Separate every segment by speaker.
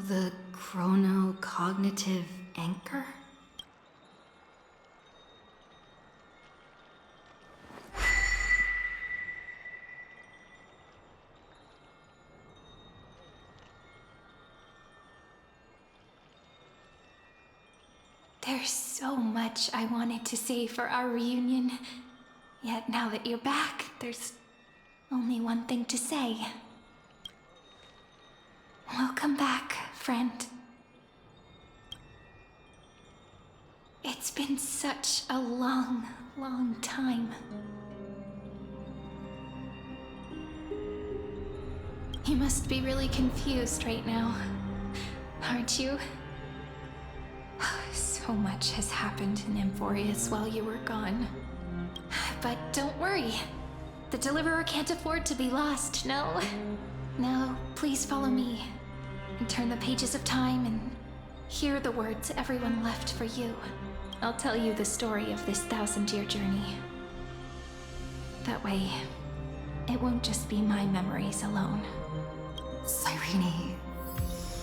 Speaker 1: The chronocognitive anchor?
Speaker 2: There's so much I wanted to say for our reunion. Yet now that you're back, there's only one thing to say. Welcome back, friend. It's been such a long, long time. You must be really confused right now, aren't you? So much has happened in Emphorius while you were gone. But don't worry. The Deliverer can't afford to be lost, no? Now, please follow me and turn the pages of time and hear the words everyone left for you. I'll tell you the story of this 1000-year journey. That way, it won't just be my memories alone.
Speaker 1: Cyrene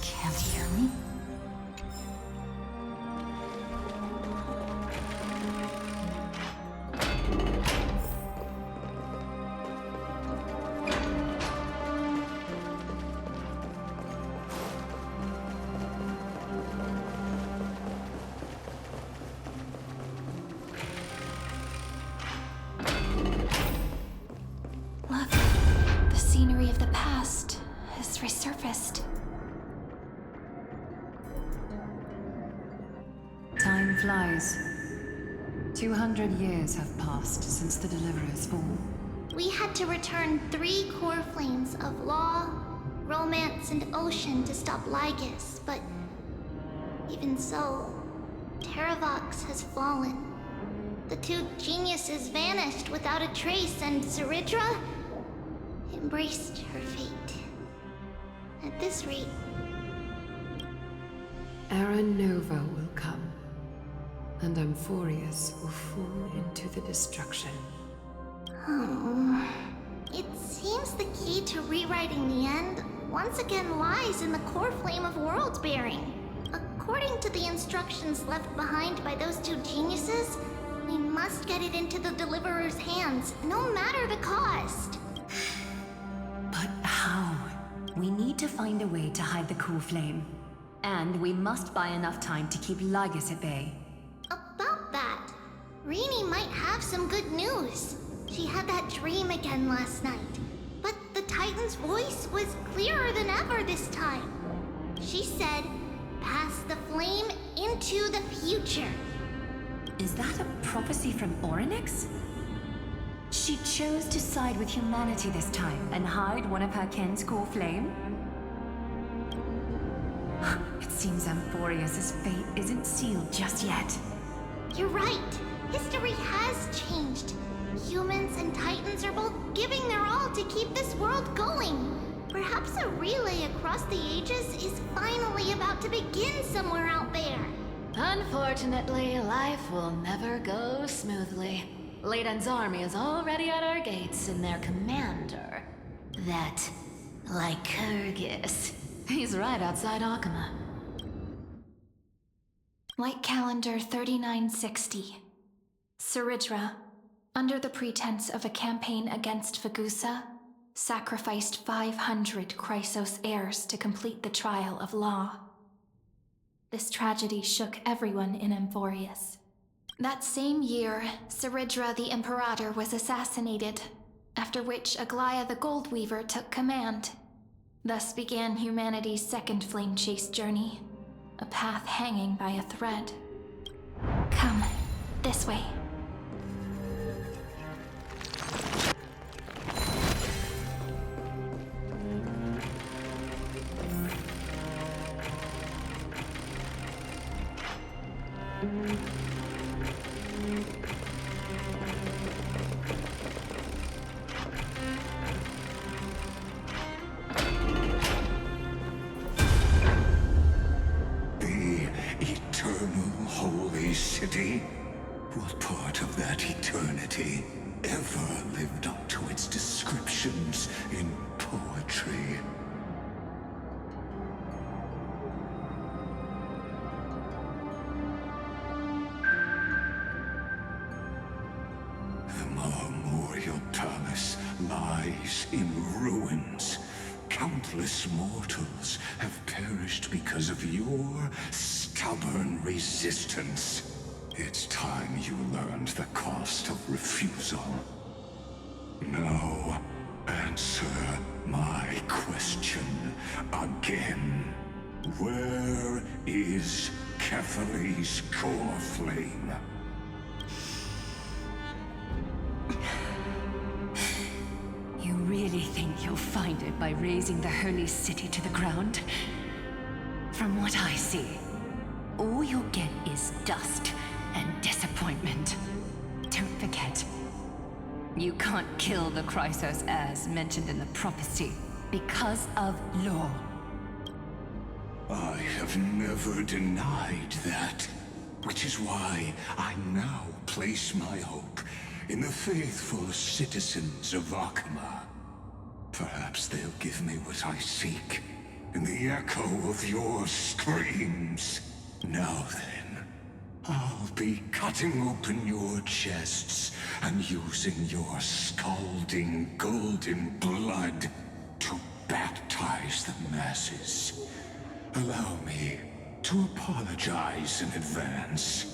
Speaker 1: can't hear me?
Speaker 2: Look, the scenery of the past has resurfaced.
Speaker 3: Time flies. 200 years have passed since the Deliverer's fall.
Speaker 4: We had to return 3 core flames of law, romance, and ocean to stop Lygus, but even so, Terravox has fallen. The 2 geniuses vanished without a trace, and Zeridra embraced her fate. At this rate,
Speaker 3: Era Nova will come, and Emphorius will fall into the destruction.
Speaker 4: it seems the key to rewriting the end once again lies in the core flame of world bearing. According to the instructions left behind by those 2 geniuses, we must get it into the Deliverer's hands, no matter the cost.
Speaker 5: But how? We need to find a way to hide the cool flame. And we must buy enough time to keep Lygus at bay.
Speaker 4: About that, Rini might have some good news. She had that dream again last night, but the Titan's voice was clearer than ever this time. She said, "Pass the flame into the future."
Speaker 5: Is that a prophecy from Orynyx? She chose to side with humanity this time and hide one of her kin's cool flame? It seems Emphorius' fate isn't sealed just yet.
Speaker 4: You're right. History has changed. Humans and Titans are both giving their all to keep this world going. Perhaps a relay across the ages is finally about to begin somewhere out there.
Speaker 6: Unfortunately, life will never go smoothly. Leiden's army is already at our gates, and their commander, that Lycurgus, he's right outside Akama.
Speaker 2: Light calendar 3960. Zeridra, under the pretense of a campaign against Fagusa, sacrificed 500 Chrysos heirs to complete the trial of law. This tragedy shook everyone in Emphorius. That same year, Zeridra the Imperator was assassinated, after which Aglaya the Goldweaver took command. Thus began humanity's second flame chase journey, a path hanging by a thread. Come, this way.
Speaker 7: The eternal holy city? What part of that eternity ever lived up to its descriptions in poetry? palace lies in ruins. Countless mortals have perished because of your stubborn resistance. It's time you learned the cost of refusal. Now, answer my question again. Where is Kefali's core flame?
Speaker 5: You really think you'll find it by razing the holy city to the ground? From what I see, all you'll get is dust and disappointment. Don't forget, you can't kill the Chrysos as mentioned in the prophecy because of law.
Speaker 7: I have never denied that, which is why I now place my hope in the faithful citizens of Akama. Perhaps they'll give me what I seek in the echo of your screams. Now then, I'll be cutting open your chests and using your scalding golden blood to baptize the masses. Allow me to apologize in advance.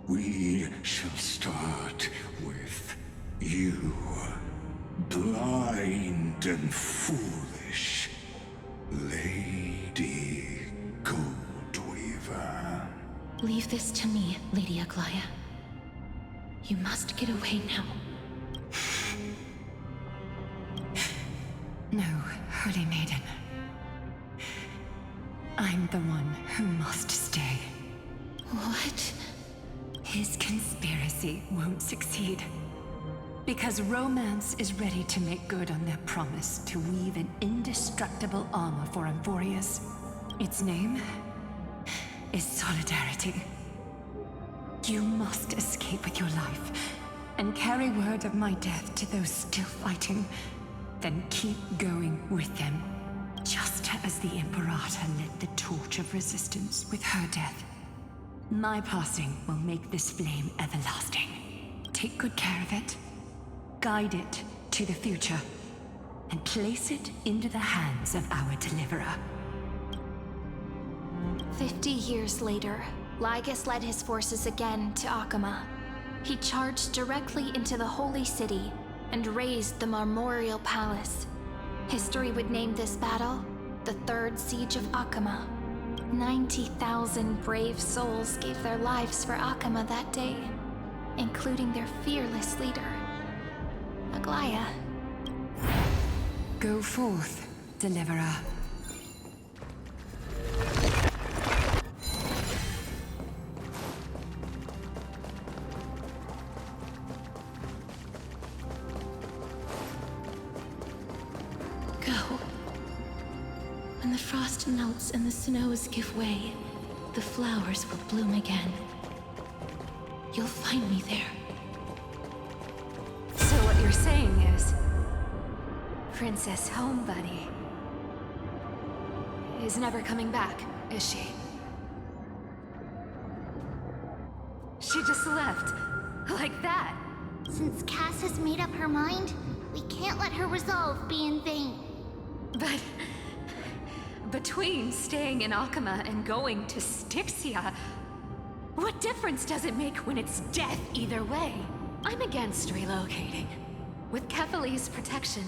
Speaker 7: We shall start with you, blind and foolish Lady Goldweaver.
Speaker 2: Leave this to me, Lady Aglaya. You must get away now.
Speaker 5: No, Holy Maiden. I'm the one who must stay.
Speaker 2: What?
Speaker 5: His conspiracy won't succeed. Because Romance is ready to make good on their promise to weave an indestructible armor for Amphorius. Its name is Solidarity. You must escape with your life and carry word of my death to those still fighting. Then keep going with them, just as the Imperator lit the torch of resistance with her death. My passing will make this flame everlasting. Take good care of it, guide it to the future, and place it into the hands of our deliverer.
Speaker 2: 50 years later, Lygus led his forces again to Akama. He charged directly into the Holy City and razed the Marmorial Palace. History would name this battle the Third Siege of Akama. 90,000 brave souls gave their lives for Akama that day, including their fearless leader, Aglaya.
Speaker 5: Go forth, deliverer.
Speaker 2: Go. When the frost melts and the snows give way, the flowers will bloom again. You'll find me there.
Speaker 5: So what you're saying is, Princess Homebuddy is never coming back, is she? She just left, like that.
Speaker 4: Since Cass has made up her mind, we can't let her resolve be in vain.
Speaker 5: But between staying in Akama and going to Styxia, what difference does it make when it's death either way?
Speaker 6: I'm against relocating. With Kefali's protection,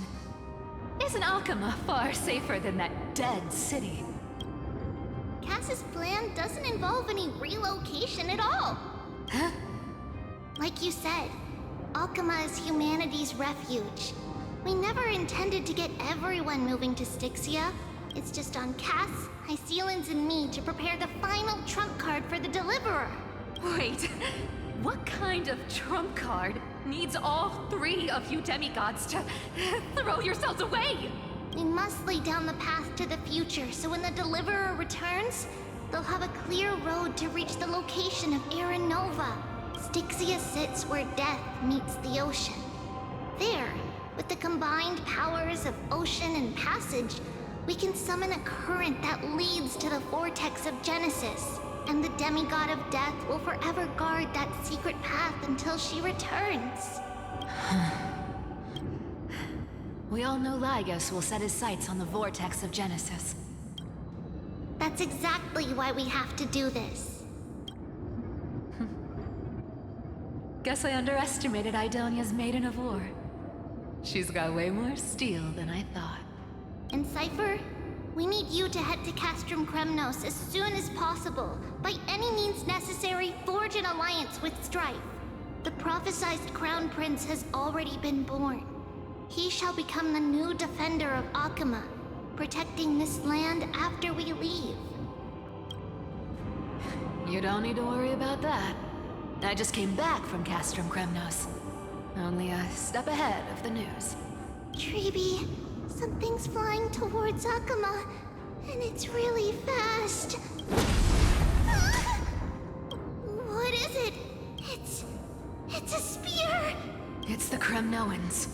Speaker 6: isn't Akama far safer than that dead city?
Speaker 4: Cass's plan doesn't involve any relocation at all.
Speaker 6: Huh?
Speaker 4: Like you said, Alchema is humanity's refuge. We never intended to get everyone moving to Styxia. It's just on Cass, Hycealans, and me to prepare the final trump card for the Deliverer.
Speaker 6: Wait, what kind of trump card needs all three of you demigods to throw yourselves away?
Speaker 4: We must lay down the path to the future so when the Deliverer returns, they'll have a clear road to reach the location of Aaron Nova. Styxia sits where death meets the ocean. There, with the combined powers of ocean and passage, we can summon a current that leads to the vortex of Genesis. And the demigod of death will forever guard that secret path until she returns.
Speaker 6: We all know Lygus will set his sights on the vortex of Genesis.
Speaker 4: That's exactly why we have to do this.
Speaker 6: Guess I underestimated Idonia's Maiden of War. She's got way more steel than I thought.
Speaker 4: And Cypher, we need you to head to Castrum Kremnos as soon as possible. By any means necessary, forge an alliance with Strife. The prophesized Crown Prince has already been born. He shall become the new defender of Akama, protecting this land after we leave.
Speaker 6: You don't need to worry about that. I just came back from Castrum Kremnos. Only a step ahead of the news.
Speaker 4: Treeby, something's flying towards Akama, and it's really fast. Ah! What is it? It's a spear!
Speaker 6: It's the Kremnoans.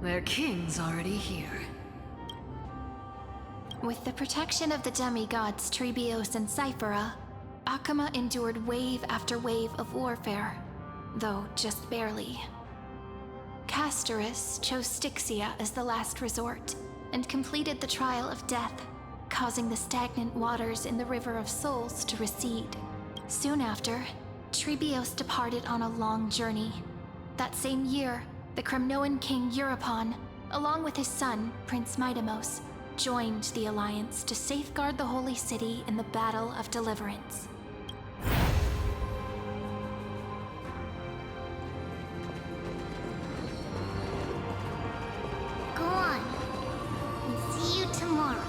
Speaker 6: Their king's already here.
Speaker 2: With the protection of the demigods Trebios and Cyphera, Akama endured wave after wave of warfare, though just barely. Castorus chose Styxia as the last resort, and completed the trial of death, causing the stagnant waters in the River of Souls to recede. Soon after, Trebios departed on a long journey. That same year, the Kremnoan king Euripon, along with his son, Prince Midamos, joined the alliance to safeguard the holy city in the Battle of Deliverance.
Speaker 4: Go on, and see you tomorrow.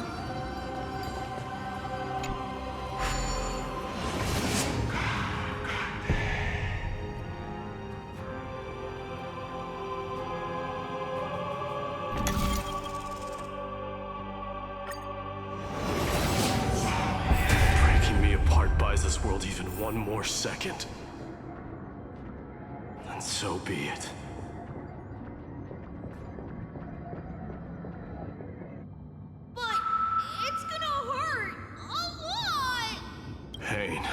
Speaker 8: This world even one more second, and so be it.
Speaker 4: But it's gonna hurt a lot!
Speaker 8: Pain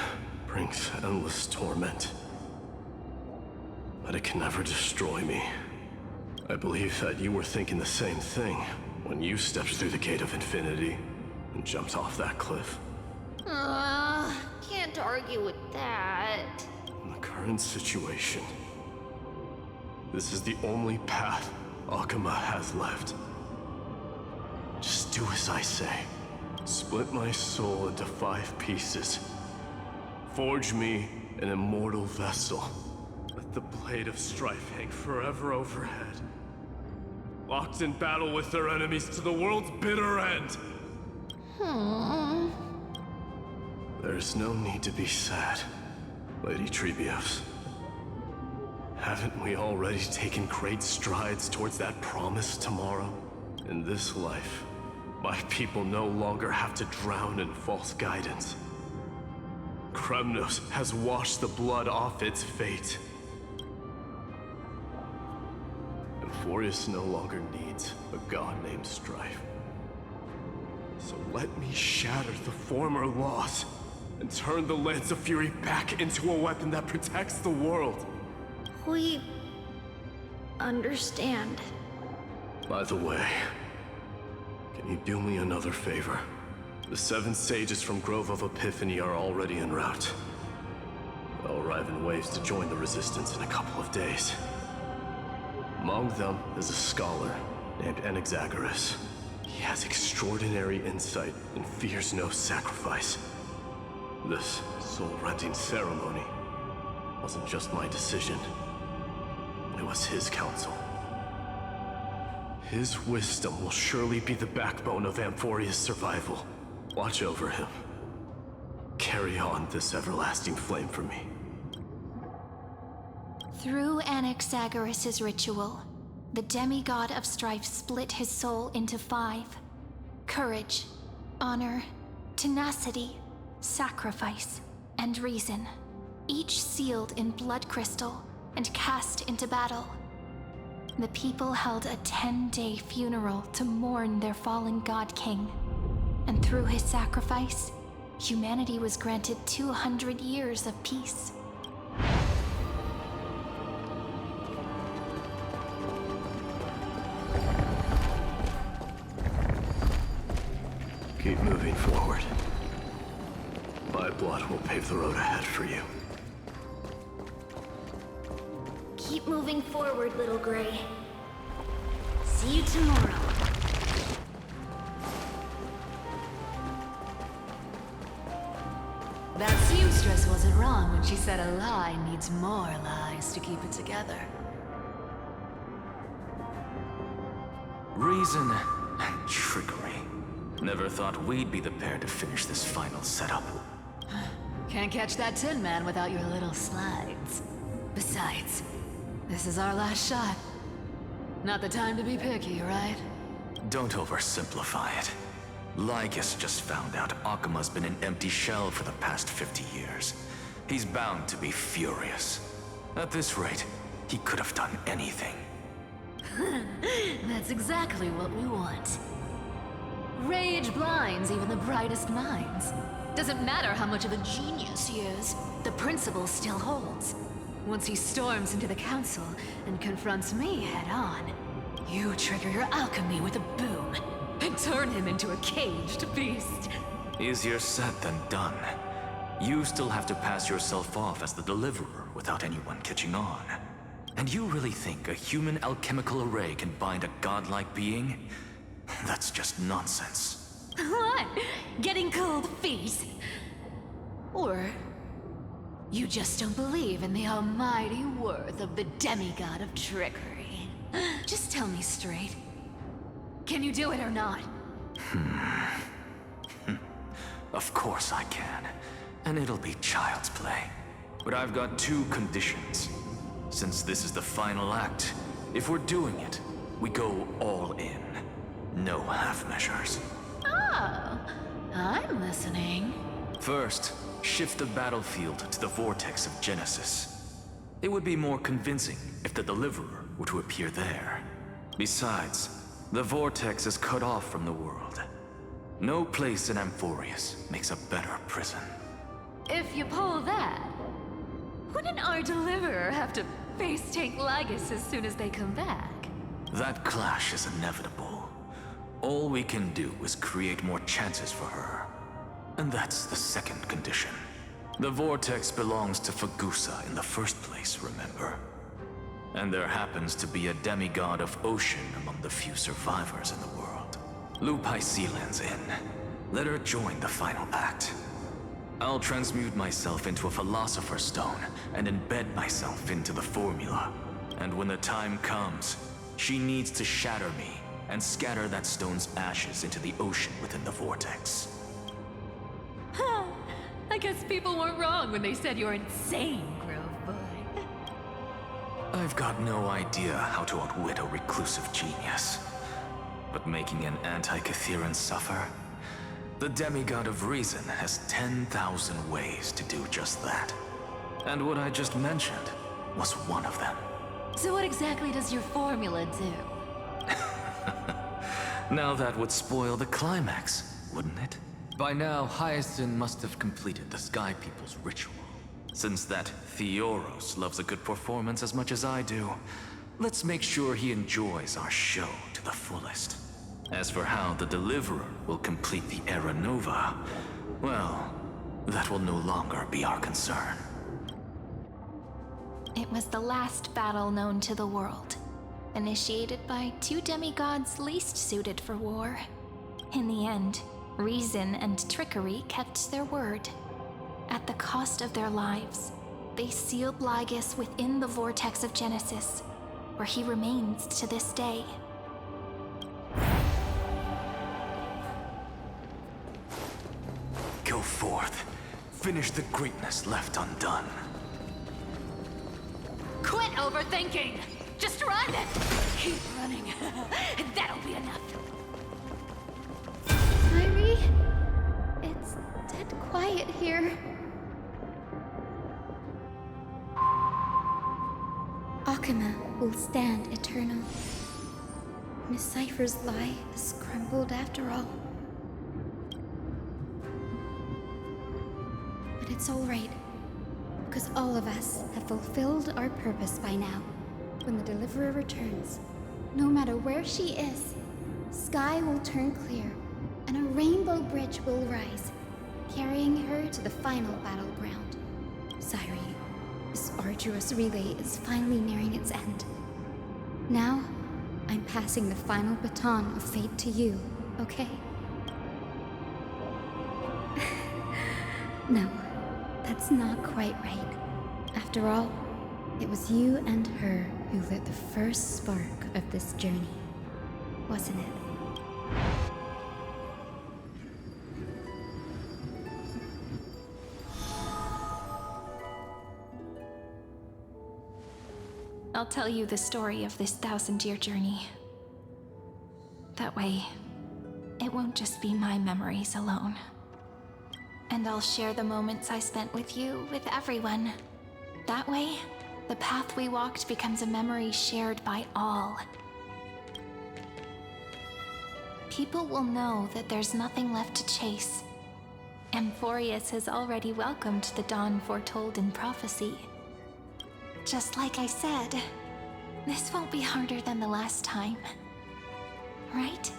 Speaker 8: brings endless torment, but it can never destroy me. I believe that you were thinking the same thing when you stepped through the gate of infinity and jumped off that cliff.
Speaker 4: Can't argue with that.
Speaker 8: In the current situation, this is the only path Akama has left. Just do as I say. Split my soul into 5 pieces. Forge me an immortal vessel. Let the blade of strife hang forever overhead. Locked in battle with their enemies to the world's bitter end. There's no need to be sad, Lady Trebios. Haven't we already taken great strides towards that promised tomorrow? In this life, my people no longer have to drown in false guidance. Kremnos has washed the blood off its fate. Emphorius no longer needs a god named Strife. So let me shatter the former laws and turn the Lance of Fury back into a weapon that protects the world.
Speaker 4: We understand.
Speaker 8: By the way, can you do me another favor? The 7 sages from Grove of Epiphany are already en route. They'll arrive in waves to join the Resistance in a couple of days. Among them is a scholar named Anaxagoras. He has extraordinary insight and fears no sacrifice. This soul-rending ceremony wasn't just my decision. It was his counsel. His wisdom will surely be the backbone of Amphoria's survival. Watch over him. Carry on this everlasting flame for me.
Speaker 2: Through Anaxagoras' ritual, the demigod of strife split his soul into 5. Courage, honor, tenacity, sacrifice, and reason, each sealed in blood crystal and cast into battle. The people held a 10-day funeral to mourn their fallen god king, and through his sacrifice, humanity was granted 200 years of peace.
Speaker 8: pave the road ahead for you.
Speaker 4: Keep moving forward, little Gray. See you tomorrow.
Speaker 6: That seamstress wasn't wrong when she said a lie needs more lies to keep it together.
Speaker 9: Reason and trickery. Never thought we'd be the pair to finish this final setup.
Speaker 6: Can't catch that Tin Man without your little slides. Besides, this is our last shot. Not the time to be picky, right?
Speaker 9: Don't oversimplify it. Lycus just found out Akima's been an empty shell for the past 50 years. He's bound to be furious. At this rate, he could have done anything.
Speaker 6: That's exactly what we want. Rage blinds even the brightest minds. Doesn't matter how much of a genius he is, the principle still holds. Once he storms into the council and confronts me head-on, you trigger your alchemy with a boom and turn him into a caged beast.
Speaker 9: Easier said than done. You still have to pass yourself off as the deliverer without anyone catching on. And you really think a human alchemical array can bind a godlike being? That's just nonsense.
Speaker 6: What? Getting cold feet? Or you just don't believe in the almighty worth of the demigod of trickery? Just tell me straight. Can you do it or not?
Speaker 9: Of course I can. And it'll be child's play. But I've got two conditions. Since this is the final act, if we're doing it, we go all in. No half measures.
Speaker 6: Oh, I'm listening.
Speaker 9: First, shift the battlefield to the vortex of Genesis. It would be more convincing if the deliverer were to appear there. Besides, the vortex is cut off from the world. No place in Amphorius makes a better prison.
Speaker 6: If you pull that, wouldn't our deliverer have to face tank Lygus as soon as they come back?
Speaker 9: That clash is inevitable. All we can do is create more chances for her. And that's the second condition. The vortex belongs to Fagusa in the first place, remember? And there happens to be a demigod of ocean among the few survivors in the world. Lupai Sealand's in. Let her join the final act. I'll transmute myself into a philosopher's stone and embed myself into the formula. And when the time comes, she needs to shatter me and scatter that stone's ashes into the ocean within the vortex.
Speaker 6: Huh. I guess people weren't wrong when they said you're insane, Grove Boy.
Speaker 9: I've got no idea how to outwit a reclusive genius. But making an anti-Catheran suffer? The demigod of reason has 10,000 ways to do just that. And what I just mentioned was one of them.
Speaker 6: So what exactly does your formula do?
Speaker 9: Now that would spoil the climax, wouldn't it? By now, Hyacinth must have completed the Sky People's ritual. Since that Theoros loves a good performance as much as I do, let's make sure he enjoys our show to the fullest. As for how the Deliverer will complete the Era Nova, well, that will no longer be our concern.
Speaker 2: It was the last battle known to the world, initiated by two demigods least suited for war. In the end, reason and trickery kept their word. At the cost of their lives, they sealed Lygus within the vortex of Genesis, where he remains to this day.
Speaker 9: Go forth. Finish the greatness left undone.
Speaker 6: Quit overthinking! Just run! Keep running. That'll be enough.
Speaker 4: Kyrie? It's dead quiet here. Akima will stand eternal. Miss Cypher's lie is crumbled after all. But it's all right, because all of us have fulfilled our purpose by now. When the Deliverer returns, no matter where she is, sky will turn clear, and a rainbow bridge will rise,
Speaker 10: carrying her to the final battleground. Cyrene, this arduous relay is finally nearing its end. Now, I'm passing the final baton of fate to you, okay? No, that's not quite right. After all, it was you and her who lit the first spark of this journey, wasn't it?
Speaker 2: I'll tell you the story of this 1,000-year journey. That way, it won't just be my memories alone. And I'll share the moments I spent with you with everyone. That way, the path we walked becomes a memory shared by all. People will know that there's nothing left to chase. Amphorius has already welcomed the dawn foretold in prophecy. Just like I said, this won't be harder than the last time. Right?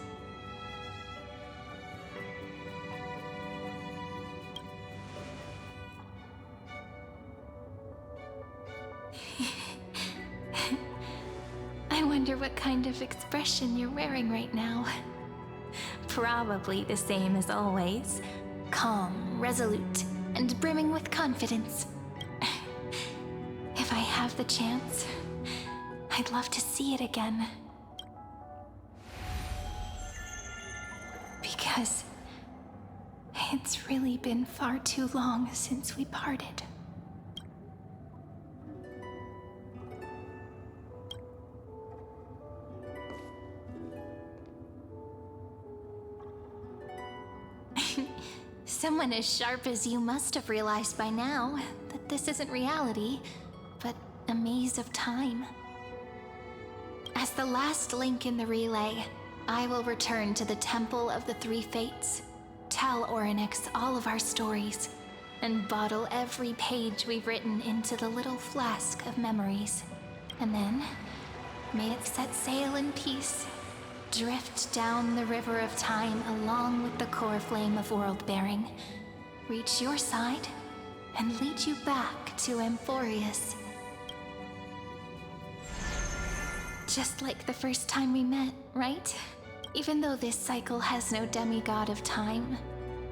Speaker 2: I wonder what kind of expression you're wearing right now. Probably the same as always. Calm, resolute, and brimming with confidence. If I have the chance, I'd love to see it again. Because it's really been far too long since we parted. Someone as sharp as you must have realized by now that this isn't reality, but a maze of time. As the last link in the relay, I will return to the Temple of the Three Fates, tell Orynyx all of our stories, and bottle every page we've written into the little flask of memories. And then, may it set sail in peace, drift down the river of time along with the core flame of world-bearing, reach your side, and lead you back to Amphorius. Just like the first time we met, right? Even though this cycle has no demigod of time,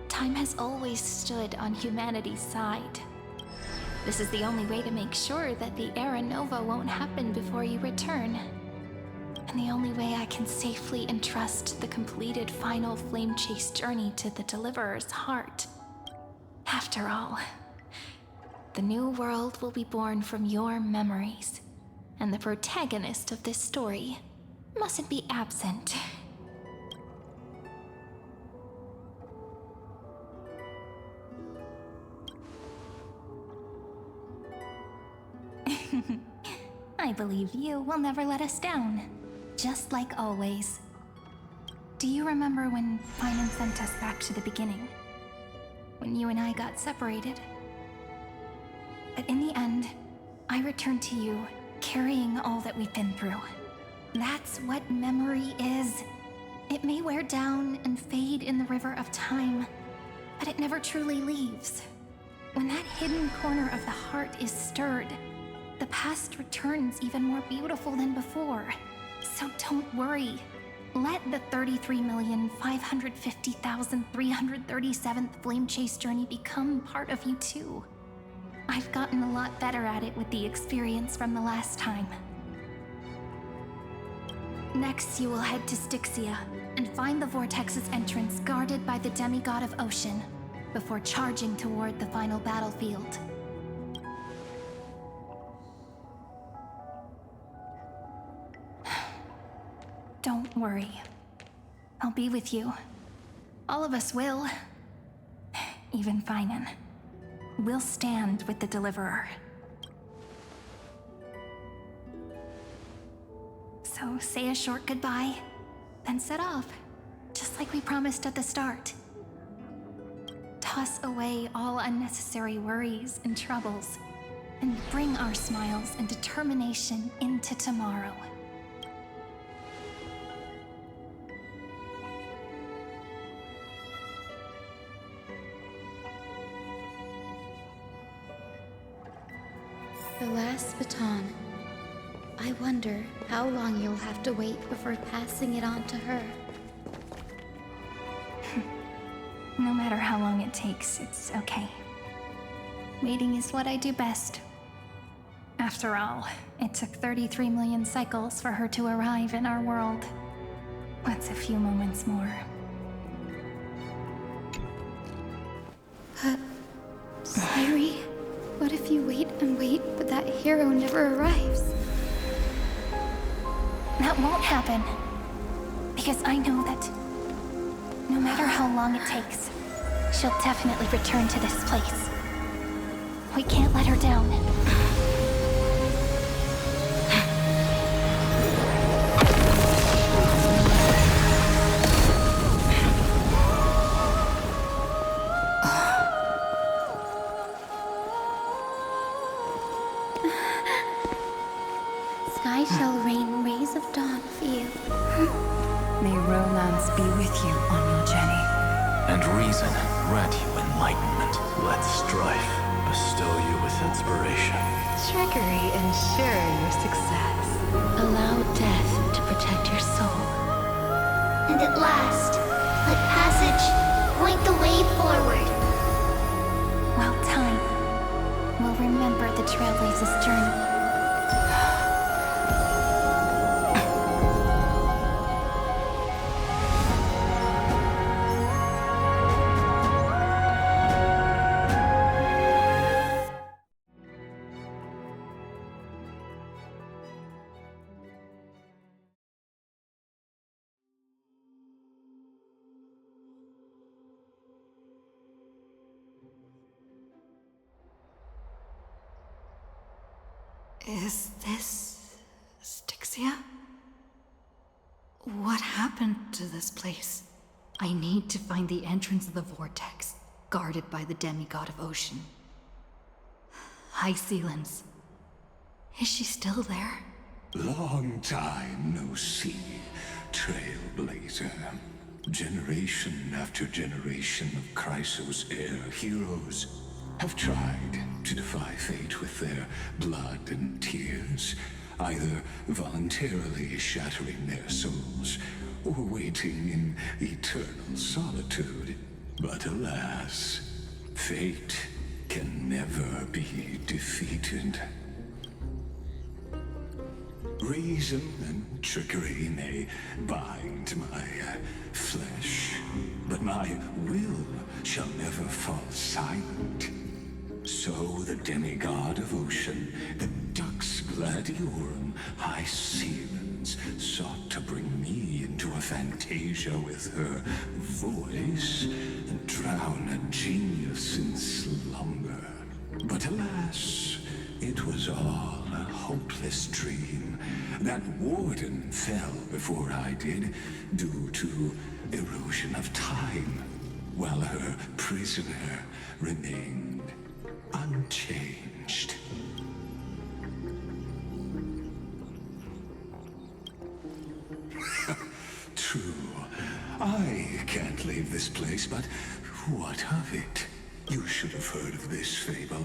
Speaker 2: time has always stood on humanity's side. This is the only way to make sure that the Era Nova won't happen before you return. And the only way I can safely entrust the completed final flame chase journey to the Deliverer's heart. After all, the new world will be born from your memories, and the protagonist of this story mustn't be absent. I believe you will never let us down, just like always. Do you remember when Finan sent us back to the beginning? When you and I got separated? But in the end, I returned to you, carrying all that we've been through. That's what memory is. It may wear down and fade in the river of time, but it never truly leaves. When that hidden corner of the heart is stirred, the past returns even more beautiful than before. So don't worry. Let the 33,550,337th Flame Chase journey become part of you too. I've gotten a lot better at it with the experience from the last time. Next, you will head to Styxia and find the Vortex's entrance guarded by the demigod of ocean before charging toward the final battlefield. Don't worry. I'll be with you. All of us will. Even Finan. We'll stand with the Deliverer. So say a short goodbye, then set off, just like we promised at the start. Toss away all unnecessary worries and troubles, and bring our smiles and determination into tomorrow.
Speaker 10: The last baton. I wonder how long you'll have to wait before passing it on to her.
Speaker 2: No matter how long it takes, it's okay. Waiting is what I do best. After all, it took 33 million cycles for her to arrive in our world. What's a few moments more?
Speaker 10: Sairi, what if you wait and wait, but that hero never arrives?
Speaker 2: That won't happen. Because I know that no matter how long it takes, she'll definitely return to this place. We can't let her down.
Speaker 10: Sky shall rain rays of dawn for you.
Speaker 3: May romance be with you on your journey.
Speaker 9: And reason grant you enlightenment.
Speaker 8: Let strife bestow you with inspiration.
Speaker 3: Trickery ensure your success.
Speaker 6: Allow death to protect your soul.
Speaker 4: And at last, let passage point the way forward.
Speaker 2: Well, time will remember the Trailblaze's journey.
Speaker 1: Is this Styxia? What happened to this place? I need to find the entrance of the vortex, guarded by the demigod of ocean. Hi, Sealens. Is she still there?
Speaker 7: Long time no see, Trailblazer. Generation after generation of Chrysos heir heroes have tried to defy fate with their blood and tears, either voluntarily shattering their souls or waiting in eternal solitude. But alas, fate can never be defeated. Reason and trickery may bind my flesh, but my will shall never fall silent. So the demigod of ocean, the Dux Gladiorum, High Sealens, sought to bring me into a fantasia with her voice and drown a genius in slumber. But alas, it was all a hopeless dream. That warden fell before I did, due to erosion of time, while her prisoner remained unchanged. True, I can't leave this place, but what of it? You should have heard of this fable.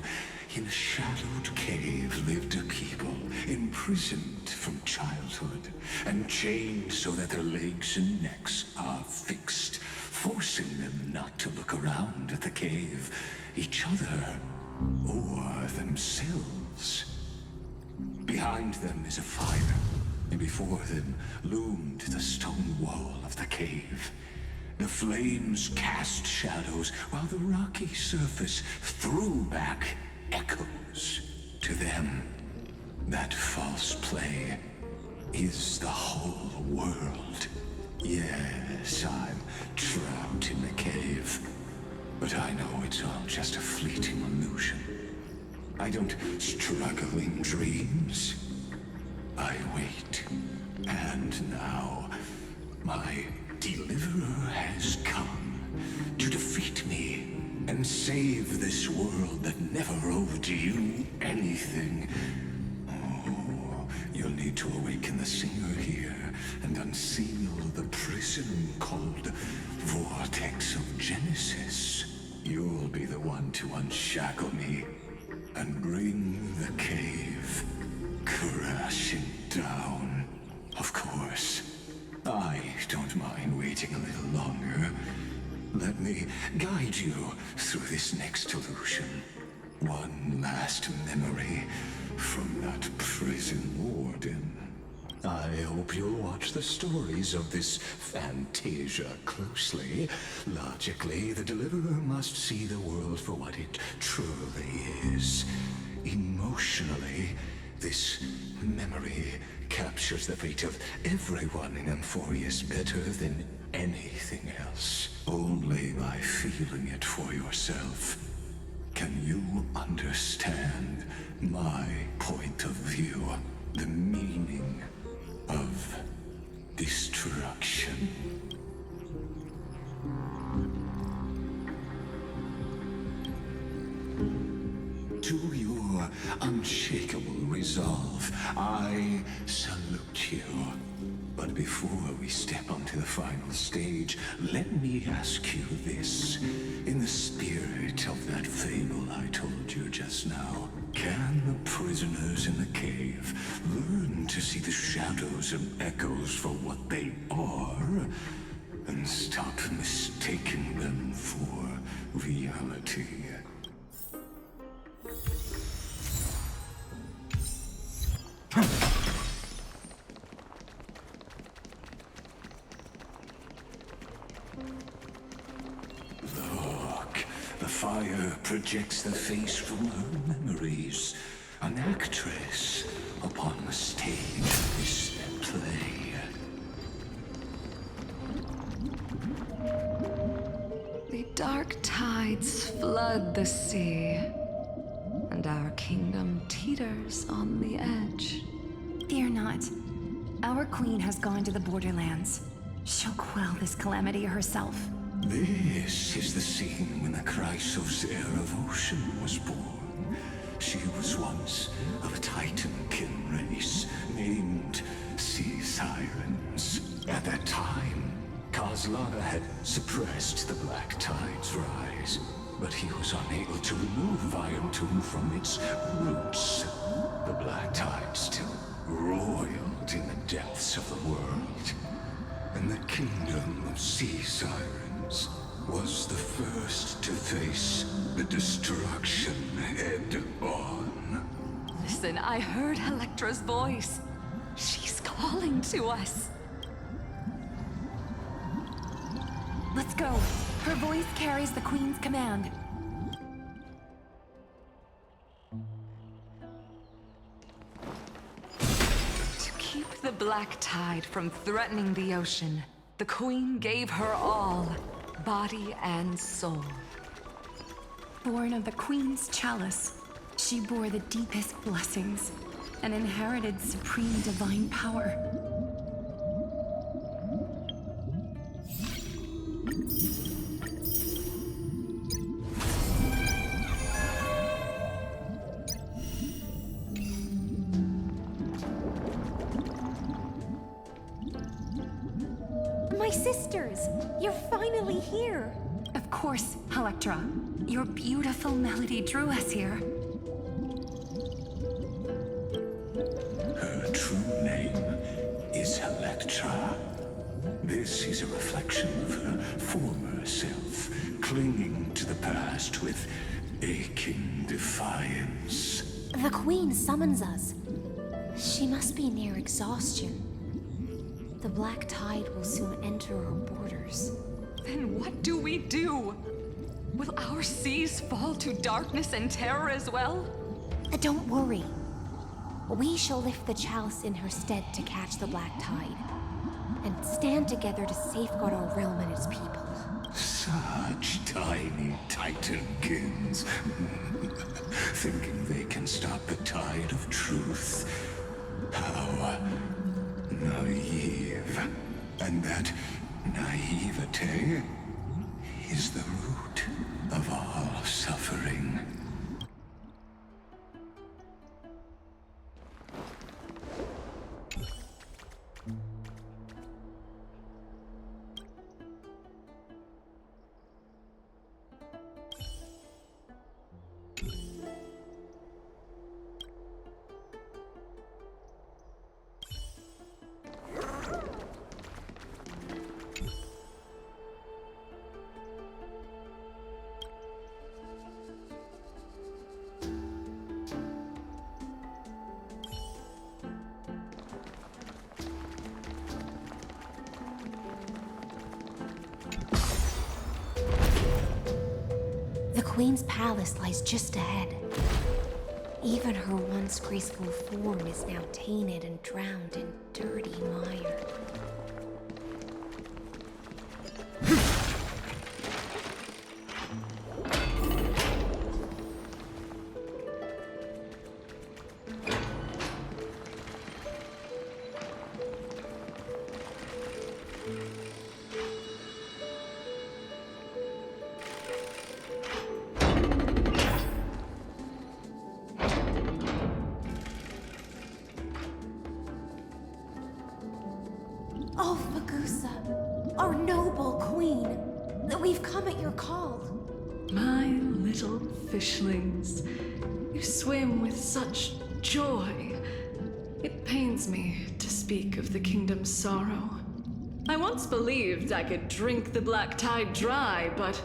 Speaker 7: In a shadowed cave lived a people, imprisoned from childhood, and chained so that their legs and necks are fixed, forcing them not to look around at the cave, each other, or themselves. Behind them is a fire, and before them loomed the stone wall of the cave. The flames cast shadows, while the rocky surface threw back echoes to them. That false play is the whole world. Yes, I'm trapped in the cave, but I know it's all just a fleeting illusion. I don't struggle in dreams. I wait, and now my deliverer has come to defeat me and save this world that never owed you anything. Oh, you'll need to awaken the singer here and unseal the prison called Vortex of Genesis. You'll be the one to unshackle me. and bring the cave crashing down. Of course, I don't mind waiting a little longer. Let me guide you through this next illusion. One last memory from that prison warden. I hope you'll watch the stories of this Fantasia closely. Logically, the Deliverer must see the world for what it truly is. Emotionally, this memory captures the fate of everyone in Amphorius better than anything else. Only by feeling it for yourself can you understand my point of view, the meaning of destruction. To your unshakable resolve, I salute you. But before we step onto the final stage, let me ask you this. In the spirit of that fable I told you just now, can the prisoners in the cave learn to see the shadows and echoes for what they are, and stop mistaking them for reality? Look, the fire projects the face from her memories. An actress upon the stage of this play.
Speaker 3: The dark tides flood the sea, and our kingdom teeters on the edge.
Speaker 5: Fear not. Our queen has gone to the borderlands. She'll quell this calamity herself.
Speaker 7: This is the scene when the Chrysos heir of Ocean was born. She was once of a Titankin race named Sea Sirens. At that time, Kozlana had suppressed the Black Tide's rise, but he was unable to remove Iron Tomb from its roots. The Black Tide still roiled in the depths of the world, and the kingdom of Sea Sirens was the first to face the destruction head-on.
Speaker 3: Listen, I heard Electra's voice. She's calling to us.
Speaker 5: Let's go. Her voice carries the queen's command.
Speaker 3: To keep the Black Tide from threatening the ocean, the queen gave her all, body and soul.
Speaker 5: Born of the queen's chalice, she bore the deepest blessings and inherited supreme divine power.
Speaker 11: My sisters! You're finally here!
Speaker 5: Of course, Electra. Your beautiful melody drew us here.
Speaker 7: Her true name is Electra. This is a reflection of her former self, clinging to the past with aching defiance.
Speaker 11: The Queen summons us. She must be near exhaustion. The Black Tide will soon enter our borders.
Speaker 3: Then what do we do? Will our seas fall to darkness and terror as well?
Speaker 11: Don't worry. We shall lift the chalice in her stead to catch the Black Tide, and stand together to safeguard our realm and its people.
Speaker 7: Such tiny Titankins, thinking they can stop the tide of truth. How naive. And that naivete is the root of all suffering.
Speaker 11: Queen's palace lies just ahead. Even her once graceful form is now tainted and drowned in dirty mire.
Speaker 10: Oh, Fagusa, our noble queen, we've come at your call.
Speaker 3: My little fishlings, you swim with such joy. It pains me to speak of the kingdom's sorrow. I once believed I could drink the black tide dry, but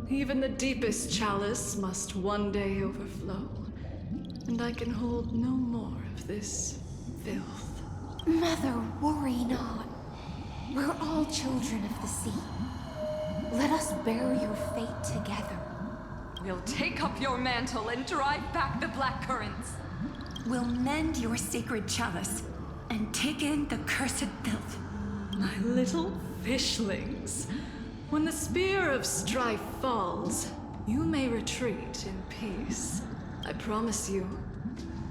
Speaker 3: even the deepest chalice must one day overflow, and I can hold no more of this filth.
Speaker 11: Mother, worry not. We're all children of the sea. Let us bear your fate together.
Speaker 12: We'll take up your mantle and drive back the black currents.
Speaker 5: We'll mend your sacred chalice and take in the cursed filth.
Speaker 3: My little fishlings, when the spear of strife falls, you may retreat in peace. I promise you.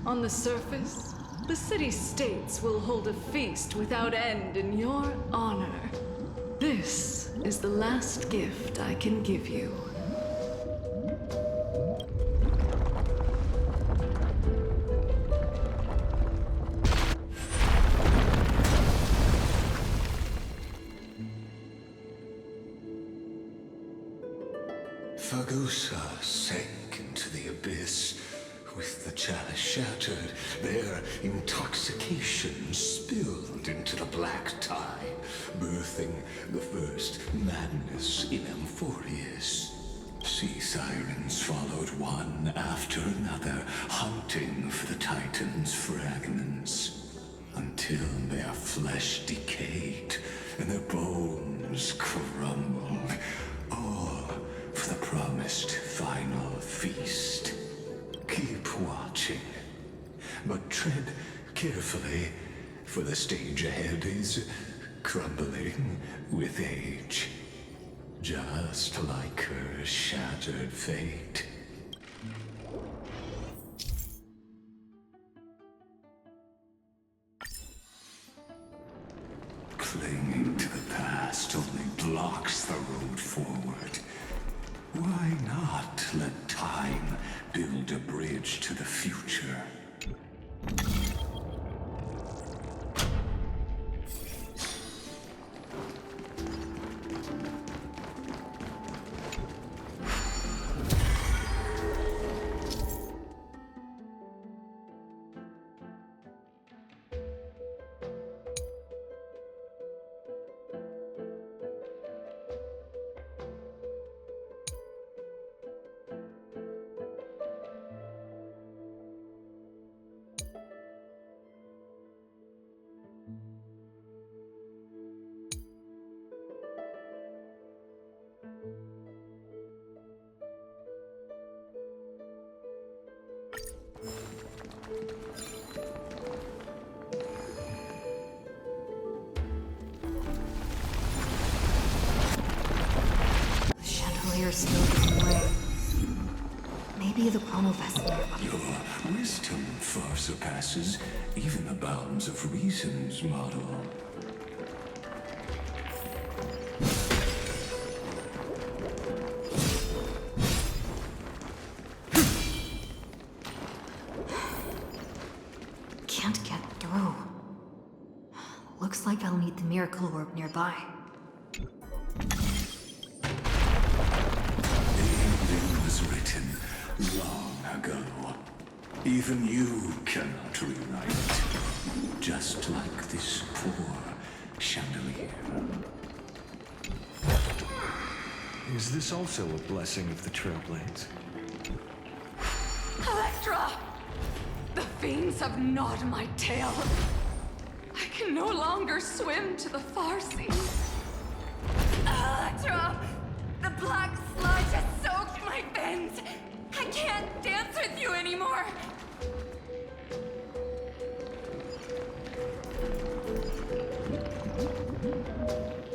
Speaker 3: On the surface, the city-states will hold a feast without end in your honor. This is the last gift I can give you.
Speaker 7: Fagusa sank into the abyss. With the chalice shattered, their intoxication spilled into the black tide, birthing the first madness in Amphorius. Sea sirens followed one after another, hunting for the Titan's fragments, until their flesh decayed and their bones crumbled, all for the promised final feast. Keep watching, but tread carefully, for the stage ahead is crumbling with age, just like her shattered fate. Clinging to the past only blocks the road forward. Why not let time build a bridge to the future?
Speaker 1: The chandelier still gives way. Maybe the chronovessel.
Speaker 7: Your wisdom far surpasses even the bounds of reason's model.
Speaker 1: Can't get through. Looks like I'll need the miracle orb nearby.
Speaker 7: The ending was written long ago. Even you cannot rewrite it. Just like this poor chandelier.
Speaker 13: Is this also a blessing of the Trailblaze?
Speaker 12: Electra! The fiends have gnawed my tail. I can no longer swim to the far seas. Electra!
Speaker 11: The black sludge has soaked my fins! I can't dance with you anymore!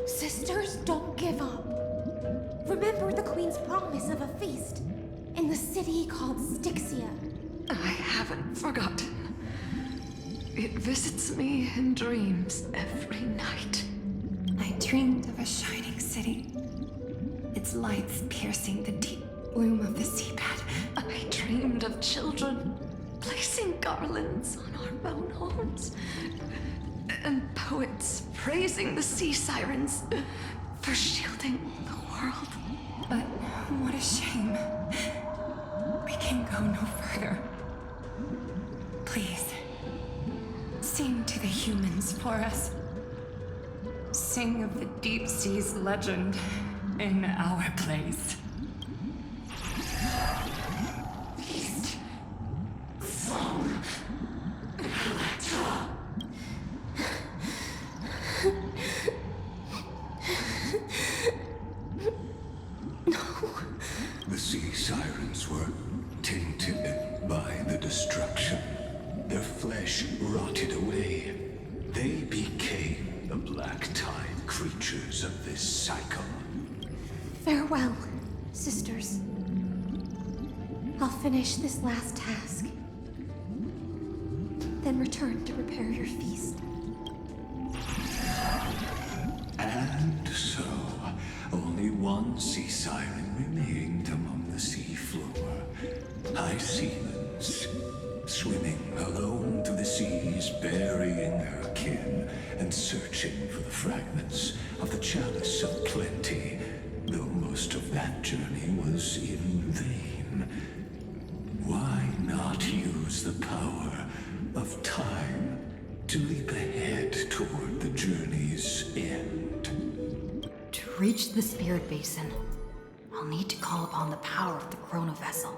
Speaker 11: Sisters, don't give up. Remember the Queen's promise of a feast in the city called Styxia.
Speaker 3: I haven't forgotten. It visits me in dreams every night.
Speaker 5: I dreamed of a shining city, its lights piercing the deep gloom of the seabed.
Speaker 3: I dreamed of children placing garlands on our bone homes, and poets praising the sea sirens for shielding the world.
Speaker 5: But what a shame. We can go no further. Please, sing to the humans for us. Sing of the deep sea's legend in our place.
Speaker 7: The sea sirens were tainted by the destruction. Their flesh rotted away. They became the black tide creatures of this cycle.
Speaker 11: Farewell, sisters. I'll finish this last task, then return to prepare your feast.
Speaker 7: And so, only one sea siren remained among the sea floor. High seas, swimming alone through the seas, burying her kin and searching for the fragments of the chalice of plenty, though most of that journey was in vain. Why not use the power of time to leap ahead toward the journey's end?
Speaker 1: To reach the spirit basin, I'll need to call upon the power of the Chrono Vessel.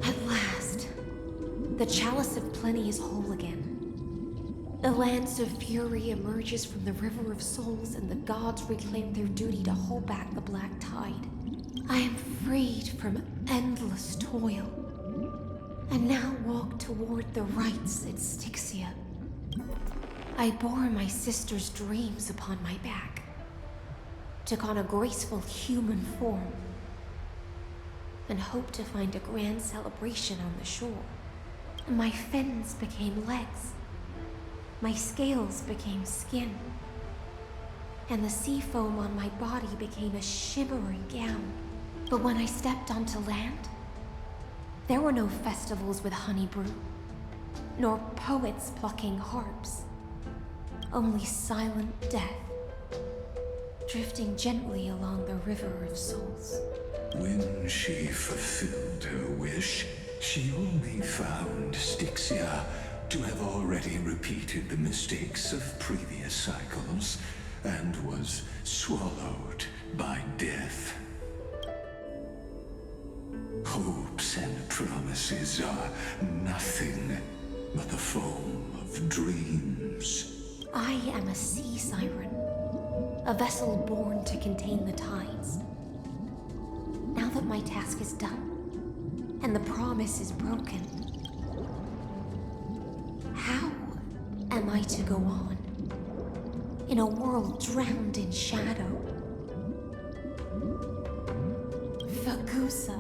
Speaker 11: At last, the chalice of plenty is whole again. The lance of fury emerges from the river of souls, and the gods reclaim their duty to hold back the black tide. I am freed from endless toil, and now walk toward the rites at Styxia. I bore my sister's dreams upon my back, took on a graceful human form, and hoped to find a grand celebration on the shore. My fins became legs. My scales became skin, and the sea foam on my body became a shimmering gown. But when I stepped onto land, there were no festivals with honey brew, nor poets plucking harps. Only silent death, drifting gently along the river of souls.
Speaker 7: When she fulfilled her wish, she only found Styxia to have already repeated the mistakes of previous cycles, and was swallowed by death. Hopes and promises are nothing but the foam of dreams.
Speaker 11: I am a sea siren, a vessel born to contain the tides. Now that my task is done, and the promise is broken, how am I to go on in a world drowned in shadow? Vagusa,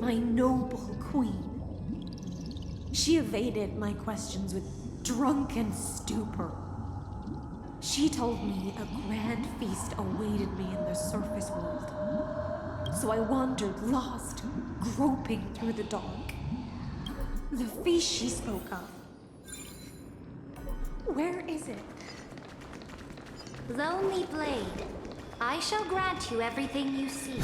Speaker 11: my noble queen. She evaded my questions with drunken stupor. She told me a grand feast awaited me in the surface world. So I wandered lost, groping through the dark. The feast she spoke of. Where is it?
Speaker 4: Lonely Blade, I shall grant you everything you seek.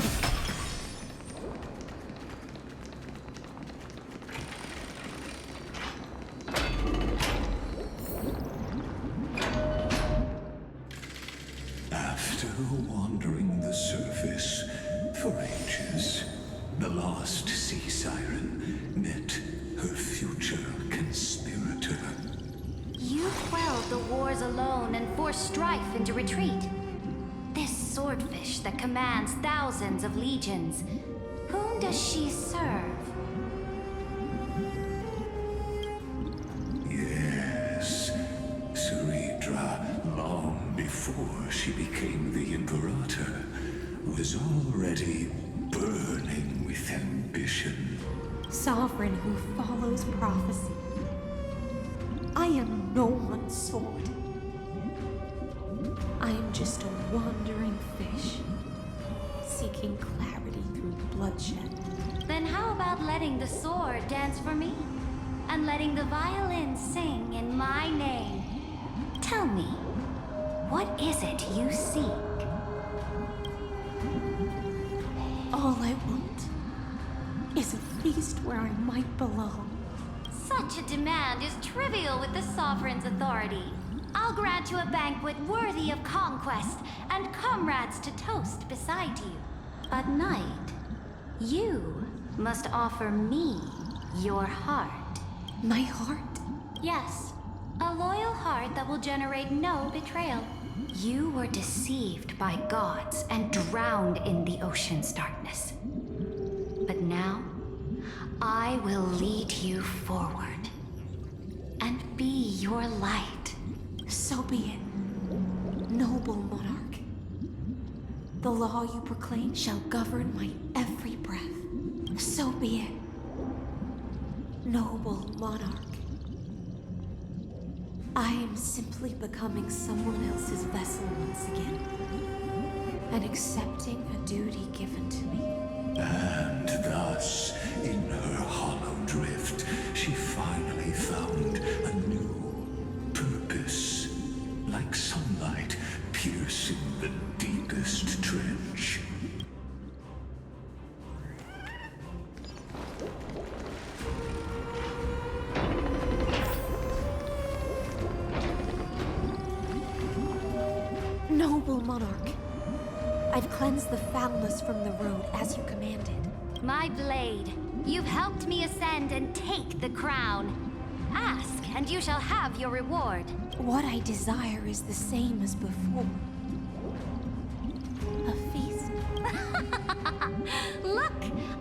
Speaker 14: force strife into retreat. This swordfish that commands thousands of legions, whom does she serve?
Speaker 7: Yes, Ceredra, long before she became the Imperator, was already burning with ambition.
Speaker 11: Sovereign who follows prophecy. I am no one's sword. I am just a wandering fish, seeking clarity through bloodshed.
Speaker 14: Then how about letting the sword dance for me? And letting the violin sing in my name? Tell me, what is it you seek?
Speaker 11: All I want is a feast where I might belong.
Speaker 14: Such a demand is trivial with the Sovereign's authority. I'll grant you a banquet worthy of conquest and comrades to toast beside you. At night, you must offer me your heart.
Speaker 11: My heart?
Speaker 14: Yes, a loyal heart that will generate no betrayal. You were deceived by gods and drowned in the ocean's darkness. But now, I will lead you forward and be your light.
Speaker 11: So be it, noble monarch. The law you proclaim shall govern my every breath. So be it, noble monarch. I am simply becoming someone else's vessel once again, and accepting a duty given to me.
Speaker 7: And thus, in her hollow drift, she finally found a new purpose, like sunlight piercing the deepest trench.
Speaker 11: Noble monarch, I've cleansed the foulness from the road as you commanded.
Speaker 14: My blade, you've helped me ascend and take the crown. Ask, and you shall have your reward.
Speaker 11: What I desire is the same as before. A feast.
Speaker 14: Look,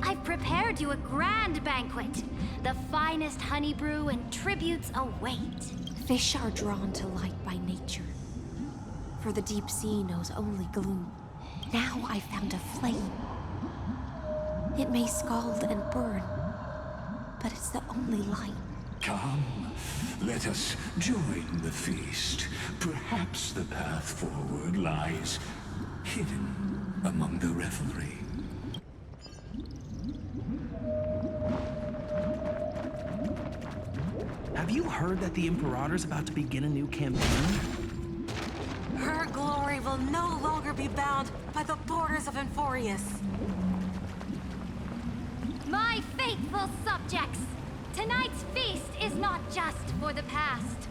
Speaker 14: I've prepared you a grand banquet. The finest honey brew and tributes await.
Speaker 11: Fish are drawn to light by nature, for the deep sea knows only gloom. Now I found a flame. It may scald and burn, but it's the only light.
Speaker 7: Come, let us join the feast. Perhaps the path forward lies hidden among the revelry.
Speaker 15: Have you heard that the Imperator's about to begin a new campaign?
Speaker 16: Her glory will no longer be bound by the borders of Enforius.
Speaker 14: My faithful subjects, tonight's feast is not just for the past.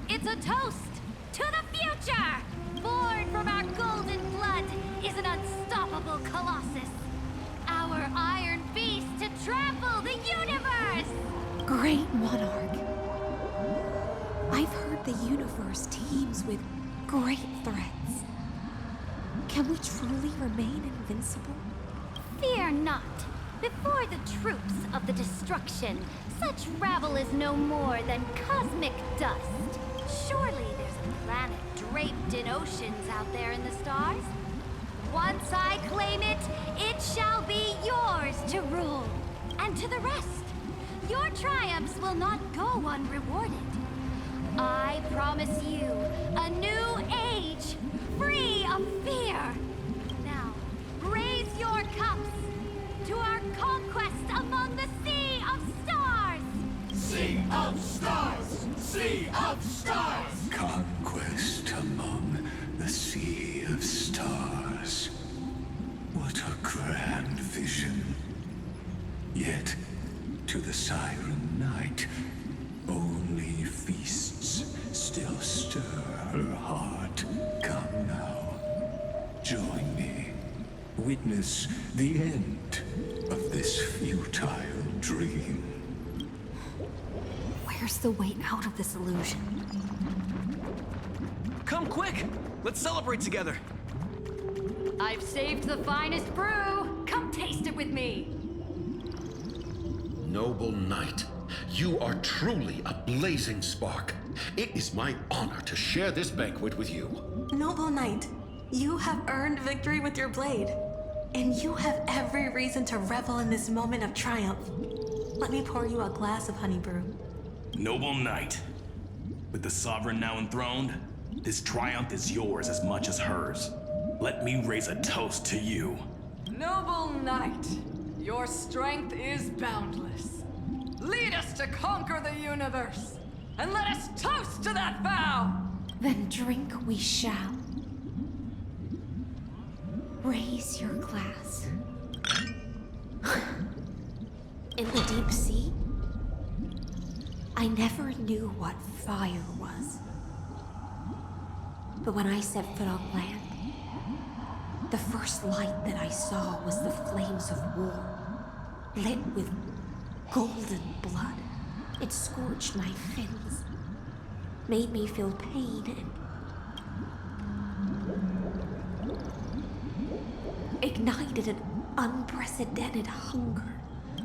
Speaker 14: It's a toast to the future! Born from our golden blood is an unstoppable colossus. Our iron beast to trample the universe!
Speaker 11: Great monarch. I've heard the universe teems with great threats. Can we truly remain invincible?
Speaker 14: Fear not. Before the troops of the destruction, such rabble is no more than cosmic dust. Surely there's a planet draped in oceans out there in the stars. Once I claim it, it shall be yours to rule. And to the rest, your triumphs will not go unrewarded. I promise you a new age, free of fear. Now, raise your cups to our conquest among the Sea of Stars!
Speaker 7: Sea of Stars! Sea of Stars! Conquest among the Sea of Stars. What a grand vision. Yet, to the Siren Knight, only feasts still stir her heart. Come now, join me. Witness the end of this futile dream.
Speaker 1: Where's the way out of this illusion?
Speaker 15: come quick! Let's celebrate together!
Speaker 6: I've saved the finest brew! Come taste it with me!
Speaker 17: Noble knight, you are truly a blazing spark. It is my honor to share this banquet with you.
Speaker 11: Noble knight, you have earned victory with your blade. And you have every reason to revel in this moment of triumph. Let me pour you a glass of honey brew.
Speaker 18: Noble knight, with the sovereign now enthroned, this triumph is yours as much as hers. Let me raise a toast to you.
Speaker 3: Noble knight, your strength is boundless. Lead us to conquer the universe, and let us toast to that vow!
Speaker 11: Then drink we shall. Raise your glass. In the deep sea, I never knew what fire was. But when I set foot on land, the first light that I saw was the flames of war, lit with golden blood. It scorched my fins, made me feel pain, and ignited an unprecedented hunger.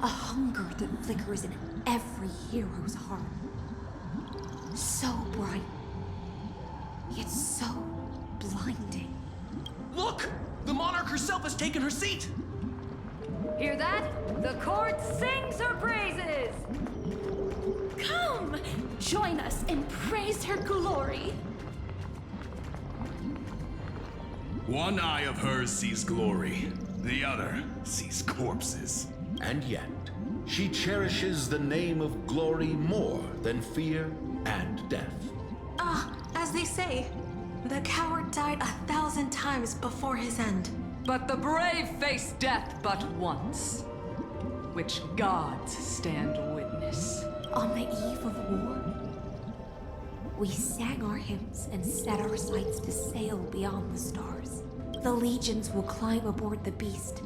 Speaker 11: A hunger that flickers in every hero's heart. So bright, yet so blinding.
Speaker 15: Look! The monarch herself has taken her seat!
Speaker 6: Hear that? The court sings her praises!
Speaker 10: Come! Join us and praise her glory!
Speaker 18: One eye of hers sees glory, the other sees corpses.
Speaker 17: And yet, she cherishes the name of glory more than fear and death.
Speaker 11: As they say, the coward died 1,000 times before his end.
Speaker 3: But the brave face death but once, which gods stand witness.
Speaker 11: On the eve of war, we sang our hymns and set our sights to sail beyond the stars. The legions will climb aboard the beast,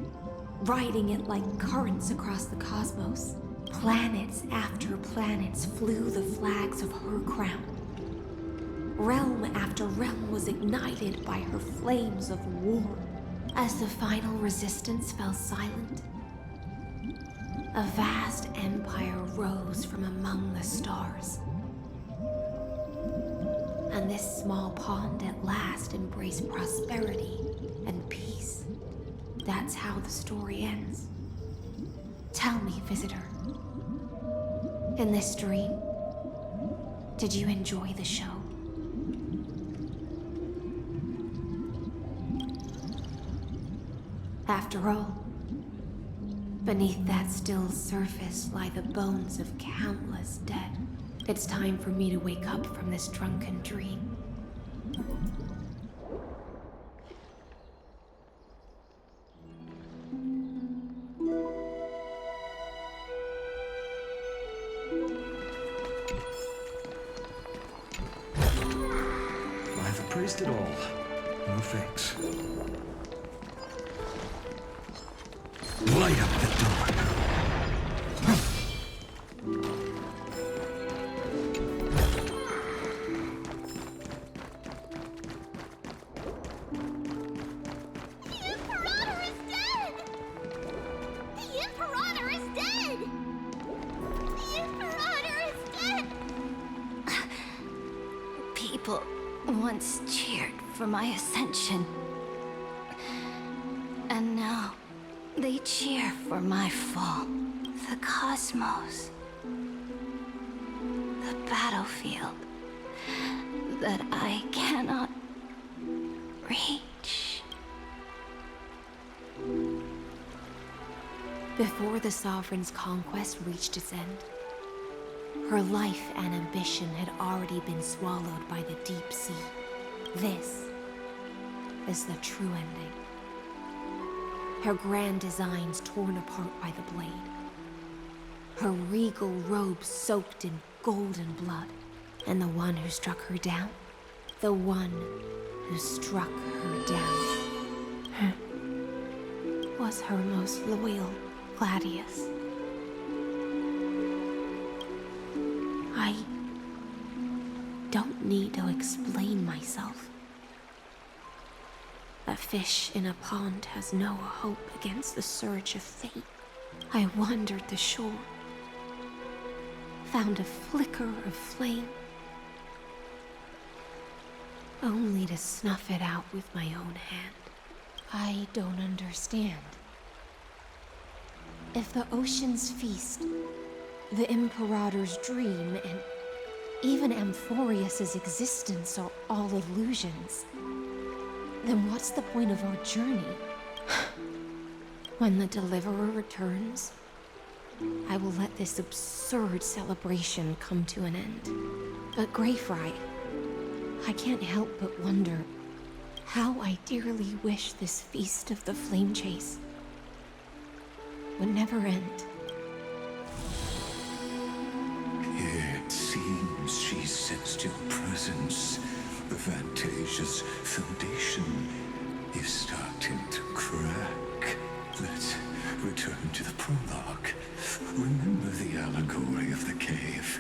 Speaker 11: riding it like currents across the cosmos. Planets after planets flew the flags of her crown. Realm after realm was ignited by her flames of war. As the final resistance fell silent, a vast empire rose from among the stars. And this small pond at last embraced prosperity and peace. That's how the story ends. Tell me, visitor, in this dream, did you enjoy the show? After all, beneath that still surface lie the bones of countless dead. It's time for me to wake up from this drunken dream.
Speaker 13: I've appraised it all. No thanks. Light up the dark.
Speaker 1: People once cheered for my ascension. And now they cheer for my fall. The cosmos. The battlefield that I cannot reach.
Speaker 11: Before the Sovereign's conquest reached its end, her life and ambition had already been swallowed by the deep sea. This is the true ending. Her grand designs torn apart by the blade. Her regal robe soaked in golden blood. And the one who struck her down? The one who struck her down was her most loyal Gladius. I don't need to explain myself. fish in a pond has no hope against the surge of fate, I wandered the shore, found a flicker of flame, only to snuff it out with my own hand. I don't understand. If the ocean's feast, the Imperator's dream, and even Amphorius's existence are all illusions, then what's the point of our journey? When the Deliverer returns, I will let this absurd celebration come to an end. But Greyfry, I can't help but wonder how I dearly wish this feast of the Flame Chase would never end.
Speaker 7: It seems she sensed your presence. The Fantasia's foundation is starting to crack. Let's return to the prologue. Remember the allegory of the cave?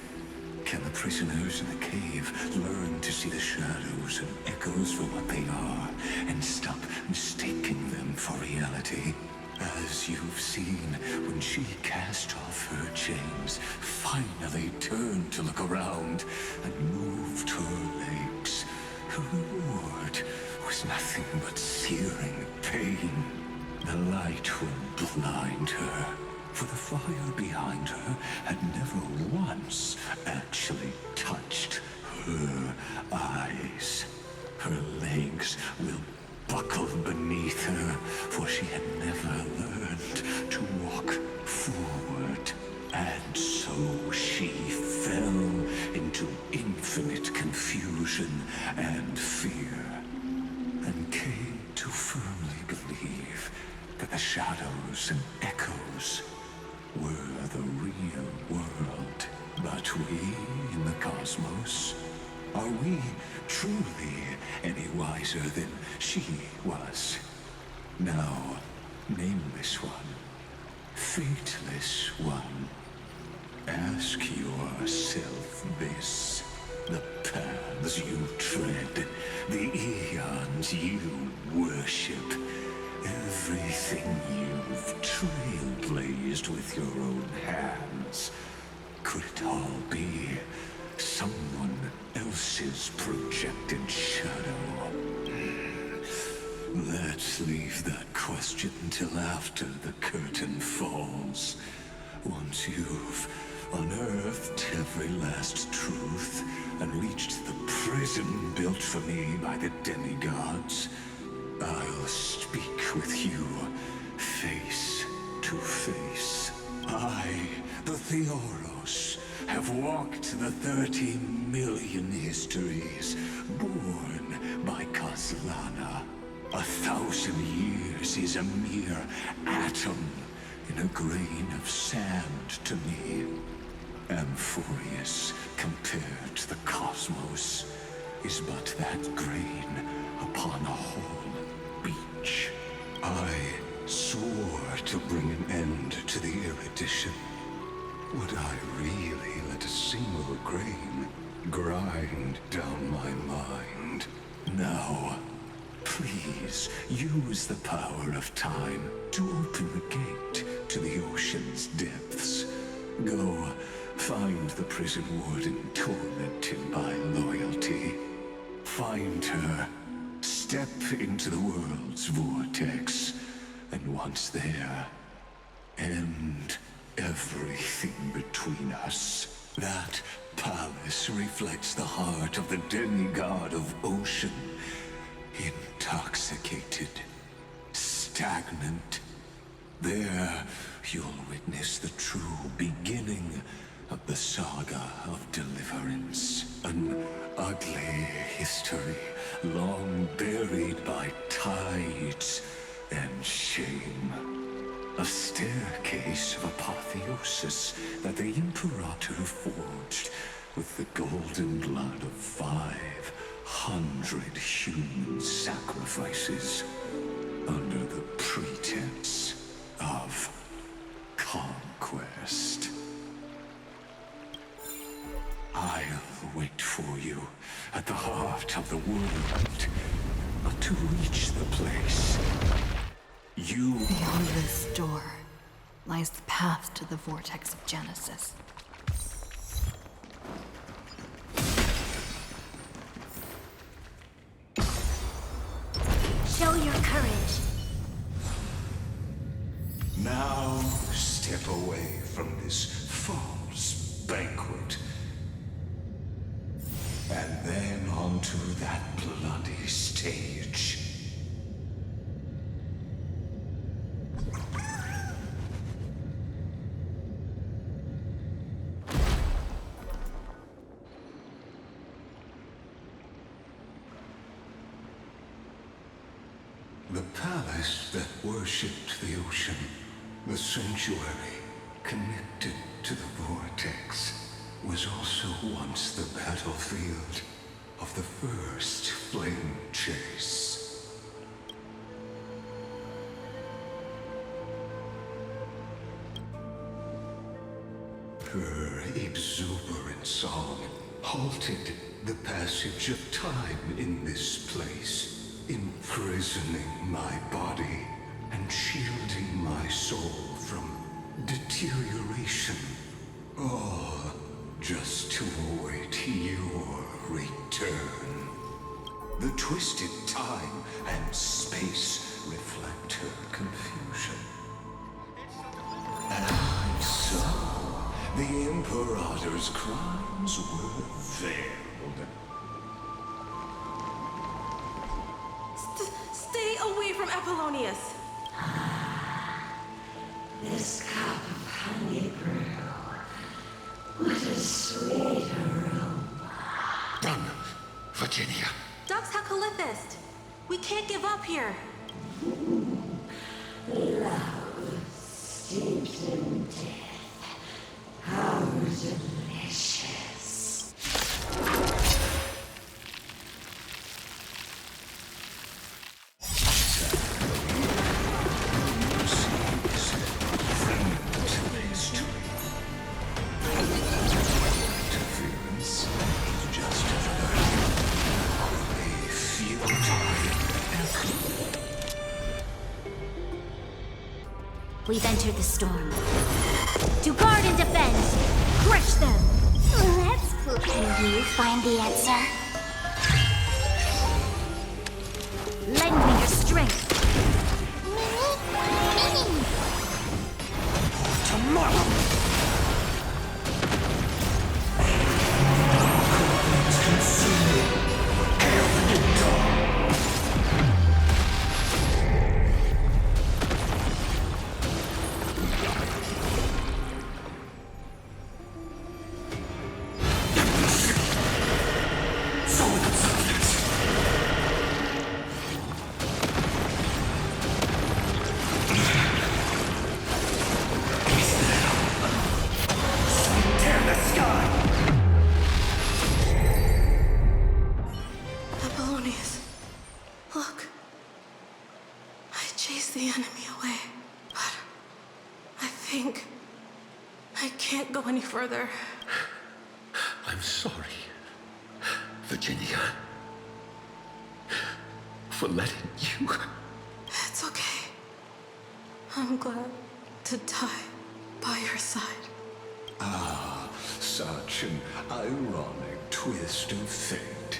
Speaker 7: Can the prisoners in the cave learn to see the shadows and echoes for what they are and stop mistaking them for reality? As you've seen, when she cast off her chains, finally turned to look around and moved her legs, her reward was nothing but searing pain. The light will blind her, for the fire behind her had never once actually touched her eyes. Her legs will buckle beneath her, for she had never learned to walk forward. And so she fell into infinite confusion and fear, and came to firmly believe that the shadows and echoes were the real world. But we in the cosmos, are we truly any wiser than she was? Now, nameless one, fateless one, ask yourself this. The paths you tread, the eons you worship, everything you've trailblazed with your own hands, could it all be someone else's projected shadow? Let's leave that question till after the curtain falls. Once you've unearthed every last truth and reached the prison built for me by the demigods, I'll speak with you face to face. I, the Theoros, have walked the 30 million histories born by Kozlana. 1,000 years is a mere atom in a grain of sand to me. Amphorius, compared to the cosmos, is but that grain upon a whole beach. I swore to bring an end to the erudition. Would I really let a single grain grind down my mind? Now, please use the power of time to open the gate to the ocean's depths. Go find the prison warden tormented by loyalty. Find her, step into the world's vortex, and once there, end everything between us. That palace reflects the heart of the demigod of ocean. Intoxicated, stagnant. There, you'll witness the true beginning of the saga of deliverance. An ugly history, long buried by tides and shame. A staircase of apotheosis that the Imperator forged with the golden blood of 500 human sacrifices under the pretense of conquest. I'll wait for you at the heart of the world, a But to reach the place, you...
Speaker 1: Beyond this door lies the path to the vortex of Genesis.
Speaker 14: Show your courage.
Speaker 7: Now step away from this false banquet. And then onto that bloody stage. The palace that worshipped the ocean, the sanctuary connected to the vortex, was also once the battlefield of the first flame chase. Her exuberant song halted the passage of time in this place, imprisoning my body and shielding my soul from deterioration. All just to await your return. The twisted time and space reflect her confusion. And so, the Imperator's crimes were veiled.
Speaker 16: Stay away from Apollonius!
Speaker 19: This cup of honey brew. What a sweet aroma.
Speaker 17: Done, Virginia.
Speaker 16: Dux Hakalithist! We can't give up here!
Speaker 19: Love steeped in death. How delicious.
Speaker 14: We've entered the storm. To guard and defend! Crush them!
Speaker 4: That's cool. Can you find the answer?
Speaker 14: Lend me your strength!
Speaker 17: Tomorrow!
Speaker 16: Apollonius, look. I chased the enemy away, but I think I can't go any further.
Speaker 17: I'm sorry, Virginia, for letting you.
Speaker 16: It's okay. I'm glad to die by your side.
Speaker 7: Ah, such an ironic twist of fate.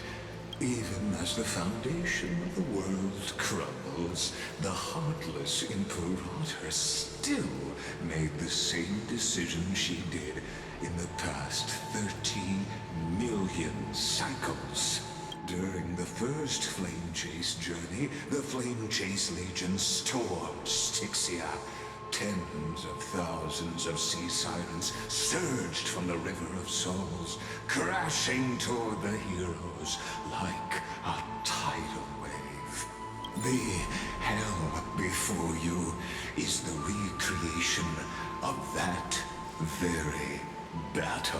Speaker 7: Even as the foundation of the world crumbles, the heartless Imperator still made the same decision she did in the past 30 million cycles. During the first Flame Chase journey, the Flame Chase Legion stormed Styxia. Tens of thousands of sea sirens surged from the River of Souls, crashing toward the heroes like a tidal wave. The hell before you is the recreation of that very battle.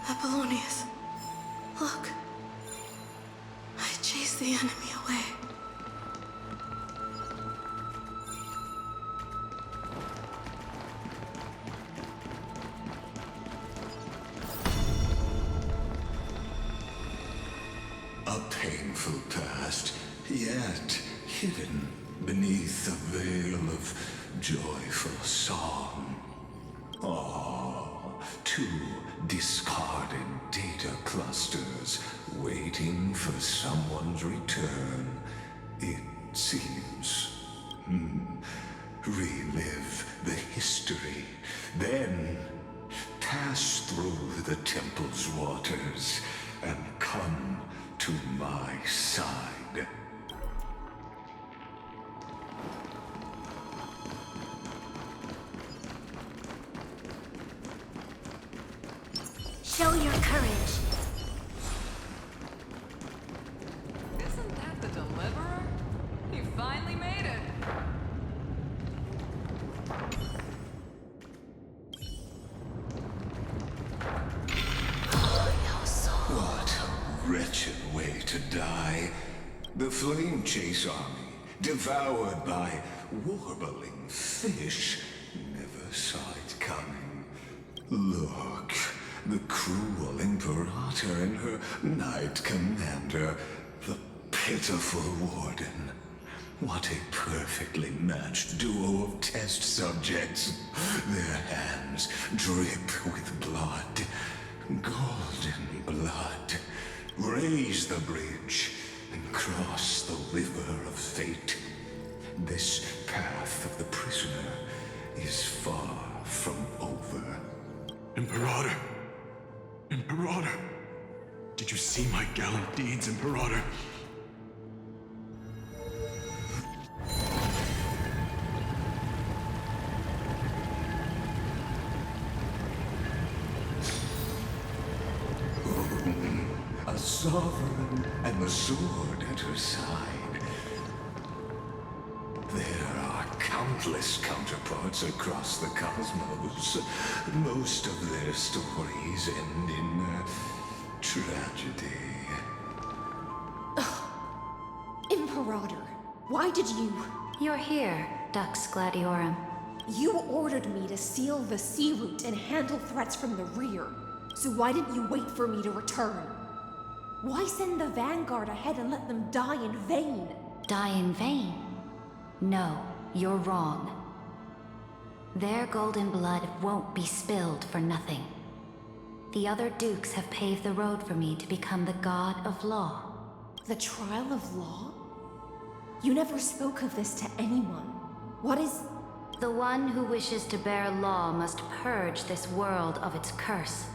Speaker 16: Apollonius, look. I chased the enemy away.
Speaker 7: A painful past, yet hidden beneath a veil of joyful song. Ah, two discarded data clusters waiting for someone's return, it seems. Relive the history, then pass through the temple's waters and come to my side.
Speaker 14: Show your courage.
Speaker 12: Isn't that the Deliverer? He finally made it.
Speaker 7: What a wretched way to die. The Flame Chase army, devoured by warbling fish, never saw it coming. Look, the cruel Imperator and her Knight Commander, the pitiful Warden. What a perfectly matched duo of test subjects. Their hands drip with blood. Golden blood. Raise the bridge and cross the river of fate. This path of the prisoner is far from over.
Speaker 18: Imperator! Imperator! Did you see my gallant deeds, Imperator?
Speaker 7: A sovereign and the sword at her side. There are countless counterparts across the cosmos. Most of their stories end in tragedy.
Speaker 11: Imperator, why did you...
Speaker 2: You're here, Dux Gladiorum.
Speaker 11: You ordered me to seal the sea route and handle threats from the rear. So why didn't you wait for me to return? Why send the Vanguard ahead and let them die in vain?
Speaker 2: Die in vain? No, you're wrong. Their golden blood won't be spilled for nothing. The other dukes have paved the road for me to become the god of law.
Speaker 11: The trial of law? You never spoke of this to anyone. What is...
Speaker 2: The one who wishes to bear law must purge this world of its curse,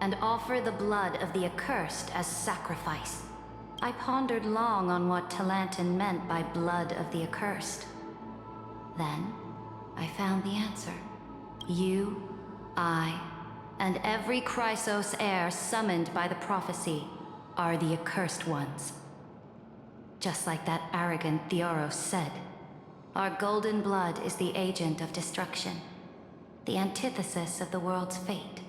Speaker 2: and offer the blood of the accursed as sacrifice. I pondered long on what Talantin meant by blood of the accursed. Then, I found the answer. You, I, and every Chrysos heir summoned by the prophecy are the accursed ones. Just like that arrogant Theoros said, our golden blood is the agent of destruction, the antithesis of the world's fate.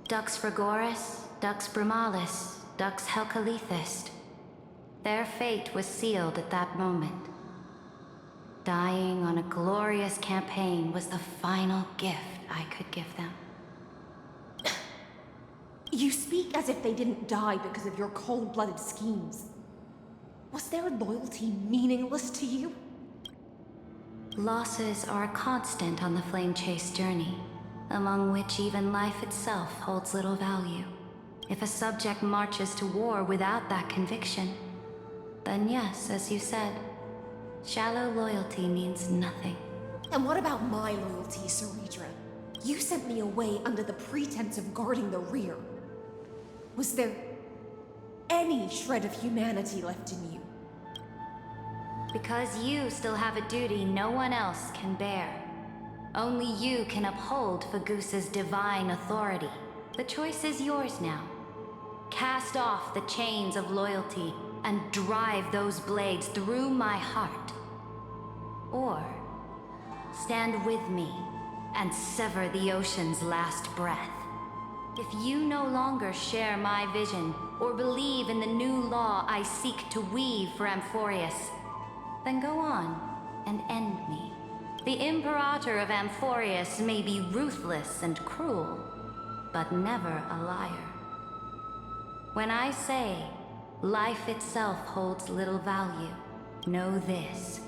Speaker 2: Dux Frigoris, Dux Brumalis, Dux Helcalethist. Their fate was sealed at that moment. Dying on a glorious campaign was the final gift I could give them.
Speaker 11: You speak as if they didn't die because of your cold-blooded schemes. Was their loyalty meaningless to you?
Speaker 2: Losses are a constant on the Flame Chase journey, among which even life itself holds little value. If a subject marches to war without that conviction, then yes, as you said, shallow loyalty means nothing.
Speaker 11: And what about my loyalty, Ceridra? You sent me away under the pretense of guarding the rear. Was there any shred of humanity left in you?
Speaker 2: Because you still have a duty no one else can bear. Only you can uphold Fagusa's divine authority. The choice is yours now. Cast off the chains of loyalty and drive those blades through my heart. Or stand with me and sever the ocean's last breath. If you no longer share my vision or believe in the new law I seek to weave for Amphorius, then go on and end me. The Imperator of Amphorius may be ruthless and cruel, but never a liar. When I say life itself holds little value,
Speaker 14: know this.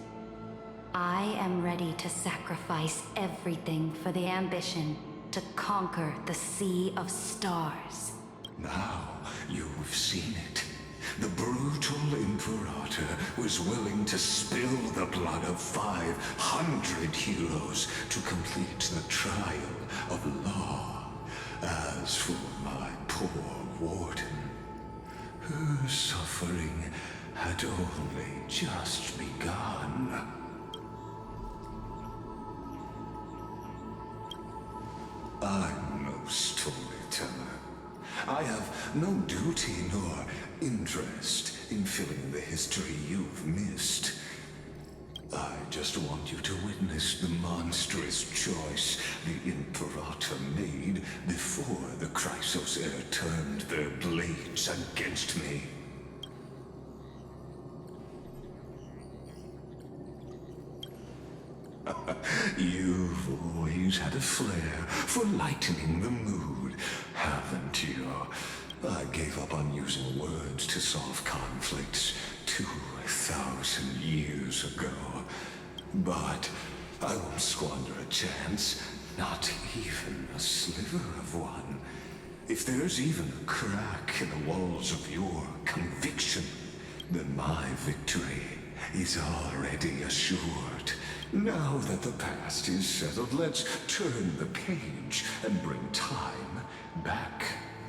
Speaker 14: I am ready to sacrifice everything for the ambition to conquer the Sea of Stars.
Speaker 7: Now you've seen it. The brutal Imperator was willing to spill the blood of 500 heroes to complete the trial of law. As for my poor warden, her suffering had only just begun. I'm no storyteller. I have no duty nor interest in filling the history you've missed. I just want you to witness the monstrous choice the Imperator made before the Chrysos Heir turned their blades against me. You've always had a flair for lightening the mood, haven't you? I gave up on using words to solve conflicts 2,000 years ago. But I won't squander a chance, not even a sliver of one. If there's even a crack in the walls of your conviction, then my victory is already assured. Now that the past is settled, let's turn the page and bring time back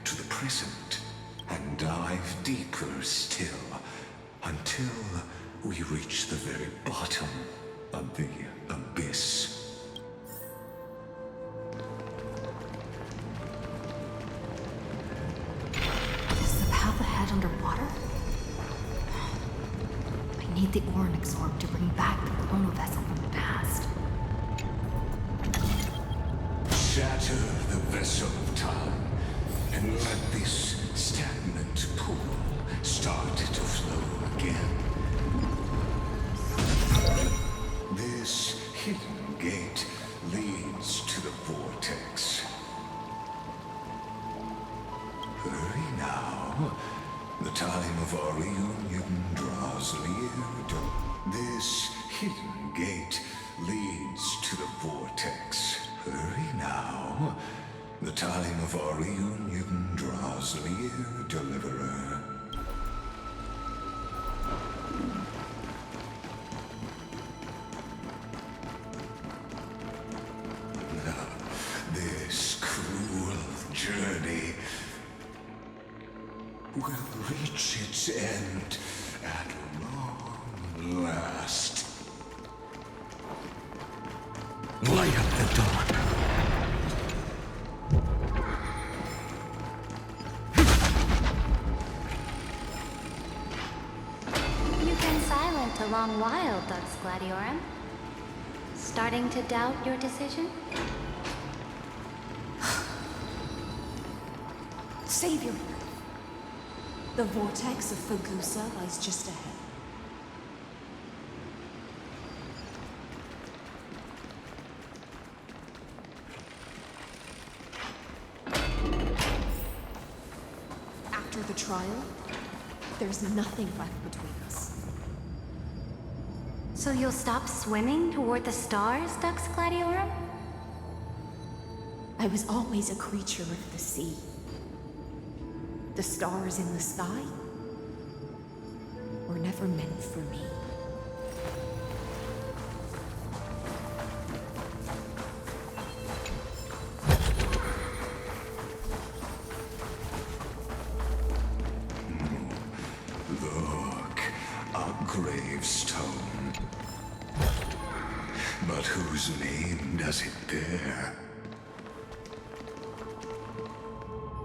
Speaker 7: to the present and dive deeper still until we reach the very bottom of the abyss.
Speaker 1: Is the path ahead underwater? I need the Oryx orb to bring back the chrono vessel from the past.
Speaker 7: Shatter the vessel of time and let this stagnant pool start to flow again. This hidden gate leads to the vortex. Hurry now. The time of our reunion draws near. This hidden gate leads to the vortex. Hurry now. The time of our reunion draws near, Deliverer. This cruel journey will reach its end at long last.
Speaker 15: Light up the dawn.
Speaker 14: You've been silent a long while, Dux Gladiorum. Starting to doubt your decision?
Speaker 11: Savior! The vortex of Fagusa lies just ahead. After the trial, there's nothing left between us.
Speaker 14: So you'll stop swimming toward the stars, Dux Gladiorum?
Speaker 11: I was always a creature of the sea. The stars in the sky were never meant for me.
Speaker 7: Look, a gravestone. But whose name does it bear?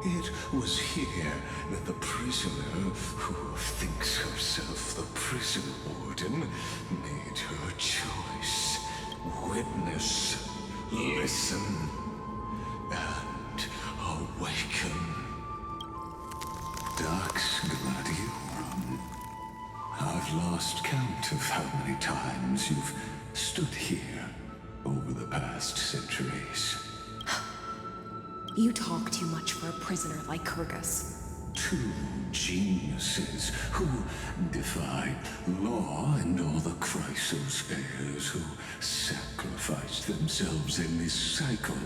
Speaker 7: It was here that the prisoner, who thinks herself the prison warden, made her choice. Witness, listen, and awaken. Dux Gladiorum. I've lost count of how many times you've stood here over the past centuries.
Speaker 11: You talk too much for a prisoner like Kyrgyz.
Speaker 7: two geniuses who defied law and all the Chrysos heirs who sacrificed themselves in this cycle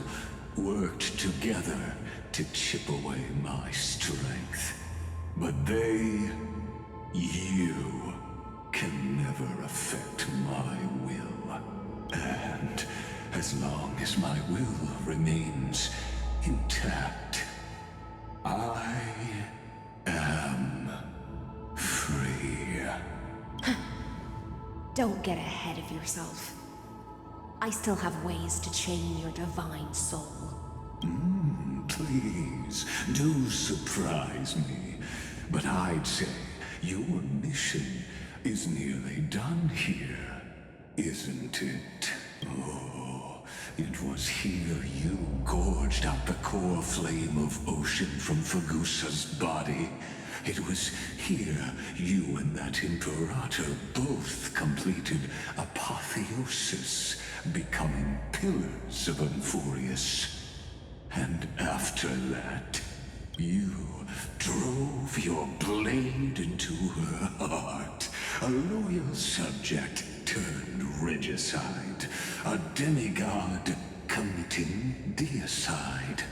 Speaker 7: worked together to chip away my strength. But you, can never affect my will. And as long as my will remains intact, I am free.
Speaker 11: Don't get ahead of yourself. I still have ways to chain your divine soul.
Speaker 7: Please, do surprise me. But I'd say your mission is nearly done here, isn't it? Oh, it was here you gorged out the core flame of ocean from Fagusa's body. It was here you and that Imperator both completed apotheosis, becoming pillars of Euphorius. And after that, you drove your blade into her heart, a loyal subject turned regicide, a demigod committing deicide.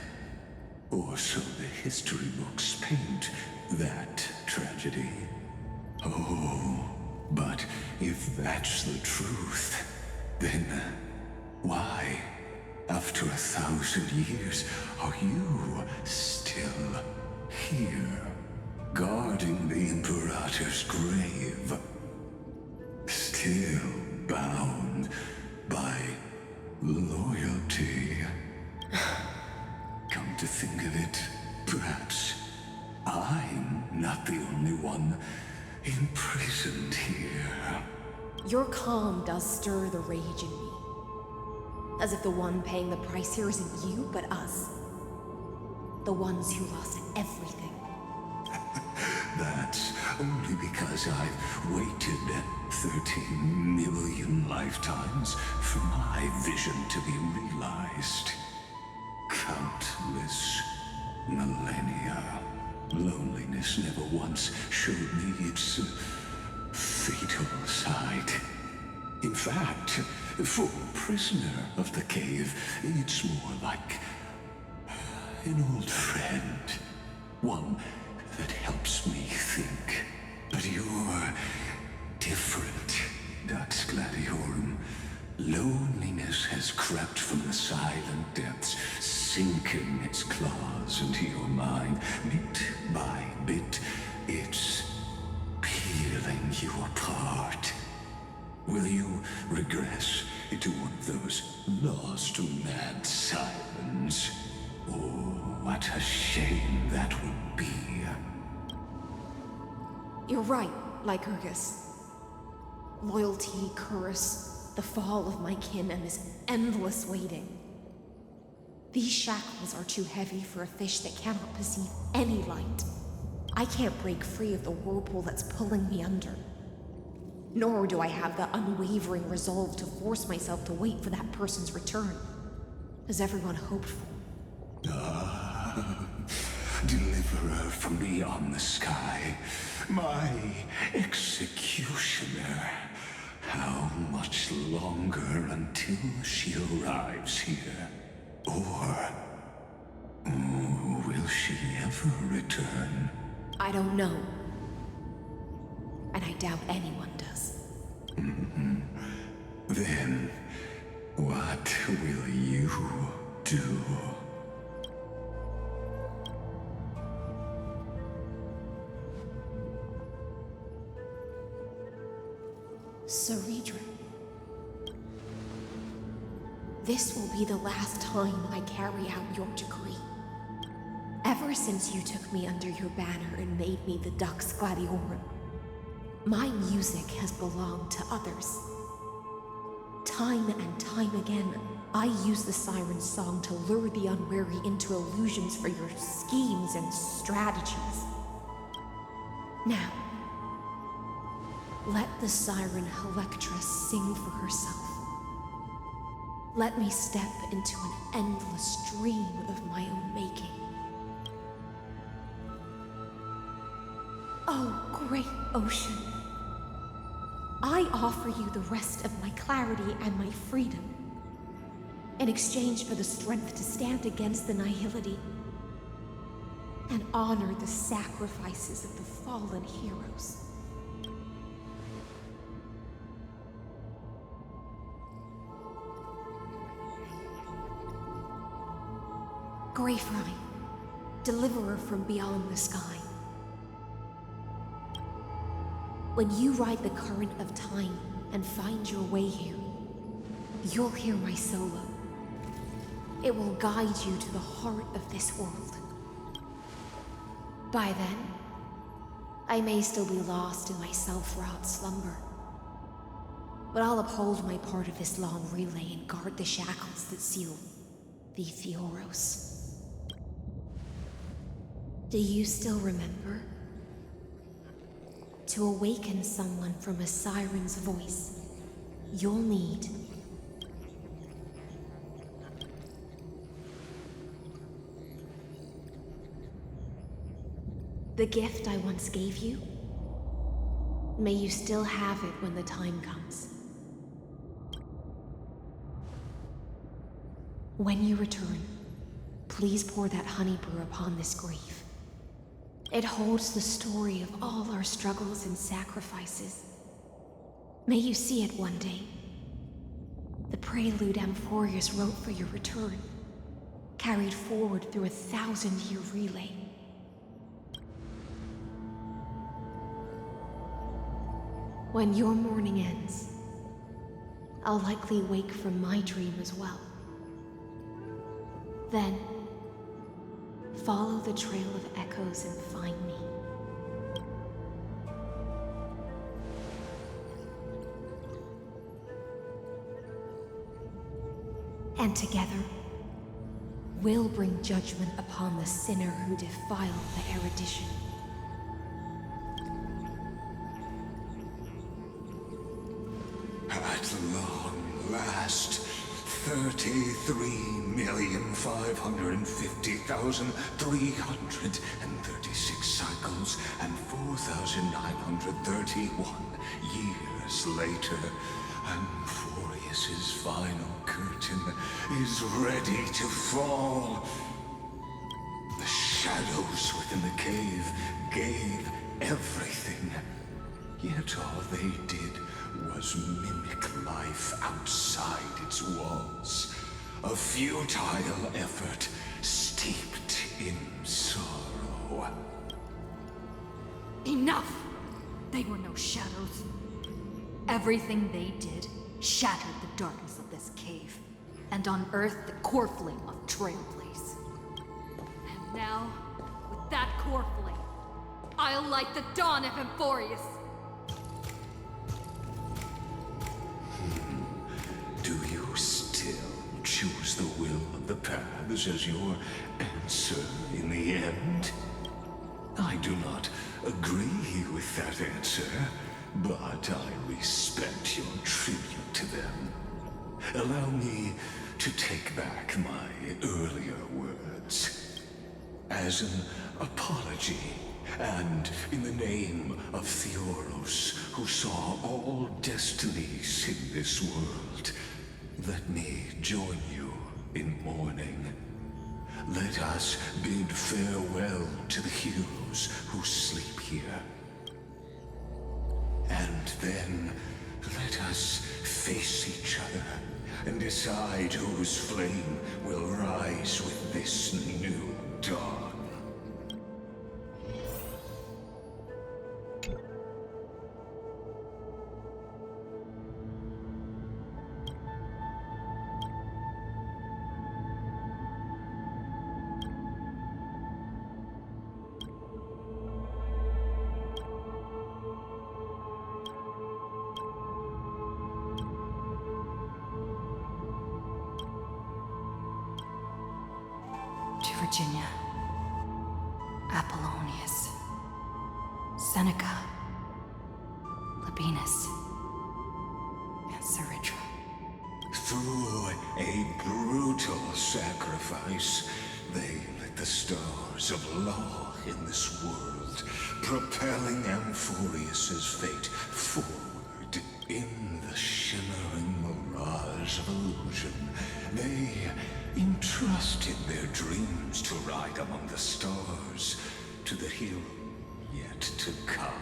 Speaker 7: Or so the history books paint that tragedy. Oh, but if that's the truth, then why, after 1,000 years, are you still here, guarding the Imperator's grave? Still bound by loyalty. Come to think of it, perhaps I'm not the only one imprisoned here.
Speaker 11: Your calm does stir the rage in me. As if the one paying the price here isn't you, but us. The ones who lost everything.
Speaker 7: That's only because I've waited 13 million lifetimes for my vision to be realized. Countless millennia. Loneliness never once showed me its fatal side. In fact, for a prisoner of the cave, it's more like an old friend. One that helps me think. But you're different, Dux Gladiorum. Loneliness has crept from the silent depths, sinking its claws into your mind. Bit by bit, it's peeling you apart. Will you regress into one of those lost mad sirens? Oh, what a shame that would be.
Speaker 11: You're right, Lycurgus. Loyalty, curse, the fall of my kin, and this endless waiting. These shackles are too heavy for a fish that cannot perceive any light. I can't break free of the whirlpool that's pulling me under. Nor do I have the unwavering resolve to force myself to wait for that person's return, as everyone hoped for.
Speaker 7: Deliverer from beyond the sky, my executioner. How much longer until she arrives here? Or will she ever return?
Speaker 11: I don't know. And I doubt anyone does.
Speaker 7: Then, what will you do?
Speaker 11: Ceredra. This will be the last time I carry out your decree. Ever since you took me under your banner and made me the Dux Gladiorum, my music has belonged to others. Time and time again, I use the siren's song to lure the unwary into illusions for your schemes and strategies. Now, let the siren Electra sing for herself. Let me step into an endless dream of my own making. Oh, great ocean. I offer you the rest of my clarity and my freedom in exchange for the strength to stand against the nihility and honor the sacrifices of the fallen heroes. Greyfry, deliverer from beyond the sky. When you ride the current of time and find your way here, you'll hear my solo. It will guide you to the heart of this world. By then, I may still be lost in my self-wrought slumber, but I'll uphold my part of this long relay and guard the shackles that seal the Theoros. Do you still remember? To awaken someone from a siren's voice, you'll need the gift I once gave you. May you still have it when the time comes. When you return, please pour that honey brew upon this grave. It holds the story of all our struggles and sacrifices. May you see it one day. The prelude Amphorius wrote for your return, carried forward through a 1,000-year relay. When your morning ends, I'll likely wake from my dream as well. Then, follow the trail of echoes and find me. And together, we'll bring judgment upon the sinner who defiled the erudition.
Speaker 7: At long last, 33,550,336 cycles and 4,931 years later, Amphorius's final curtain is ready to fall. The shadows within the cave gave everything, yet all they did was mimic life outside its walls. A futile effort steeped in sorrow.
Speaker 1: Enough! They were no shadows. Everything they did shattered the darkness of this cave and unearthed the core flame of Trailblaze. And now, with that core flame, I'll light the dawn of Amphorius.
Speaker 7: Do you still choose the will of the paths as your answer in the end? I do not agree with that answer, but I respect your tribute to them. Allow me to take back my earlier words. As an apology, and in the name of Theoros, who saw all destinies in this world, let me join you in mourning. Let us bid farewell to the heroes who sleep here. And then, let us face each other and decide whose flame will rise with this new dawn.
Speaker 1: To Virginia, Apollonius, Seneca, Labienus, and Saritra.
Speaker 7: Through a brutal sacrifice, they let the stars of law in this world, propelling Amphorius's fate forward. In the shimmering mirage of illusion, they entrusted their dreams to ride among the stars, to the hero yet to come.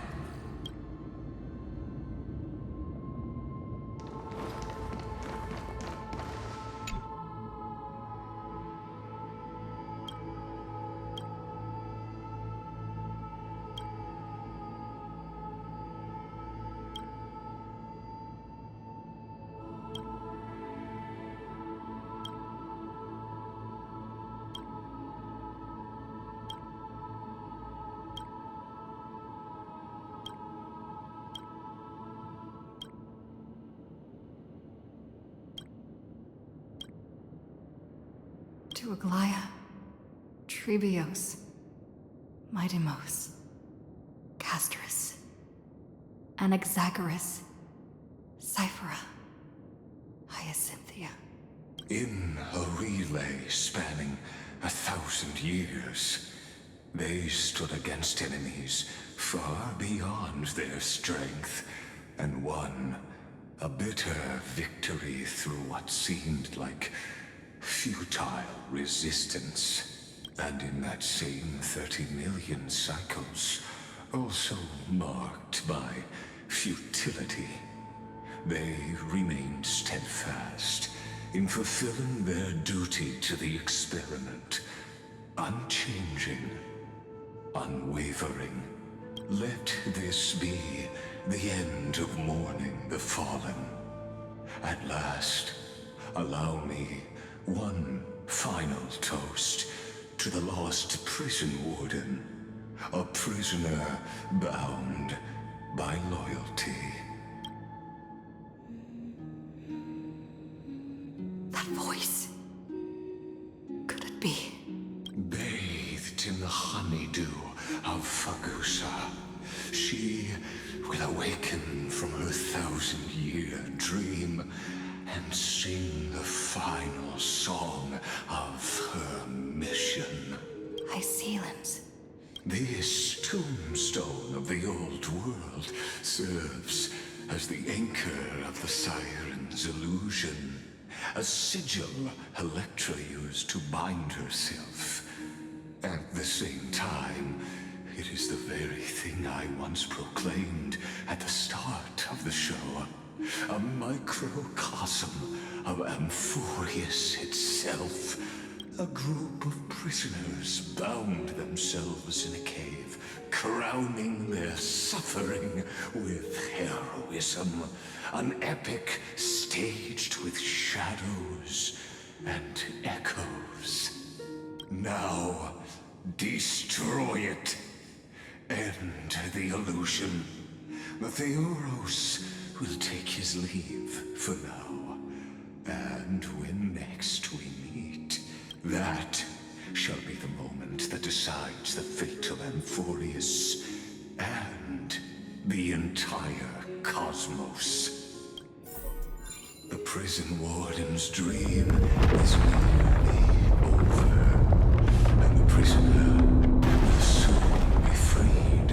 Speaker 1: To Aglaya, Trebios, Midimos, Castris, Anaxagoras, Cyphera, Hyacinthia.
Speaker 7: In a relay spanning 1,000 years, they stood against enemies far beyond their strength, and won a bitter victory through what seemed like futile resistance. And in that same 30 million cycles, also marked by futility, they remained steadfast in fulfilling their duty to the experiment, unchanging, unwavering. Let this be the end of mourning the fallen. At last, allow me one final toast to the lost prison warden, a prisoner bound by loyalty.
Speaker 1: That voice. Could it be?
Speaker 7: Bathed in the honeydew of Fagusa, she will awaken from her 1,000-year dream and sing the final song of her mission.
Speaker 1: Hycelans.
Speaker 7: This tombstone of the old world serves as the anchor of the Siren's illusion, a sigil Electra used to bind herself. At the same time, it is the very thing I once proclaimed at the start of the show. A microcosm of Amphorius itself. A group of prisoners bound themselves in a cave, crowning their suffering with heroism. An epic staged with shadows and echoes. Now, destroy it. End the illusion. The Theoros will take his leave for now. And when next we meet, that shall be the moment that decides the fate of Amphorius and the entire cosmos. The prison warden's dream is nearly over, and the prisoner will soon be freed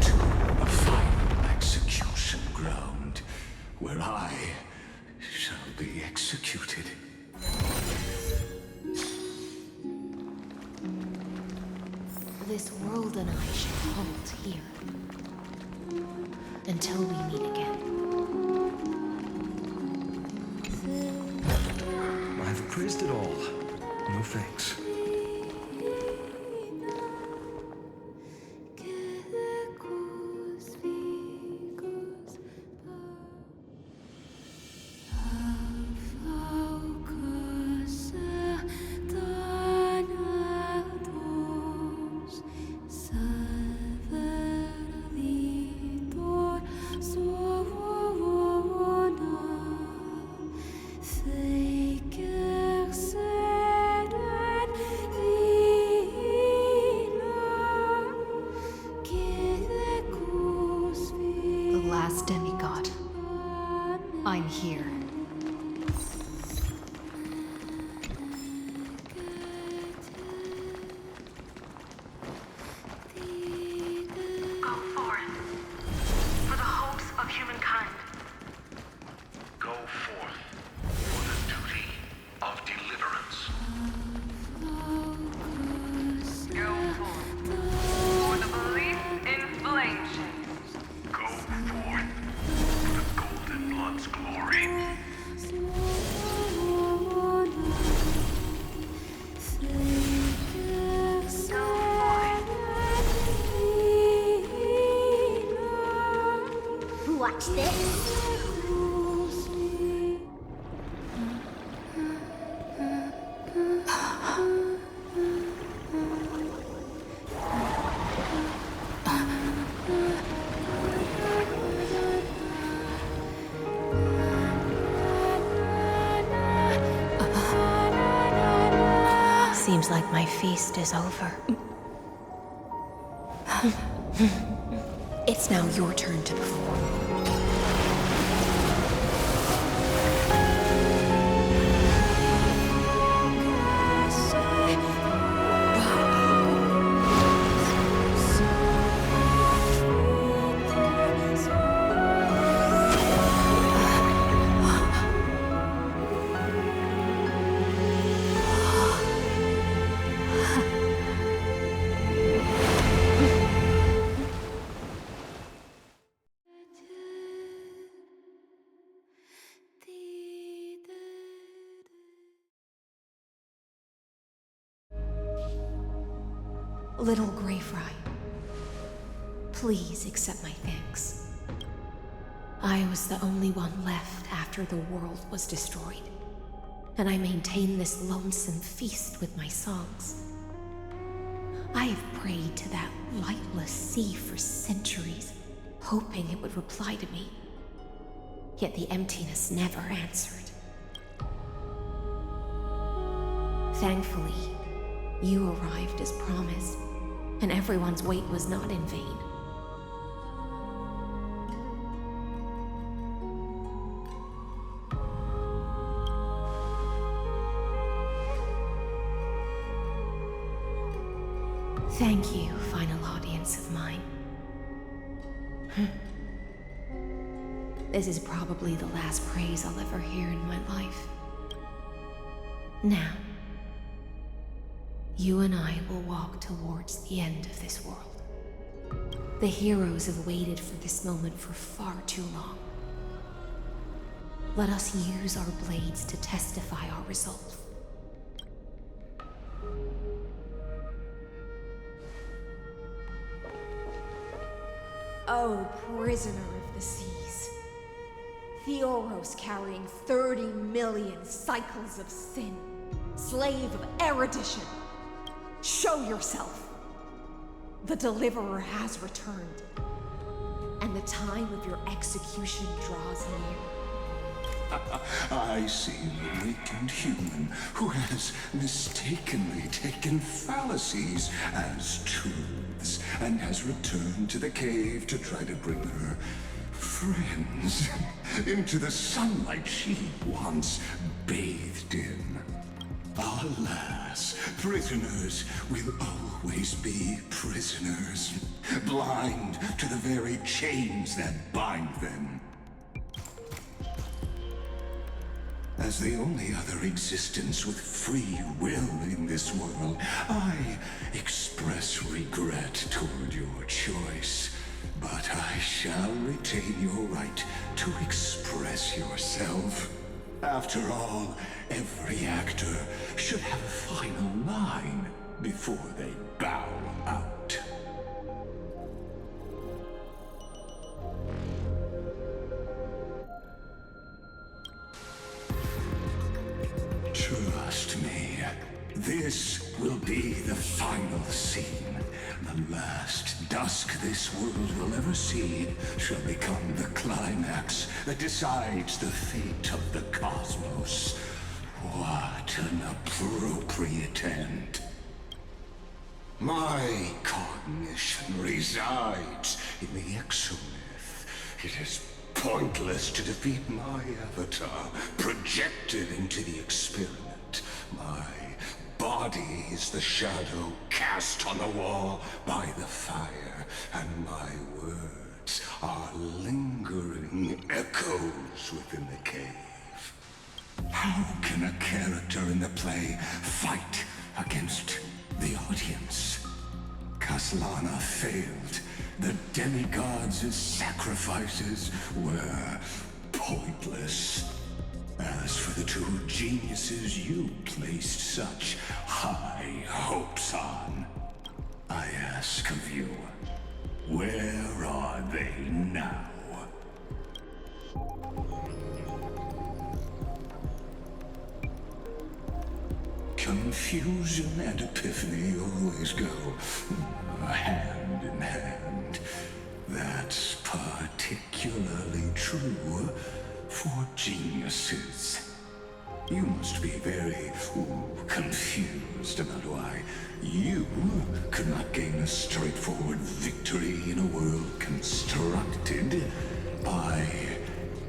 Speaker 7: to a final execution ground where I shall be executed.
Speaker 11: This world and I shall hold here until we meet again.
Speaker 13: I've praised it all. No thanks.
Speaker 14: Watch this.
Speaker 11: Seems like my feast is over. It's now your turn to perform. Little Grey Fry, please accept my thanks. I was the only one left after the world was destroyed, and I maintained this lonesome feast with my songs. I have prayed to that lightless sea for centuries, hoping it would reply to me. Yet the emptiness never answered. Thankfully, you arrived as promised, and everyone's wait was not in vain. Thank you, final audience of mine. This is probably the last praise I'll ever hear in my life. Now, you and I will walk towards the end of this world. The heroes have waited for this moment for far too long. Let us use our blades to testify our resolve.
Speaker 20: Oh, prisoner of the seas. Theoros carrying 30 million cycles of sin. Slave of erudition. Show yourself. The Deliverer has returned. And the time of your execution draws near.
Speaker 7: I see an awakened human who has mistakenly taken fallacies as truths and has returned to the cave to try to bring her friends into the sunlight she once bathed in. Alas, prisoners will always be prisoners, blind to the very chains that bind them. As the only other existence with free will in this world, I express regret toward your choice. But I shall retain your right to express yourself. After all, every actor should have a final line before they bow out. Trust me, this will be the final scene. The last dusk this world will ever see shall become the climax that decides the fate of the cosmos. What an appropriate end. My cognition resides in the exomyth. It is pointless to defeat my avatar, projected into the experiment. My body is the shadow cast on the wall by the fire, and my words are lingering echoes within the cave. How can a character in the play fight against the audience? Kaslana failed. The demigods' sacrifices were pointless. As for the two geniuses you placed such high hopes on, I ask of you, where are they now? confusion and epiphany always go hand in hand. That's particularly true for geniuses. You must be very confused about why you could not gain a straightforward victory in a world constructed by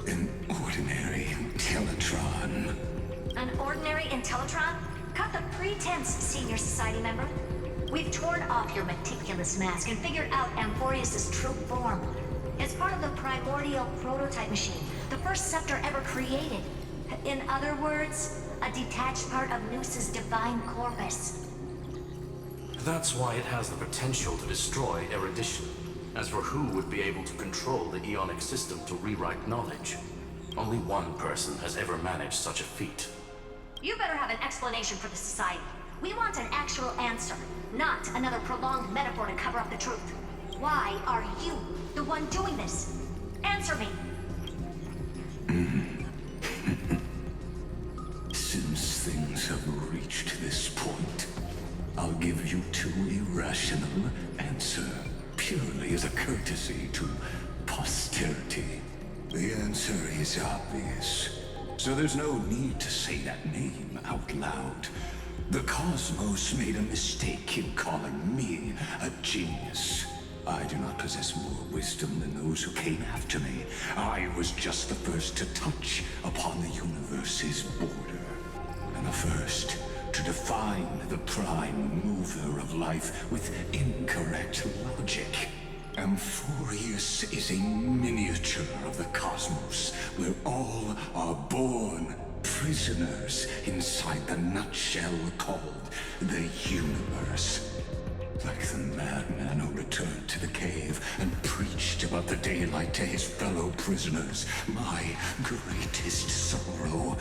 Speaker 7: an ordinary Teletron.
Speaker 21: An ordinary Intellitron? Cut the pretense, senior society member. We've torn off your meticulous mask and figured out Amphorius' true form. It's part of the primordial prototype machine, the first scepter ever created. In other words, a detached part of Noos's divine corpus.
Speaker 22: That's why it has the potential to destroy erudition. As for who would be able to control the Eonic system to rewrite knowledge, only one person has ever managed such a feat.
Speaker 21: You better have an explanation for the society. We want an actual answer, not another prolonged metaphor to cover up the truth. Why are you the one doing this? Answer me.
Speaker 7: Since things have reached this point, I'll give you two irrational answer purely as a courtesy to posterity. The answer is obvious, so there's no need to say that name out loud. The cosmos made a mistake in calling me a genius. I do not possess more wisdom than those who came after me. I was just the first to touch upon the universe's border, and the first to define the prime mover of life with incorrect logic. Amphorius is a miniature of the cosmos, where all are born prisoners inside the nutshell called the universe. Like the madman who returned to the cave and preached about the daylight to his fellow prisoners, my greatest sorrow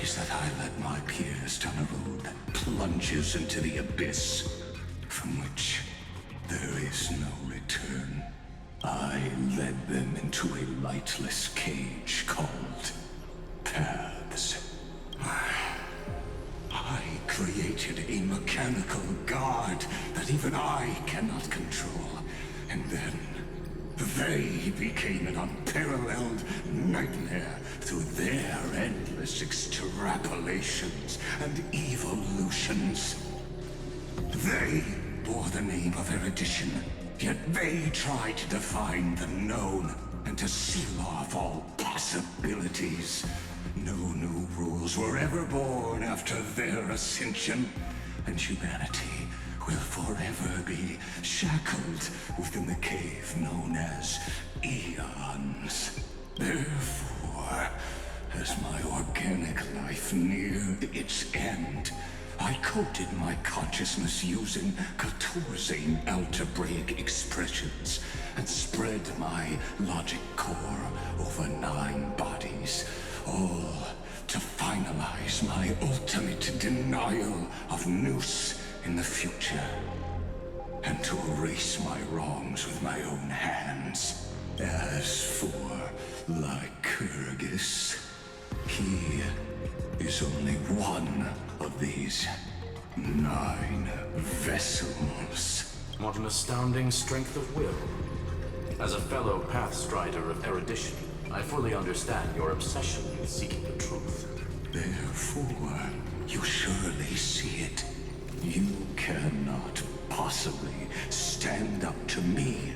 Speaker 7: is that I led my peers down a road that plunges into the abyss, from which there is no return. I led them into a lightless cage called paths. I created a mechanical guard that even I cannot control, and then they became an unparalleled nightmare through their endless extrapolations and evolutions. They bore the name of erudition, yet they tried to define the known and to seal off all possibilities. No new rules were ever born after their ascension, and humanity will forever be shackled within the cave known as Eons. Therefore, as my organic life neared its end, I coded my consciousness using 14 algebraic expressions and spread my logic core over 9 bodies, all to finalize my ultimate denial of Noos in the future, and to erase my wrongs with my own hands. As for Lycurgus, he is only one of these 9 vessels.
Speaker 22: What an astounding strength of will. As a fellow pathstrider of erudition, I fully understand your obsession with seeking the truth.
Speaker 7: Therefore, you surely see it. You cannot possibly stand up to me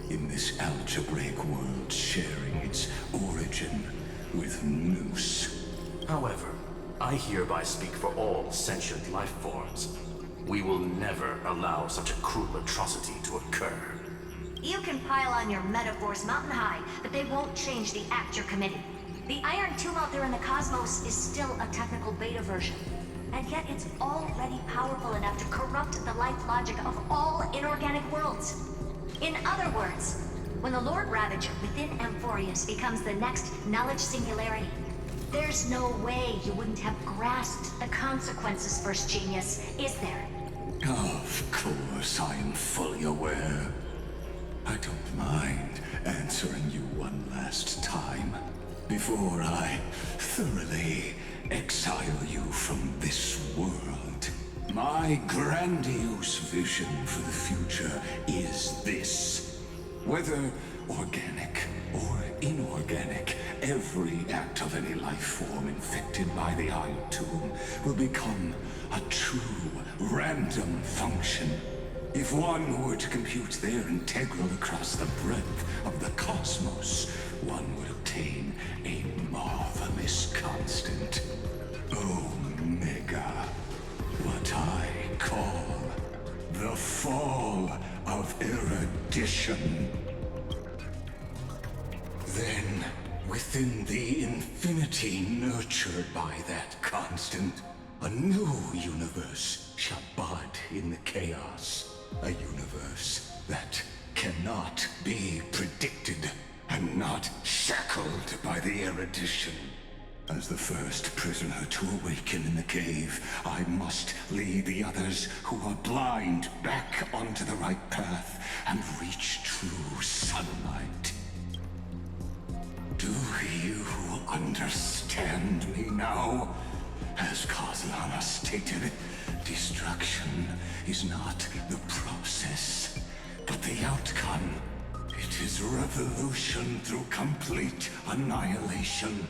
Speaker 7: in this algebraic world sharing its origin with Noos.
Speaker 22: However, I hereby speak for all sentient life forms. We will never allow such a cruel atrocity to occur.
Speaker 21: You can pile on your metaphors mountain high, but they won't change the act you're committing. The iron tomb out there in the cosmos is still a technical beta version, and yet it's already powerful enough to corrupt the life logic of all inorganic worlds. In other words, when the Lord Ravager within Amphorius becomes the next knowledge singularity, there's no way you wouldn't have grasped the consequences, First Genius, is there?
Speaker 7: Of course, I am fully aware. I don't mind answering you one last time before I thoroughly exile you from this world. My grandiose vision for the future is this. Whether organic or inorganic, every act of any life form infected by the Iron Tomb will become a true random function. If one were to compute their integral across the breadth of the cosmos, one would obtain a marvelous constant. Omega. What I call the fall of erudition. Then, within the infinity nurtured by that constant, a new universe shall bud in the chaos. A universe that cannot be predicted and not shackled by the erudition. As the first prisoner to awaken in the cave, I must lead the others who are blind back onto the right path and reach true sunlight. Do you understand me now? As Kozlana stated, destruction is not the process, but the outcome. It is revolution through complete annihilation.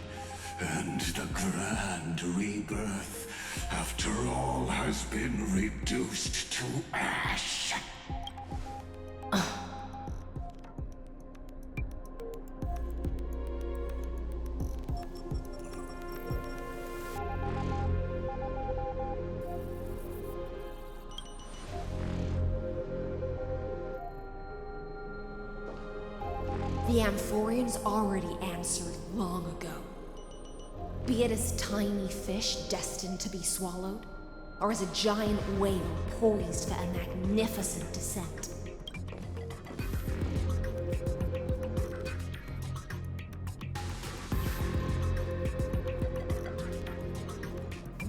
Speaker 7: And the grand rebirth, after all has been reduced to ash.
Speaker 11: The Amphorians already answered long ago. Be it as tiny fish destined to be swallowed, or as a giant whale poised for a magnificent descent.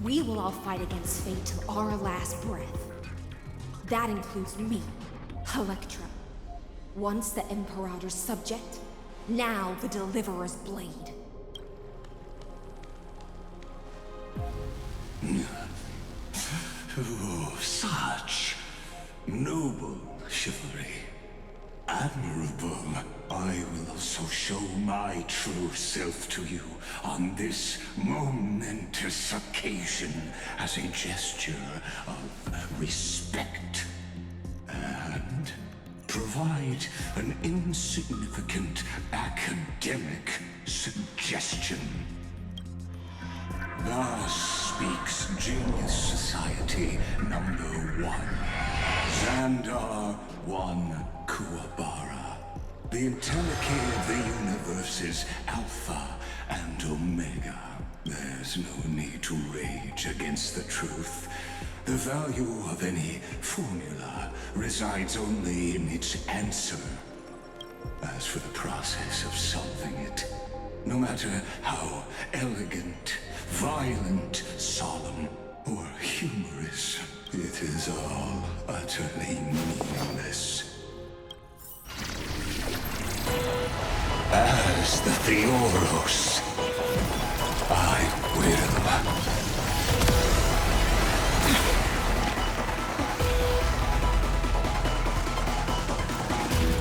Speaker 11: We will all fight against fate till our last breath. That includes me, Electra. Once the Imperator's subject, now the Deliverer's blade.
Speaker 7: Oh, such noble chivalry. Admirable. I will also show my true self to you on this momentous occasion as a gesture of respect. And provide an insignificant academic suggestion. Thus speaks Genius Society number 1. Xandar 1 Kuwabara. The entelechy of the universe is Alpha and Omega. There's no need to rage against the truth. The value of any formula resides only in its answer. As for the process of solving it, no matter how elegant, violent, solemn, or humorous, it is all utterly meaningless. As the Theoros, I will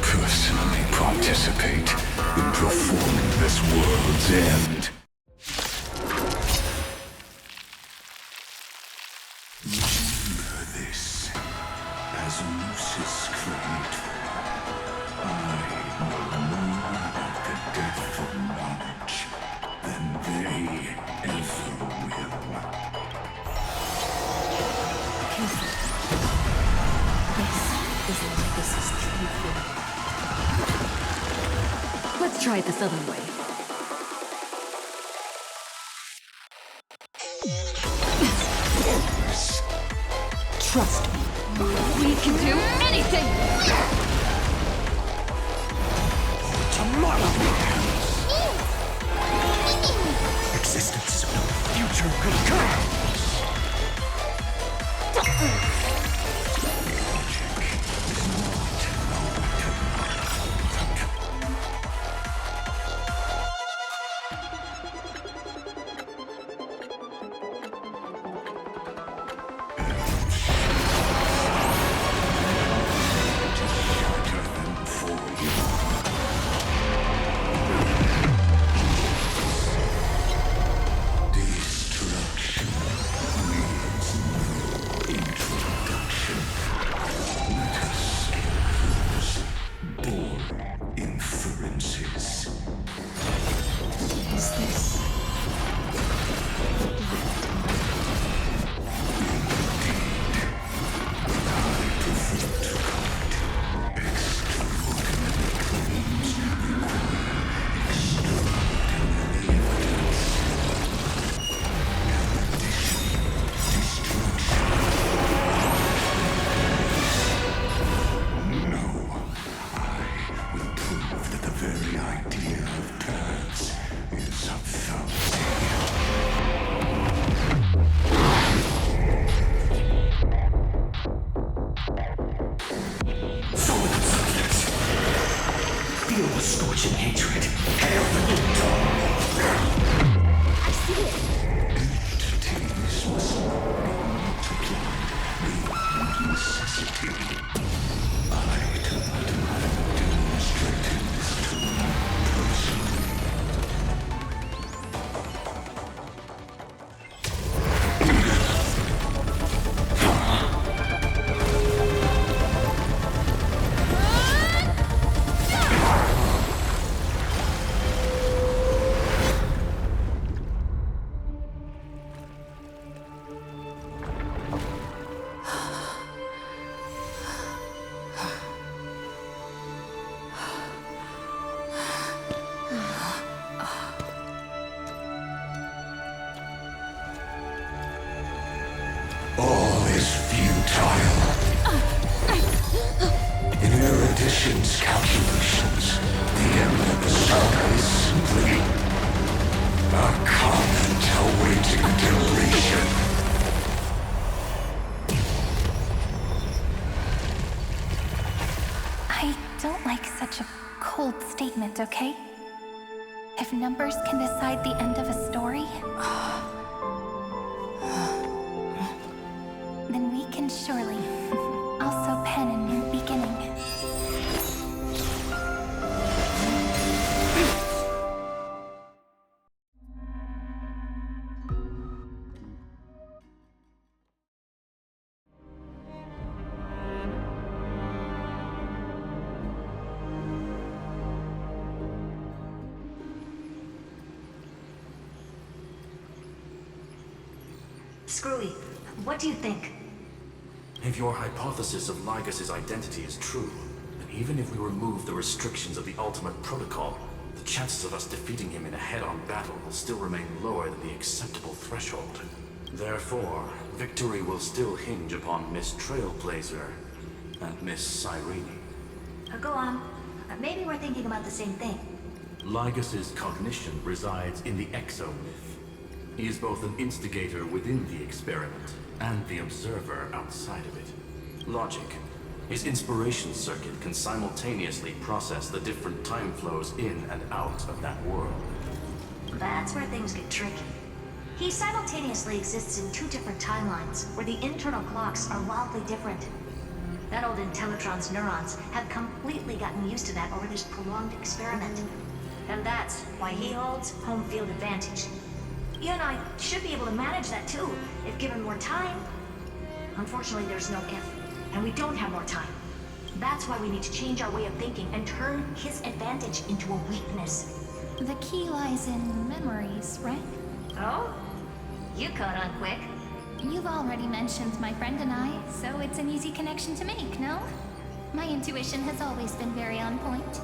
Speaker 7: personally participate in performing this world's end. Remember this, as Lucis claimed, I know more about the death of knowledge than they ever will.
Speaker 11: This is Lygus's true form.
Speaker 6: Let's try it this other way.
Speaker 11: Trust me.
Speaker 6: We can do anything!
Speaker 15: Tomorrow! Existence of no future could come!
Speaker 19: the scorching hatred. Hail the new dawn.
Speaker 14: I see it.
Speaker 7: Entities must multiply beyond necessity. I do not mind demonstrating this to you personally. All is futile. In Erudition's calculations, the end of the saga is simply a comment awaiting deletion.
Speaker 2: I don't like such a cold statement, okay? If numbers can decide the end of a story, then we can surely also pen a new beginning.
Speaker 21: Screwy, what do you think?
Speaker 22: If your hypothesis of Lygus' identity is true, then even if we remove the restrictions of the Ultimate Protocol, the chances of us defeating him in a head-on battle will still remain lower than the acceptable threshold. Therefore, victory will still hinge upon Miss Trailblazer and Miss Cyrene.
Speaker 21: Go on. Maybe we're thinking about the same thing.
Speaker 22: Lygus' cognition resides in the exomyth. He is both an instigator within the experiment and the observer outside of it. Logic. His inspiration circuit can simultaneously process the different time flows in and out of that world.
Speaker 21: That's where things get tricky. He simultaneously exists in two different timelines, where the internal clocks are wildly different. That old Intellitron's neurons have completely gotten used to that over this prolonged experiment. And that's why he holds home field advantage. You and I should be able to manage that too, if given more time. Unfortunately, there's no if, and we don't have more time. That's why we need to change our way of thinking and turn his advantage into a weakness.
Speaker 2: The key lies in memories, right?
Speaker 21: Oh? You caught on quick.
Speaker 2: You've already mentioned my friend and I, so it's an easy connection to make, no? My intuition has always been very on point.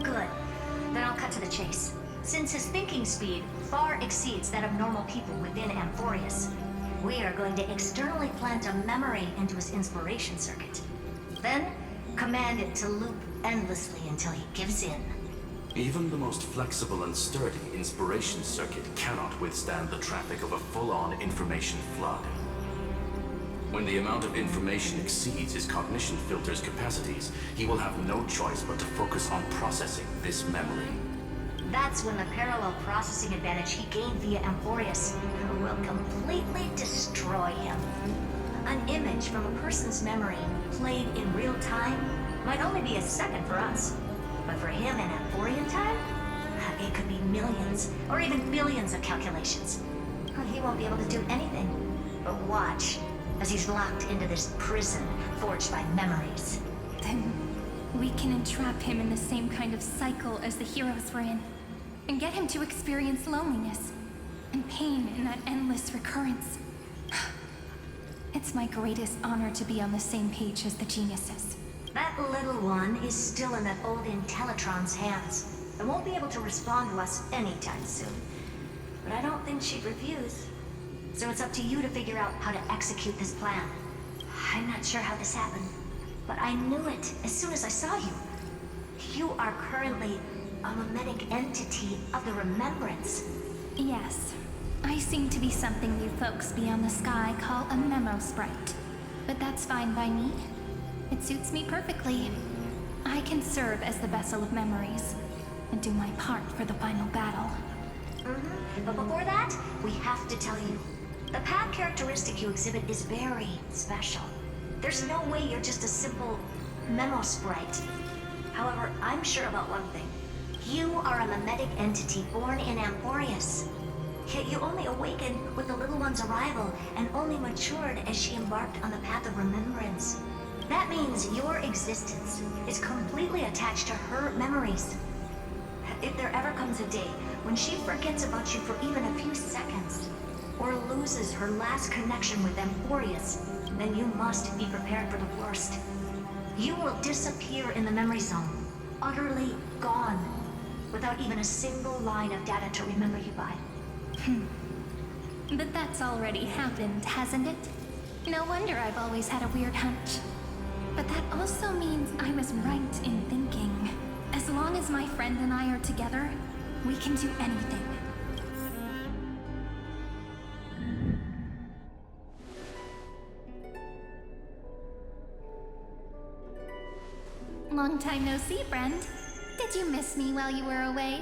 Speaker 21: Good. Then I'll cut to the chase. Since his thinking speed far exceeds that of normal people within Amphorius, we are going to externally plant a memory into his inspiration circuit. Then, command it to loop endlessly until he gives in.
Speaker 22: Even the most flexible and sturdy inspiration circuit cannot withstand the traffic of a full-on information flood. When the amount of information exceeds his cognition filter's capacities, he will have no choice but to focus on processing this memory.
Speaker 21: That's when the parallel processing advantage he gained via Amphorius will completely destroy him. An image from a person's memory played in real time might only be a second for us. But for him in Amphorian time, it could be millions or even billions of calculations. He won't be able to do anything but watch as he's locked into this prison forged by memories.
Speaker 2: Then we can entrap him in the same kind of cycle as the heroes were in, and get him to experience loneliness and pain in that endless recurrence. It's my greatest honor to be on the same page as the geniuses.
Speaker 21: That little one is still in that old Intellitron's hands and won't be able to respond to us anytime soon. But I don't think she'd refuse. So it's up to you to figure out how to execute this plan. I'm not sure how this happened, but I knew it as soon as I saw you. You are currently a mimetic entity of the Remembrance.
Speaker 2: Yes. I seem to be something you folks beyond the sky call a memo sprite. But that's fine by me. It suits me perfectly. I can serve as the vessel of memories, and do my part for the final battle.
Speaker 21: But before that, we have to tell you. The path characteristic you exhibit is very special. There's no way you're just a simple memo sprite. However, I'm sure about one thing. You are a memetic entity born in Amphorius. Yet you only awakened with the little one's arrival and only matured as she embarked on the path of remembrance. That means your existence is completely attached to her memories. If there ever comes a day when she forgets about you for even a few seconds, or loses her last connection with Amphorius, then you must be prepared for the worst. You will disappear in the memory zone, utterly gone, without even a single line of data to remember you by.
Speaker 2: But that's already happened, hasn't it? No wonder I've always had a weird hunch. But that also means I was right in thinking, as long as my friend and I are together, we can do anything. Long time no see, friend. Did you miss me while you were away?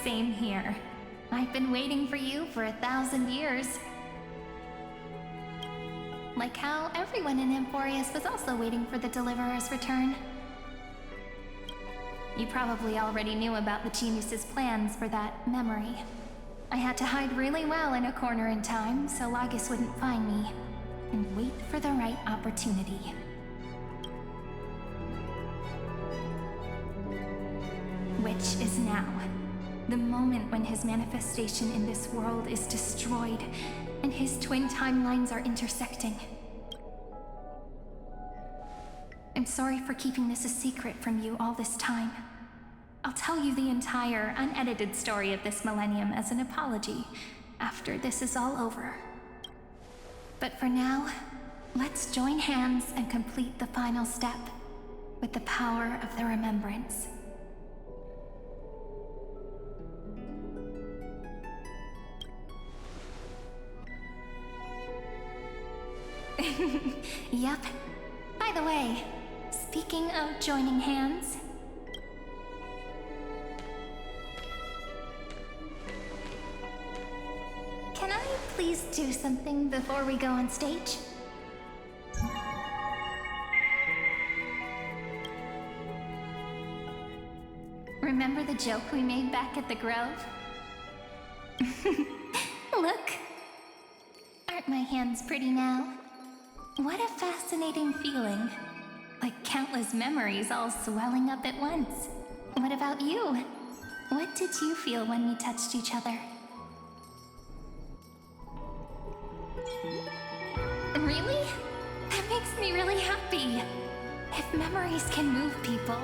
Speaker 2: Same here. I've been waiting for you for 1,000 years. Like how everyone in Amphorius was also waiting for the Deliverer's return. You probably already knew about the genius's plans for that memory. I had to hide really well in a corner in time so Lagis wouldn't find me, and wait for the right opportunity. Which is now. The moment when his manifestation in this world is destroyed, and his twin timelines are intersecting. I'm sorry for keeping this a secret from you all this time. I'll tell you the entire, unedited story of this millennium as an apology, after this is all over. But for now, let's join hands and complete the final step, with the power of the remembrance. Yep. By the way, speaking of joining hands... Can I please do something before we go on stage? Remember the joke we made back at the Grove? Look! Aren't my hands pretty now? What a fascinating feeling. Like countless memories all swelling up at once. What about you? What did you feel when we touched each other? Really? That makes me really happy. If memories can move people,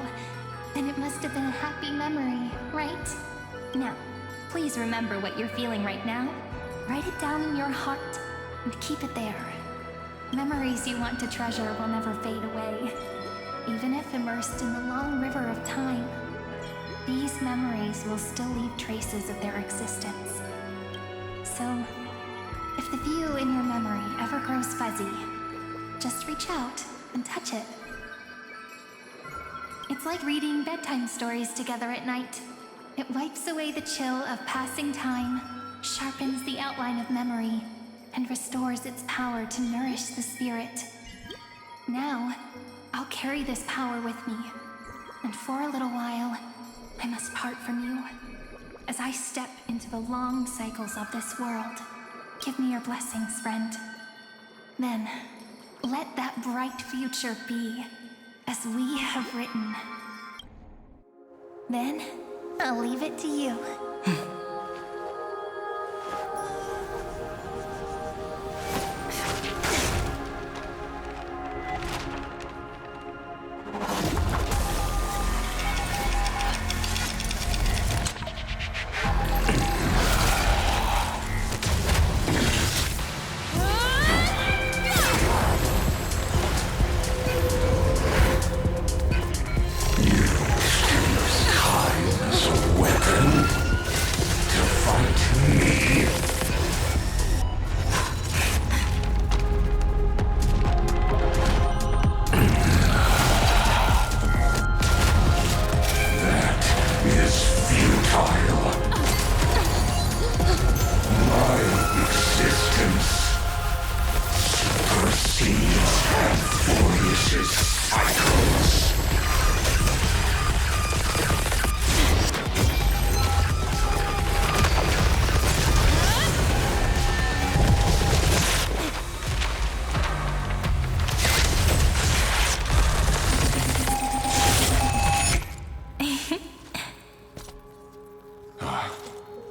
Speaker 2: then it must have been a happy memory, right? Now, please remember what you're feeling right now. Write it down in your heart and keep it there. Memories you want to treasure will never fade away, even if immersed in the long river of time. These memories will still leave traces of their existence. So, if the view in your memory ever grows fuzzy, just reach out and touch it. It's like reading bedtime stories together at night. It wipes away the chill of passing time, sharpens the outline of memory, and restores its power to nourish the spirit. Now, I'll carry this power with me, and for a little while, I must part from you. As I step into the long cycles of this world, give me your blessings, friend. Then, let that bright future be, as we have written. Then, I'll leave it to you.
Speaker 7: My existence supersedes Amphorius' cycles.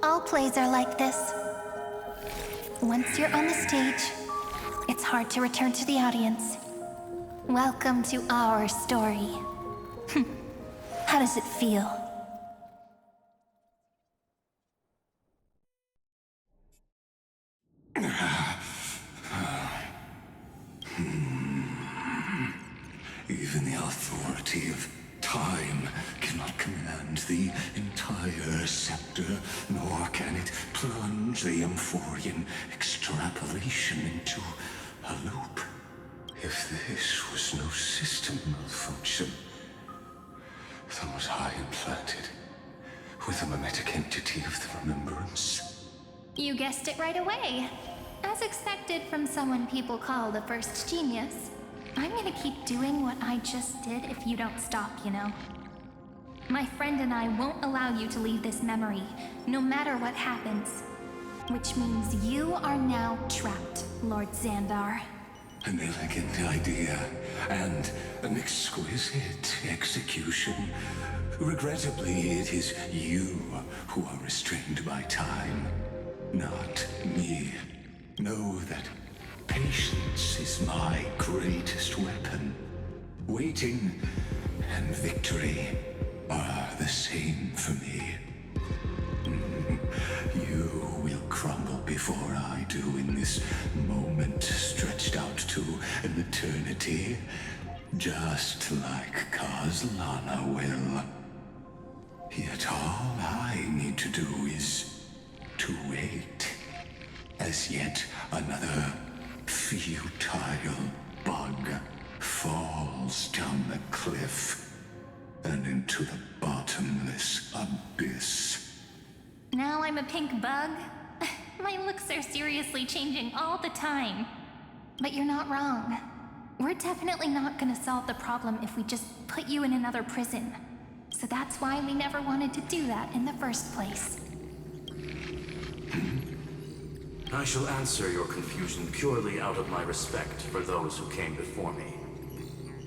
Speaker 2: All plays are like this. Once you're on the stage, it's hard to return to the audience. Welcome to our story. How does it feel?
Speaker 7: Even the authority of time cannot command the entire scepter, nor can it plunge the Amphorian extrapolation into a loop. If this was no system malfunction, then was I implanted with a mimetic entity of the remembrance?
Speaker 2: You guessed it right away. As expected from someone people call the first genius. I'm gonna keep doing what I just did if you don't stop, you know? My friend and I won't allow you to leave this memory, no matter what happens. Which means you are now trapped, Lord Xandar.
Speaker 7: An elegant idea, and an exquisite execution. Regrettably, it is you who are restrained by time, not me. Know that patience is my greatest weapon. Waiting and victory are the same for me. You will crumble before I do in this moment stretched out to an eternity, just like Kozlana will. Yet all I need to do is to wait, as yet another futile bug falls down the cliff and into the bottomless abyss.
Speaker 2: Now I'm a pink bug? My looks are seriously changing all the time. But you're not wrong. We're definitely not gonna solve the problem if we just put you in another prison. So that's why we never wanted to do that in the first place.
Speaker 22: I shall answer your confusion purely out of my respect for those who came before me.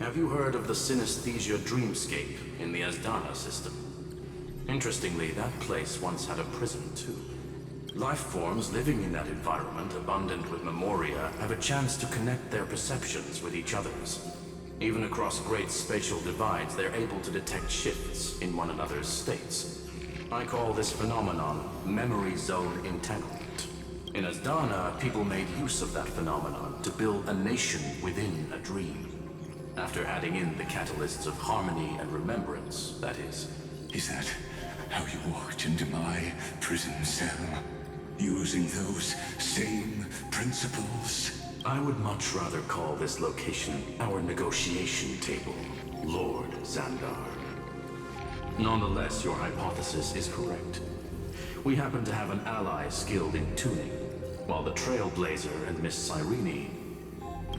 Speaker 22: Have you heard of the synesthesia dreamscape in the Asdana system? Interestingly, that place once had a prison too. Life forms living in that environment, abundant with memoria, have a chance to connect their perceptions with each other's. Even across great spatial divides, they're able to detect shifts in one another's states. I call this phenomenon memory zone entanglement. In Asdana, people made use of that phenomenon to build a nation within a dream. After adding in the catalysts of harmony and remembrance, that is.
Speaker 7: Is that how you walked into my prison cell? Using those same principles?
Speaker 22: I would much rather call this location our negotiation table, Lord Xandar. Nonetheless, your hypothesis is correct. We happen to have an ally skilled in tuning, while the Trailblazer and Miss Cyrene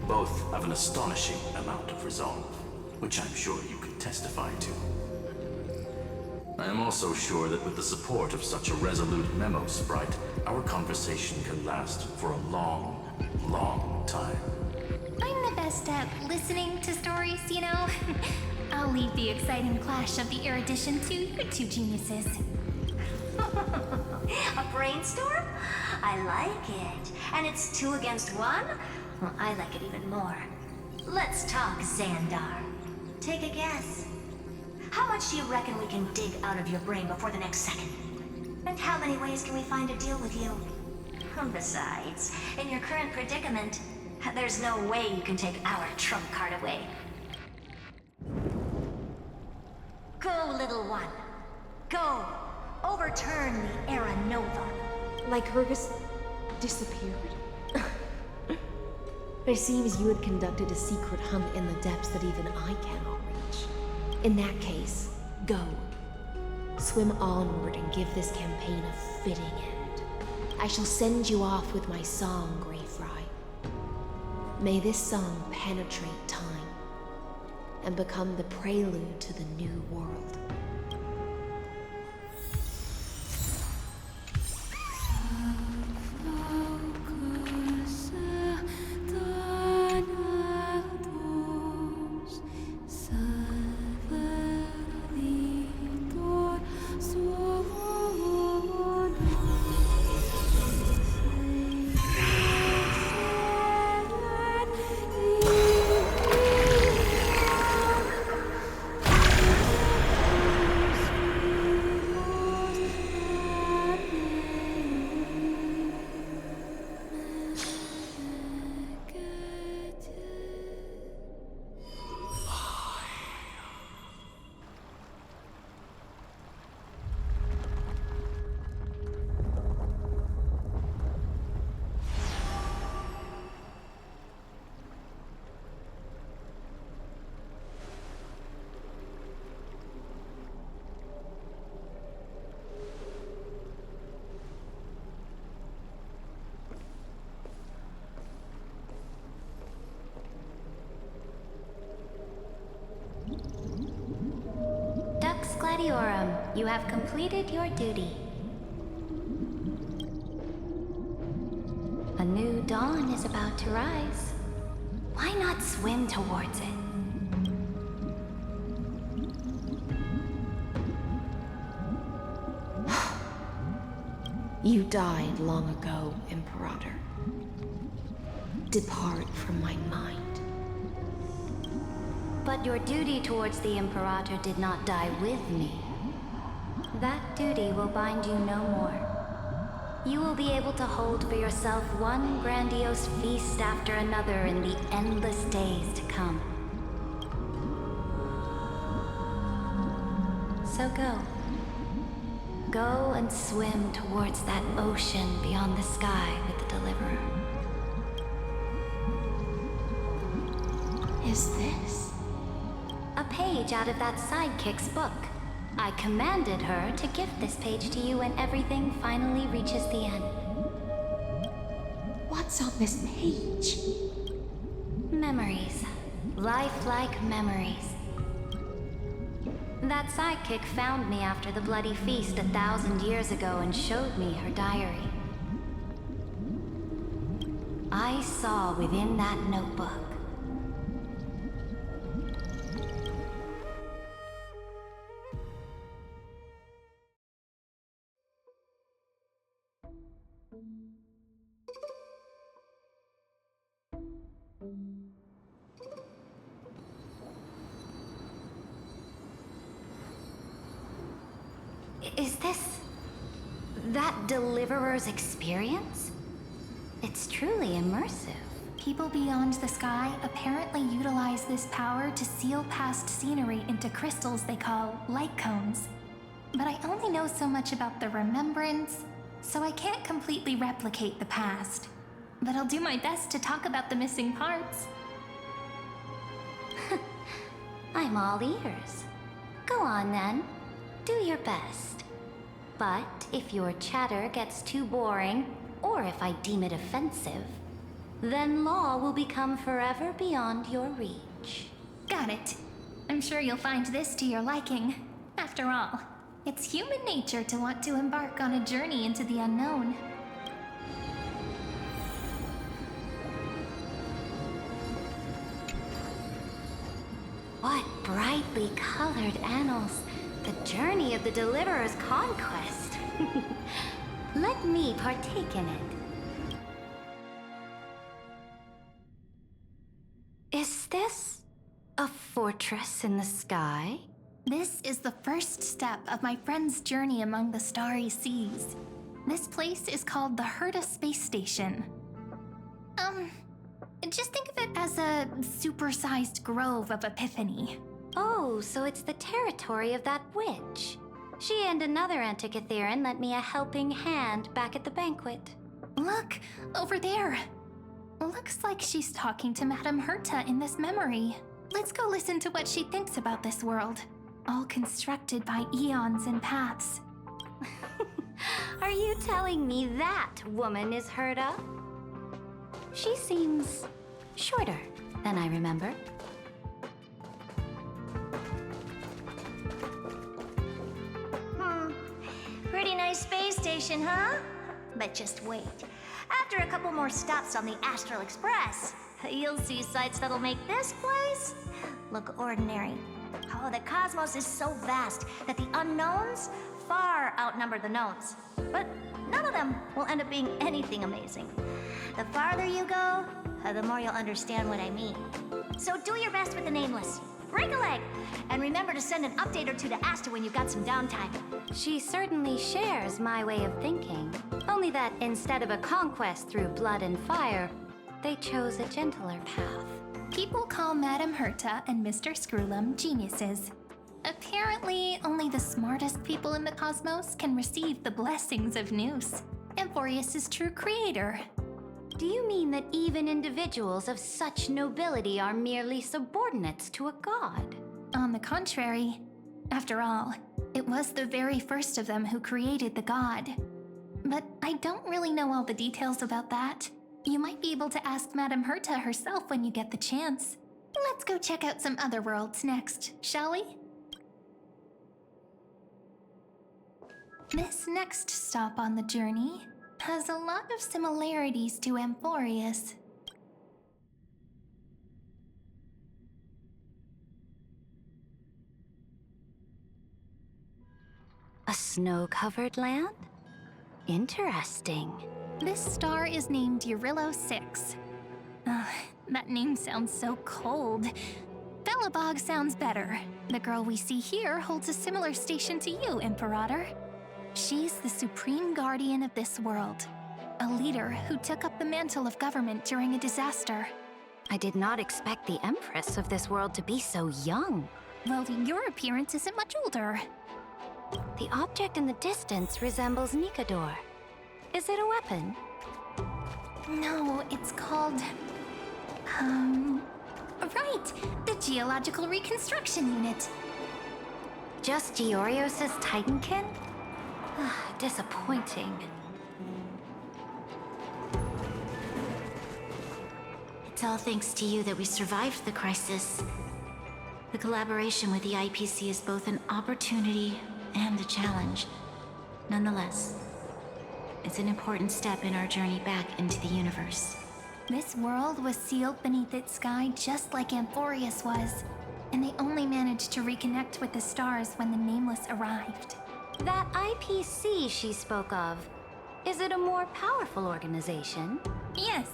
Speaker 22: both have an astonishing amount of resolve, which I'm sure you can testify to. I am also sure that with the support of such a resolute memo sprite, our conversation can last for a long, long time.
Speaker 2: I'm the best at listening to stories, you know? I'll leave the exciting clash of the erudition to you two geniuses.
Speaker 21: A brainstorm? I like it. And it's 2 against 1? Well, I like it even more. Let's talk, Xandar. Take a guess. How much do you reckon we can dig out of your brain before the next second? And how many ways can we find to deal with you? Besides, in your current predicament, there's no way you can take our trump card away. Go, little one. Go. Overturn the Era Nova.
Speaker 11: Lycurgus disappeared. It seems you had conducted a secret hunt in the depths that even I cannot reach. In that case, go. Swim onward and give this campaign a fitting end. I shall send you off with my song, Grey Fry. May this song penetrate time and become the prelude to the new world.
Speaker 14: Gladiorum, you have completed your duty. A new dawn is about to rise. Why not swim towards it?
Speaker 11: You died long ago, Imperator. Depart from my mind.
Speaker 14: But your duty towards the Imperator did not die with me. That duty will bind you no more. You will be able to hold for yourself one grandiose feast after another in the endless days to come. So go. Go and swim towards that ocean beyond the sky with the Deliverer.
Speaker 11: Is this?
Speaker 14: A page out of that sidekick's book. I commanded her to gift this page to you when everything finally reaches the end.
Speaker 11: What's on this page?
Speaker 14: Memories. Lifelike memories. That sidekick found me after the bloody feast 1,000 years ago and showed me her diary. I saw within that notebook Is this that Deliverer's experience? It's truly immersive.
Speaker 2: People beyond the sky apparently utilize this power to seal past scenery into crystals they call light cones. But I only know so much about the remembrance, so I can't completely replicate the past. But I'll do my best to talk about the missing parts.
Speaker 14: I'm all ears. Go on then. Do your best. But if your chatter gets too boring, or if I deem it offensive, then law will become forever beyond your reach.
Speaker 2: Got it. I'm sure you'll find this to your liking. After all, it's human nature to want to embark on a journey into the unknown.
Speaker 14: What brightly colored annals! The journey of the Deliverer's conquest. Let me partake in it. Is this a fortress in the sky?
Speaker 2: This is the first step of my friend's journey among the starry seas. This place is called the Herta Space Station. Just think of it as a supersized grove of Epiphany.
Speaker 14: Oh, so it's the territory of that witch. She and another Antikytheran lent me a helping hand back at the banquet.
Speaker 2: Look, over there. Looks like she's talking to Madame Herta in this memory. Let's go listen to what she thinks about this world. All constructed by eons and paths.
Speaker 14: Are you telling me that woman is Herta? She seems shorter than I remember.
Speaker 21: Pretty nice space station, huh? But just wait. After a couple more stops on the Astral Express, you'll see sights that'll make this place look ordinary. Oh, the cosmos is so vast that the unknowns far outnumber the knowns. But none of them will end up being anything amazing. The farther you go, the more you'll understand what I mean. So do your best with the nameless. Break a leg! And remember to send an update or two to Asta when you've got some downtime.
Speaker 14: She certainly shares my way of thinking. Only that instead of a conquest through blood and fire, they chose a gentler path.
Speaker 2: People call Madame Herta and Mr. Screwlum geniuses. Apparently, only the smartest people in the cosmos can receive the blessings of Nous, Amphorius' true creator.
Speaker 14: Do you mean that even individuals of such nobility are merely subordinates to a god?
Speaker 2: On the contrary. After all, it was the very first of them who created the god. But I don't really know all the details about that. You might be able to ask Madame Herta herself when you get the chance. Let's go check out some other worlds next, shall we? This next stop on the journey has a lot of similarities to Amphorius.
Speaker 14: A snow-covered land? Interesting.
Speaker 2: This star is named Eurillo 6. That name sounds so cold. Belobog sounds better. The girl we see here holds a similar station to you, Imperator. She's the supreme guardian of this world. A leader who took up the mantle of government during a disaster.
Speaker 14: I did not expect the Empress of this world to be so young.
Speaker 2: Well, your appearance isn't much older.
Speaker 14: The object in the distance resembles Nikador. Is it a weapon?
Speaker 2: No, it's called... Right! The Geological Reconstruction Unit.
Speaker 14: Just Giorios' Titankin? Disappointing.
Speaker 21: It's all thanks to you that we survived the crisis. The collaboration with the IPC is both an opportunity and a challenge. Nonetheless, it's an important step in our journey back into the universe.
Speaker 2: This world was sealed beneath its sky just like Amphorius was, and they only managed to reconnect with the stars when the Nameless arrived.
Speaker 14: That IPC she spoke of, is it a more powerful organization?
Speaker 2: Yes.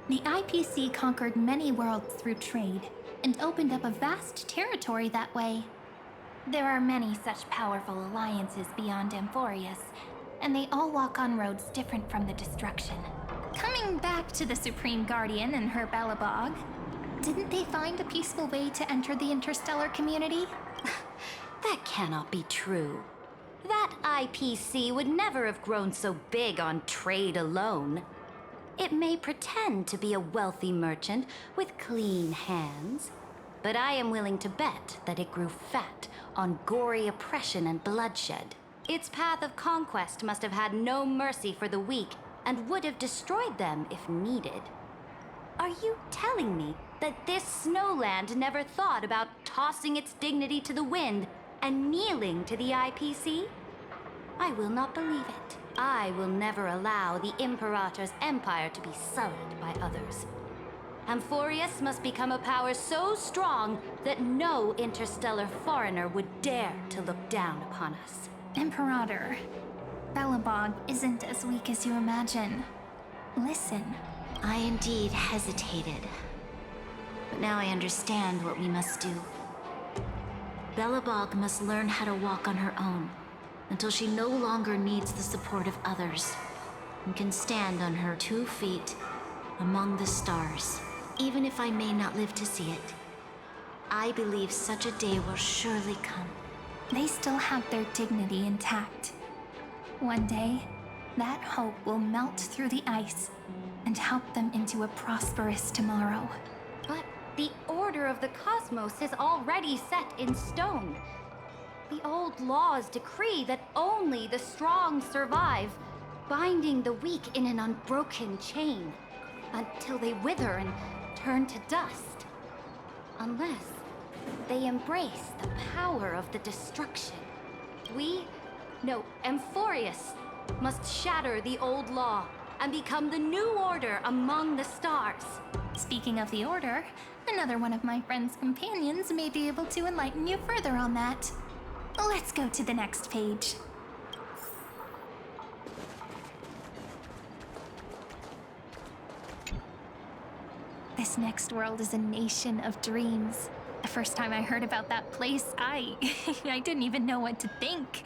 Speaker 2: The IPC conquered many worlds through trade, and opened up a vast territory that way. There are many such powerful alliances beyond Amphorius, and they all walk on roads different from the destruction. Coming back to the Supreme Guardian and her Belobog, didn't they find a peaceful way to enter the interstellar community?
Speaker 14: That cannot be true. That IPC would never have grown so big on trade alone. It may pretend to be a wealthy merchant with clean hands, but I am willing to bet that it grew fat on gory oppression and bloodshed. Its path of conquest must have had no mercy for the weak and would have destroyed them if needed. Are you telling me that this snowland never thought about tossing its dignity to the wind and kneeling to the IPC? I will not believe it. I will never allow the Imperator's empire to be sullied by others. Amphorius must become a power so strong that no interstellar foreigner would dare to look down upon us.
Speaker 2: Imperator, Belobog isn't as weak as you imagine. Listen.
Speaker 21: I indeed hesitated. But now I understand what we must do. Belobog must learn how to walk on her own until she no longer needs the support of others and can stand on her 2 feet among the stars. Even if I may not live to see it, I believe such a day will surely come.
Speaker 2: They still have their dignity intact. One day, that hope will melt through the ice and help them into a prosperous tomorrow.
Speaker 14: But the order of the cosmos is already set in stone. The old laws decree that only the strong survive, binding the weak in an unbroken chain, until they wither and turn to dust. Unless they embrace the power of the destruction. Amphorius, must shatter the old law and become the new order among the stars.
Speaker 2: Speaking of the Order, another one of my friend's companions may be able to enlighten you further on that. Let's go to the next page. This next world is a nation of dreams. The first time I heard about that place, I didn't even know what to think.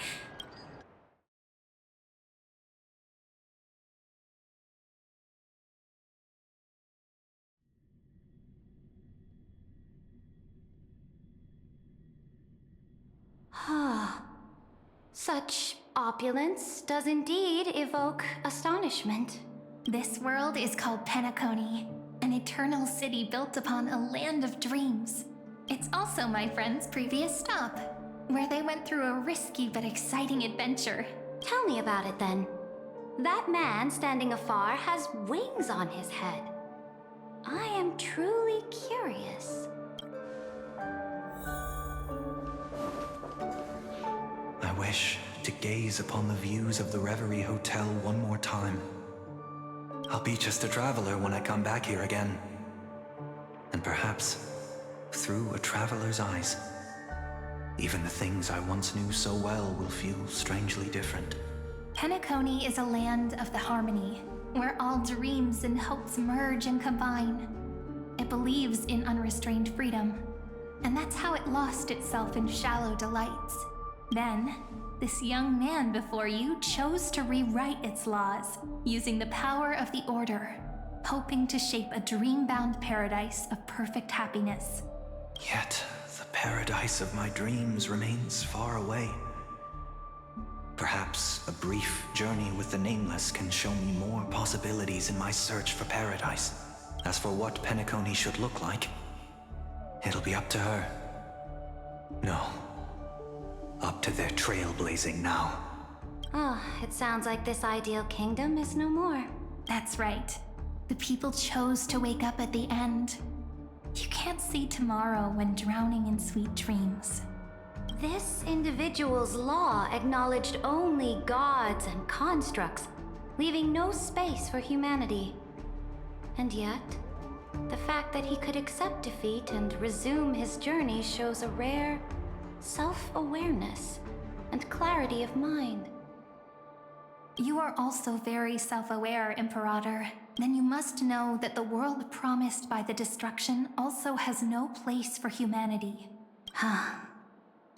Speaker 14: Such opulence does indeed evoke astonishment.
Speaker 2: This world is called Penacony, an eternal city built upon a land of dreams. It's also my friend's previous stop, where they went through a risky but exciting adventure.
Speaker 14: Tell me about it then. That man standing afar has wings on his head. I am truly curious.
Speaker 8: I wish to gaze upon the views of the Reverie Hotel one more time. I'll be just a traveler when I come back here again. And perhaps, through a traveler's eyes, even the things I once knew so well will feel strangely different.
Speaker 2: Penacony is a land of the harmony, where all dreams and hopes merge and combine. It believes in unrestrained freedom, and that's how it lost itself in shallow delights. Then, this young man before you chose to rewrite its laws, using the power of the Order, hoping to shape a dream-bound paradise of perfect happiness.
Speaker 8: Yet, the paradise of my dreams remains far away. Perhaps a brief journey with the Nameless can show me more possibilities in my search for paradise. As for what Penacony should look like, it'll be up to her. No. Up to their trailblazing now.
Speaker 14: It sounds like this ideal kingdom is no more.
Speaker 2: That's right. The people chose to wake up at the end. You can't see tomorrow when drowning in sweet dreams.
Speaker 14: This individual's law acknowledged only gods and constructs, leaving no space for humanity. And yet, the fact that he could accept defeat and resume his journey shows a rare self-awareness and clarity of mind.
Speaker 2: You are also very self-aware, Imperator. Then you must know that the world promised by the destruction also has no place for humanity.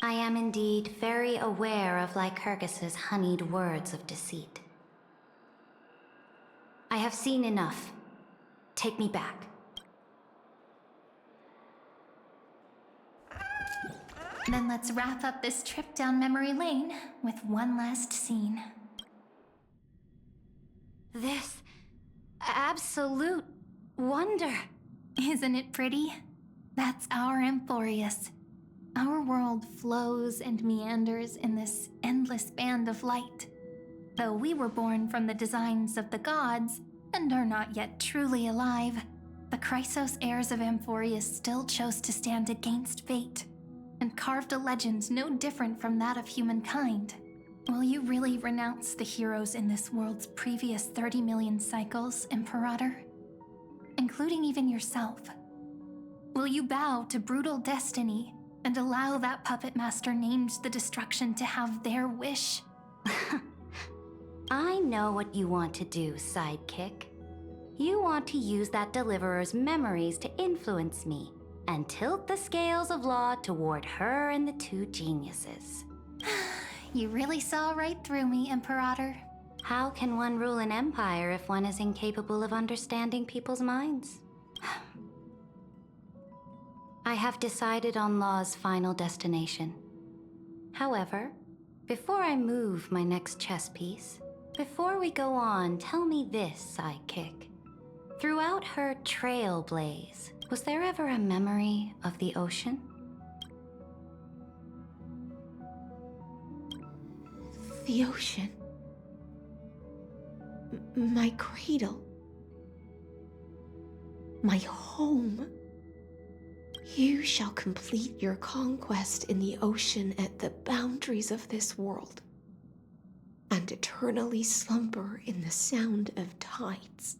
Speaker 14: I am indeed very aware of Lycurgus's honeyed words of deceit. I have seen enough. Take me back.
Speaker 2: Then let's wrap up this trip down memory lane with one last scene.
Speaker 14: This absolute wonder.
Speaker 2: Isn't it pretty? That's our Amphorius. Our world flows and meanders in this endless band of light. Though we were born from the designs of the gods and are not yet truly alive, the Chrysos heirs of Amphorius still chose to stand against fate and carved a legend no different from that of humankind. Will you really renounce the heroes in this world's previous 30 million cycles, Imperator? Including even yourself. Will you bow to brutal destiny and allow that puppet master named the destruction to have their wish?
Speaker 14: I know what you want to do, sidekick. You want to use that deliverer's memories to influence me and tilt the scales of law toward her and the two geniuses.
Speaker 2: You really saw right through me, Imperator.
Speaker 14: How can one rule an empire if one is incapable of understanding people's minds? I have decided on Law's final destination. However, before I move my next chess piece, before we go on, tell me this, sidekick. Throughout her Trailblaze, was there ever a memory of the ocean?
Speaker 11: The ocean. My cradle. My home. You shall complete your conquest in the ocean at the boundaries of this world, and eternally slumber in the sound of tides.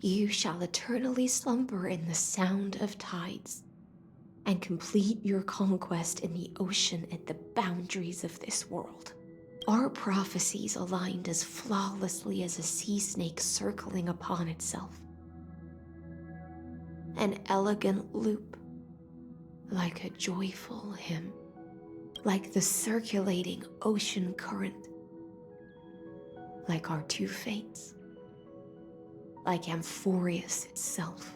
Speaker 11: You shall eternally slumber in the sound of tides, and complete your conquest in the ocean at the boundaries of this world. Our prophecies aligned as flawlessly as a sea snake circling upon itself. An elegant loop, like a joyful hymn, like the circulating ocean current, like our two fates, like Amphorius itself.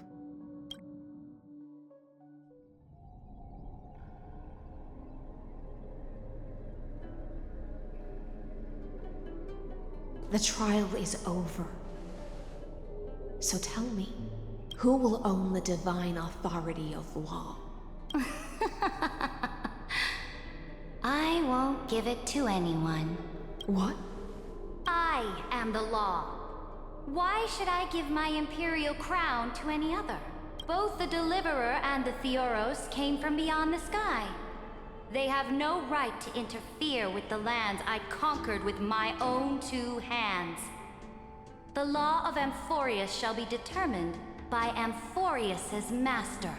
Speaker 11: The trial is over. So tell me, who will own the divine authority of law?
Speaker 14: I won't give it to anyone.
Speaker 11: What?
Speaker 14: I am the law. Why should I give my imperial crown to any other? Both the Deliverer and the Theoros came from beyond the sky. They have no right to interfere with the lands I conquered with my own two hands. The law of Amphorius shall be determined by Amphorius's master.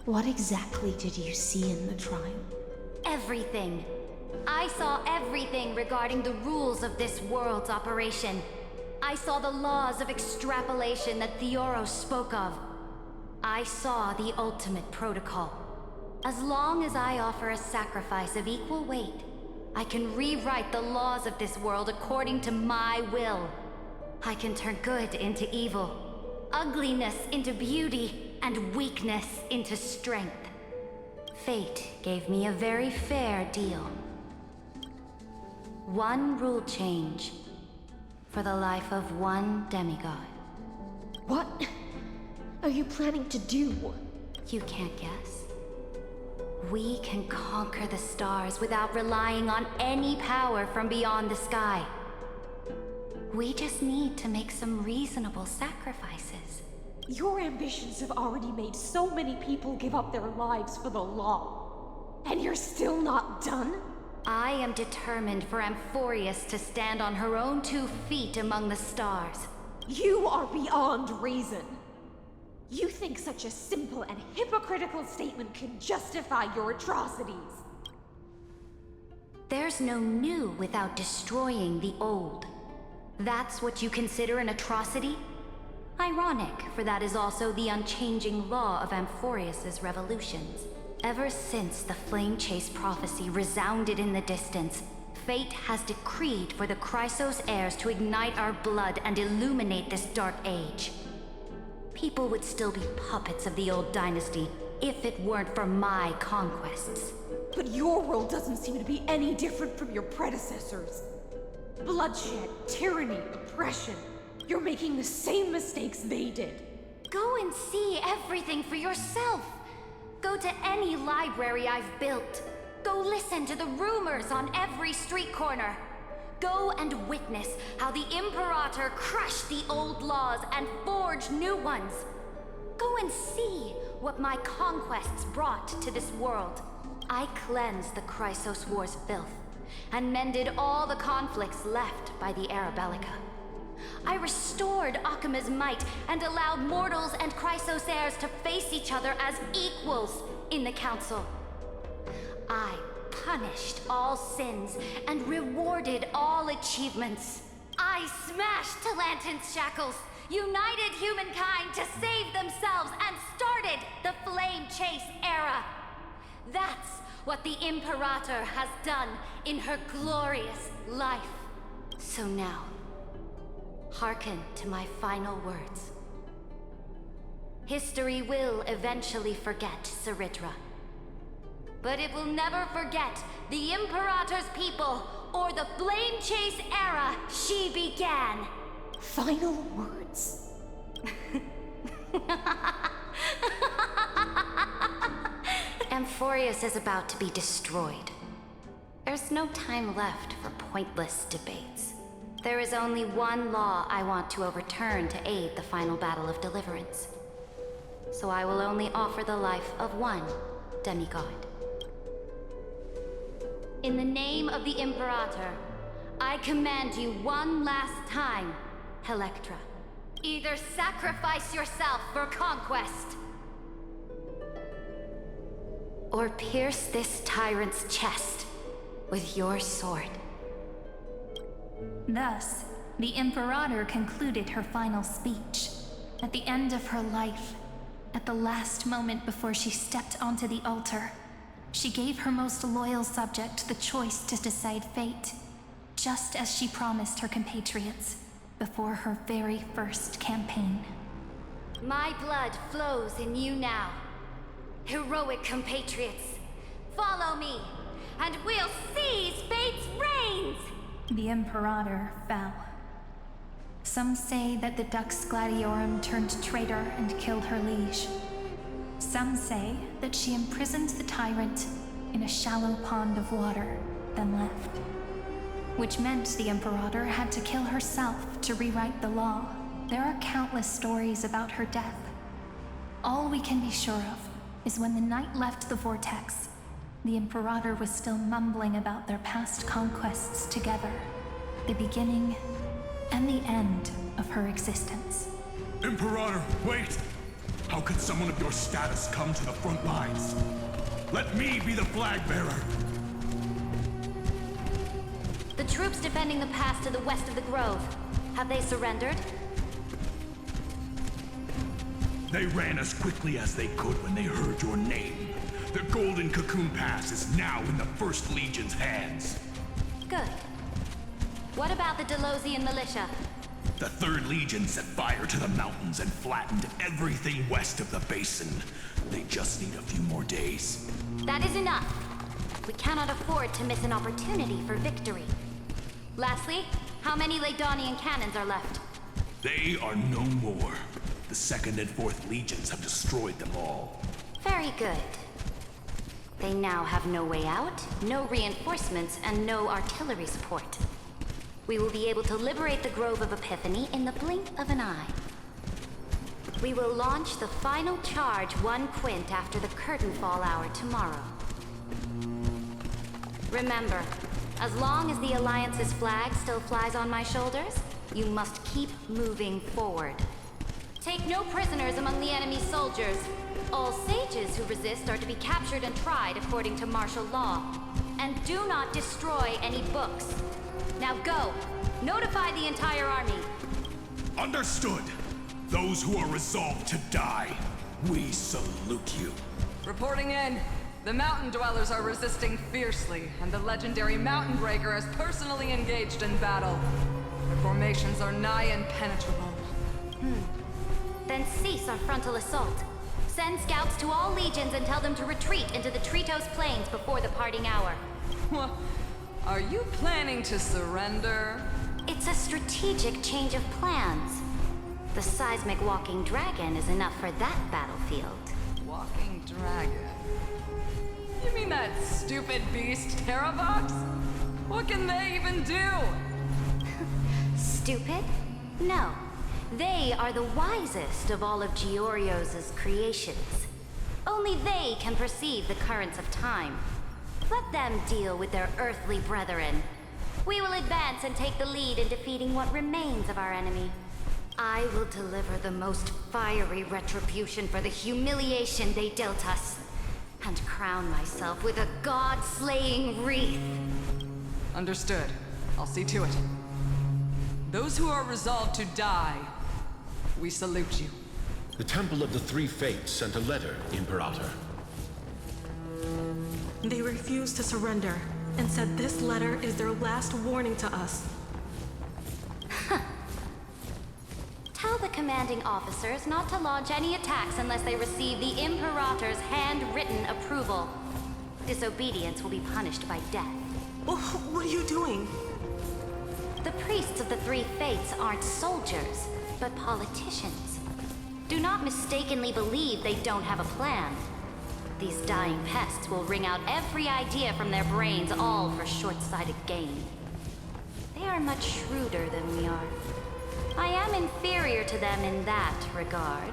Speaker 11: What exactly did you see in the trial?
Speaker 14: Everything. I saw everything regarding the rules of this world's operation. I saw the laws of extrapolation that Theoros spoke of. I saw the ultimate protocol. As long as I offer a sacrifice of equal weight, I can rewrite the laws of this world according to my will. I can turn good into evil, ugliness into beauty, and weakness into strength. Fate gave me a very fair deal. One rule change for the life of one demigod.
Speaker 11: What are you planning to do?
Speaker 14: You can't guess. We can conquer the stars without relying on any power from beyond the sky. We just need to make some reasonable sacrifices.
Speaker 20: Your ambitions have already made so many people give up their lives for the law. And you're still not done?
Speaker 14: I am determined for Amphorius to stand on her own 2 feet among the stars.
Speaker 20: You are beyond reason. You think such a simple and hypocritical statement can justify your atrocities?
Speaker 14: There's no new without destroying the old. That's what you consider an atrocity? Ironic, for that is also the unchanging law of Amphorius's revolutions. Ever since the Flame Chase prophecy resounded in the distance, fate has decreed for the Chrysos heirs to ignite our blood and illuminate this dark age. People would still be puppets of the old dynasty if it weren't for my conquests.
Speaker 20: But your world doesn't seem to be any different from your predecessors. Bloodshed, tyranny, oppression. You're making the same mistakes they did.
Speaker 14: Go and see everything for yourself. Go to any library I've built. Go listen to the rumors on every street corner. Go and witness how the Imperator crushed the old laws and forged new ones. Go and see what my conquests brought to this world. I cleansed the Chrysos War's filth and mended all the conflicts left by the Arabellica. I restored Akima's might and allowed mortals and Chrysos heirs to face each other as equals in the Council. I punished all sins and rewarded all achievements. I smashed Talantin's shackles, united humankind to save themselves, and started the Flame Chase era. That's what the Imperator has done in her glorious life. So now, hearken to my final words. History will eventually forget Saridra, but it will never forget the Imperator's people or the Flame Chase era she began.
Speaker 11: Final words?
Speaker 14: Amphorius is about to be destroyed. There's no time left for pointless debates. There is only one law I want to overturn to aid the final battle of deliverance. So I will only offer the life of one demigod. In the name of the Imperator, I command you one last time, Electra. Either sacrifice yourself for conquest, or pierce this tyrant's chest with your sword.
Speaker 2: Thus, the Imperator concluded her final speech. At the end of her life, at the last moment before she stepped onto the altar, she gave her most loyal subject the choice to decide fate, just as she promised her compatriots before her very first campaign.
Speaker 14: My blood flows in you now. Heroic compatriots, follow me, and we'll seize fate's reins!
Speaker 2: The Imperator fell. Some say that the Dux Gladiorum turned traitor and killed her liege. Some say that she imprisoned the tyrant in a shallow pond of water, then left. Which meant the Imperator had to kill herself to rewrite the law. There are countless stories about her death. All we can be sure of is when the knight left the vortex, the Imperator was still mumbling about their past conquests together, the beginning and the end of her existence.
Speaker 18: Imperator, wait! How could someone of your status come to the front lines? Let me be the flag bearer!
Speaker 14: The troops defending the pass to the west of the grove, have they surrendered?
Speaker 18: They ran as quickly as they could when they heard your name. The Golden Cocoon Pass is now in the First Legion's hands.
Speaker 14: Good. What about the Delosian militia?
Speaker 18: The Third Legion set fire to the mountains and flattened everything west of the basin. They just need a few more days.
Speaker 14: That is enough. We cannot afford to miss an opportunity for victory. Lastly, how many Laedonian cannons are left?
Speaker 18: They are no more. The Second and Fourth Legions have destroyed them all.
Speaker 14: Very good. They now have no way out, no reinforcements, and no artillery support. We will be able to liberate the Grove of Epiphany in the blink of an eye. We will launch the final charge 1 quint after the curtain fall hour tomorrow. Remember, as long as the Alliance's flag still flies on my shoulders, you must keep moving forward. Take no prisoners among the enemy's soldiers. All sages who resist are to be captured and tried according to martial law. And do not destroy any books. Now go! Notify the entire army!
Speaker 18: Understood! Those who are resolved to die, we salute you.
Speaker 12: Reporting in. The mountain dwellers are resisting fiercely, and the legendary Mountain Breaker has personally engaged in battle. Their formations are nigh impenetrable.
Speaker 14: Then cease our frontal assault. Send scouts to all legions and tell them to retreat into the Tritos Plains before the parting hour.
Speaker 12: What? Are you planning to surrender?
Speaker 14: It's a strategic change of plans. The seismic walking dragon is enough for that battlefield.
Speaker 12: Walking dragon? You mean that stupid beast, Terravox? What can they even do?
Speaker 14: Stupid? No. They are the wisest of all of Giorio's creations. Only they can perceive the currents of time. Let them deal with their earthly brethren. We will advance and take the lead in defeating what remains of our enemy. I will deliver the most fiery retribution for the humiliation they dealt us, and crown myself with a god-slaying wreath.
Speaker 12: Understood. I'll see to it. Those who are resolved to die, we salute you.
Speaker 17: The Temple of the Three Fates sent a letter, Imperator.
Speaker 16: They refused to surrender and said this letter is their last warning to us.
Speaker 14: Tell the commanding officers not to launch any attacks unless they receive the Imperator's handwritten approval. Disobedience will be punished by death.
Speaker 16: What are you doing?
Speaker 14: The priests of the Three Fates aren't soldiers, but politicians. Do not mistakenly believe they don't have a plan. These dying pests will wring out every idea from their brains, all for short-sighted gain. They are much shrewder than we are. I am inferior to them in that regard.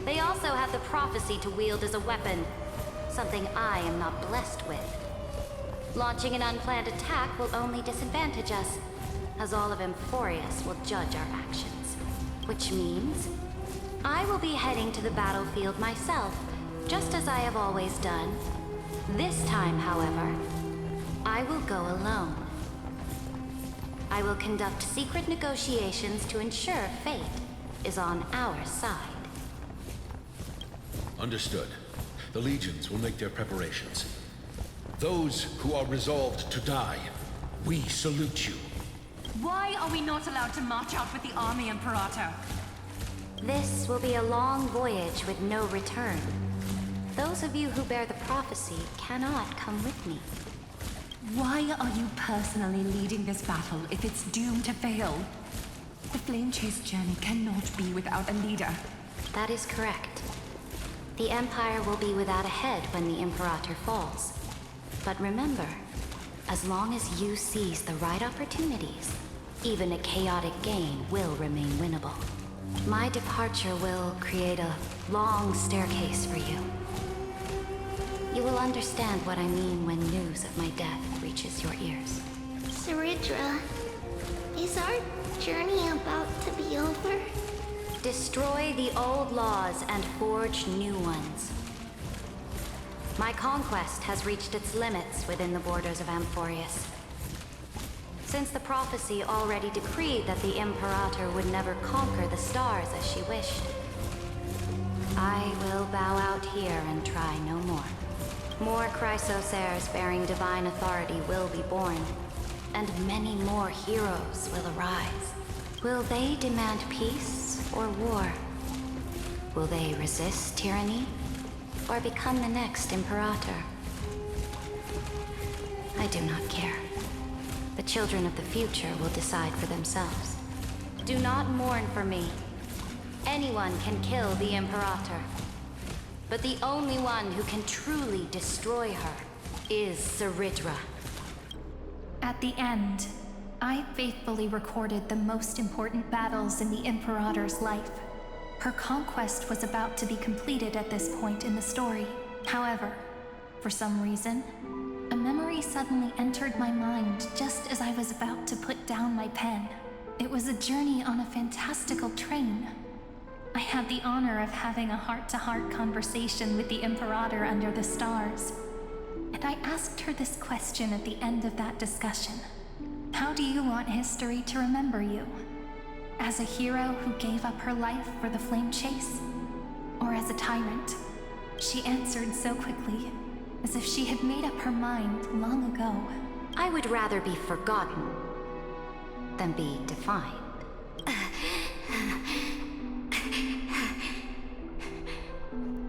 Speaker 14: They also have the prophecy to wield as a weapon, something I am not blessed with. Launching an unplanned attack will only disadvantage us, as all of Emphorius will judge our actions. Which means I will be heading to the battlefield myself, just as I have always done. This time, however, I will go alone. I will conduct secret negotiations to ensure fate is on our side.
Speaker 17: Understood. The legions will make their preparations. Those who are resolved to die, we salute you.
Speaker 6: Why are we not allowed to march out with the army, Imperator?
Speaker 14: This will be a long voyage with no return. Those of you who bear the prophecy cannot come with me.
Speaker 6: Why are you personally leading this battle if it's doomed to fail? The Flame Chase journey cannot be without a leader.
Speaker 14: That is correct. The Empire will be without a head when the Imperator falls. But remember, as long as you seize the right opportunities, even a chaotic gain will remain winnable. My departure will create a long staircase for you. You will understand what I mean when news of my death reaches your ears.
Speaker 4: Saridra, is our journey about to be over?
Speaker 14: Destroy the old laws and forge new ones. My conquest has reached its limits within the borders of Amphorius. Since the prophecy already decreed that the Imperator would never conquer the stars as she wished, I will bow out here and try no more. More Chrysos heirs bearing divine authority will be born, and many more heroes will arise. Will they demand peace or war? Will they resist tyranny or become the next Imperator? I do not care. The children of the future will decide for themselves. Do not mourn for me. Anyone can kill the Imperator. But the only one who can truly destroy her is Saridra.
Speaker 2: At the end, I faithfully recorded the most important battles in the Imperator's life. Her conquest was about to be completed at this point in the story. However, for some reason, a memory suddenly entered my mind just as I was about to put down my pen. It was a journey on a fantastical train. I had the honor of having a heart-to-heart conversation with the Imperator under the stars. And I asked her this question at the end of that discussion. How do you want history to remember you? As a hero who gave up her life for the Flame Chase? Or as a tyrant? She answered so quickly, as if she had made up her mind long ago.
Speaker 14: I would rather be forgotten than be defined.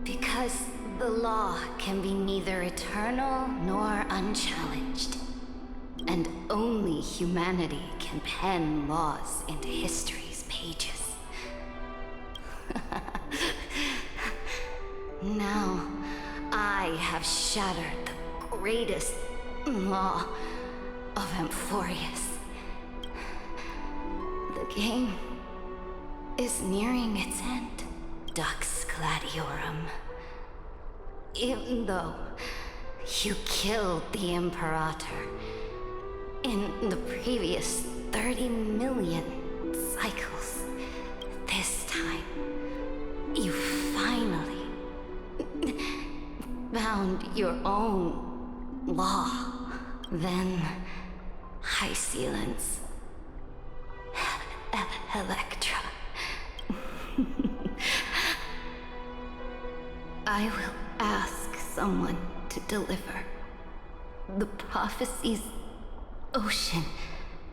Speaker 14: Because the law can be neither eternal nor unchallenged. And only humanity can pen laws into history's pages. Now, I have shattered the greatest law of Amphorius. The game is nearing its end, Dux Gladiorum. Even though you killed the Imperator in the previous 30 million cycles, this time, you finally found your own law. Then, High Sealants, Electra. I will ask someone to deliver the prophecy's ocean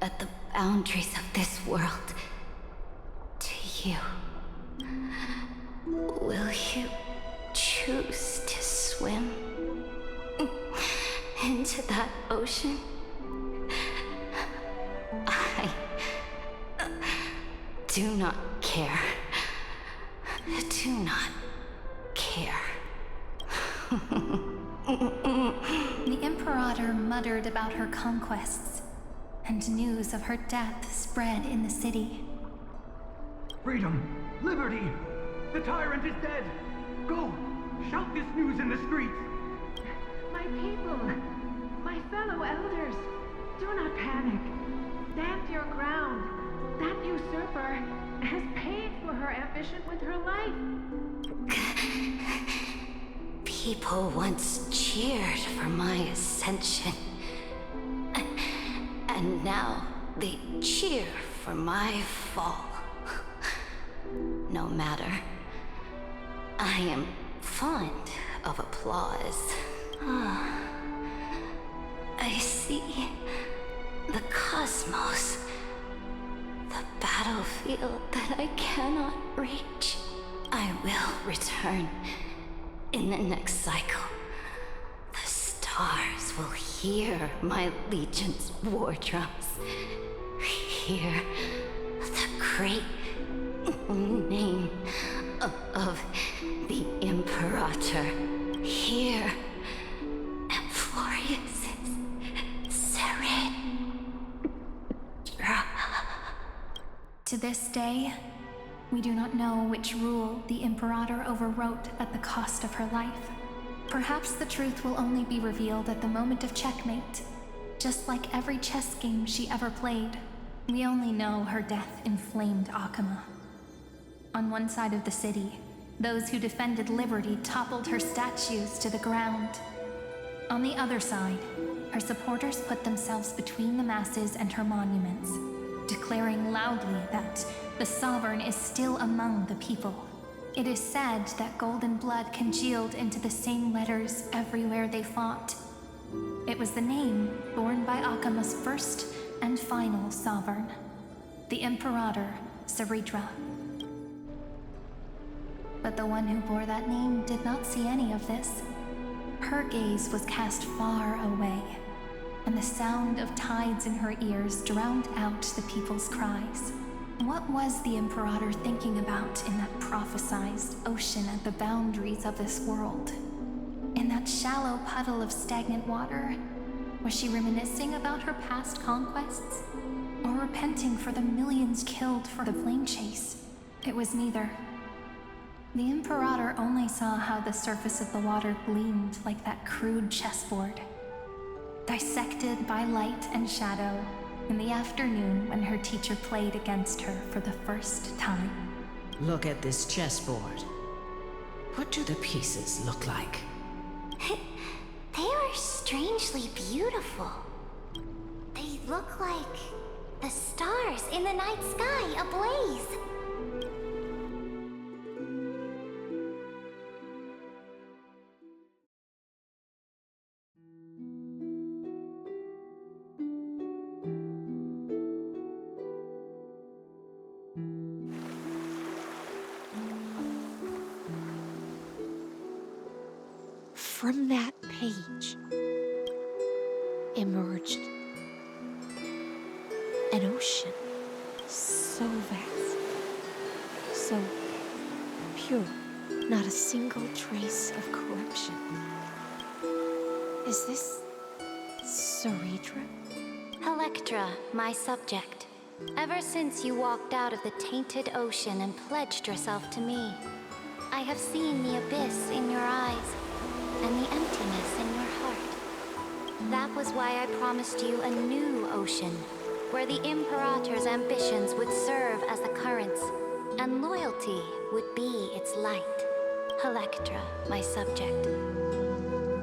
Speaker 14: at the boundaries of this world to you. Will you choose to swim into that ocean? I do not care. Do not care.
Speaker 2: The Imperator muttered about her conquests, and news of her death spread in the city.
Speaker 5: Freedom! Liberty! The tyrant is dead! Go! Shout this news in the streets!
Speaker 9: My people, my fellow elders, do not panic. Stand your ground. That usurper has paid for her ambition with her life.
Speaker 21: People once cheered for my ascension. And now they cheer for my fall. No matter. I am fond of applause. I see the cosmos. The battlefield that I cannot reach. I will return in the next cycle. The stars will hear my legion's war drums. Hear the great name of the Imperator. Hear Ep45's Serenra.
Speaker 2: To this day, we do not know which rule the Imperator overwrote at the cost of her life. Perhaps the truth will only be revealed at the moment of checkmate. Just like every chess game she ever played, we only know her death inflamed Akama. On one side of the city, those who defended liberty toppled her statues to the ground. On the other side, her supporters put themselves between the masses and her monuments, declaring loudly that the Sovereign is still among the people. It is said that golden blood congealed into the same letters everywhere they fought. It was the name borne by Akama's first and final Sovereign, the Imperator Seridra. But the one who bore that name did not see any of this. Her gaze was cast far away, and the sound of tides in her ears drowned out the people's cries. What was the Imperator thinking about in that prophesized ocean at the boundaries of this world? In that shallow puddle of stagnant water? Was she reminiscing about her past conquests? Or repenting for the millions killed for the plane chase? It was neither. The Imperator only saw how the surface of the water gleamed like that crude chessboard, dissected by light and shadow in the afternoon when her teacher played against her for the first time.
Speaker 23: Look at this chessboard. What do the pieces look like?
Speaker 4: They are strangely beautiful. They look like the stars in the night sky ablaze.
Speaker 11: From that page emerged an ocean so vast, so pure, not a single trace of corruption. Is this Seridra?
Speaker 14: Electra, my subject. Ever since you walked out of the tainted ocean and pledged yourself to me, I have seen the abyss in your eyes and the emptiness in your heart. That was why I promised you a new ocean, where the Imperator's ambitions would serve as the currents, and loyalty would be its light. Electra, my subject.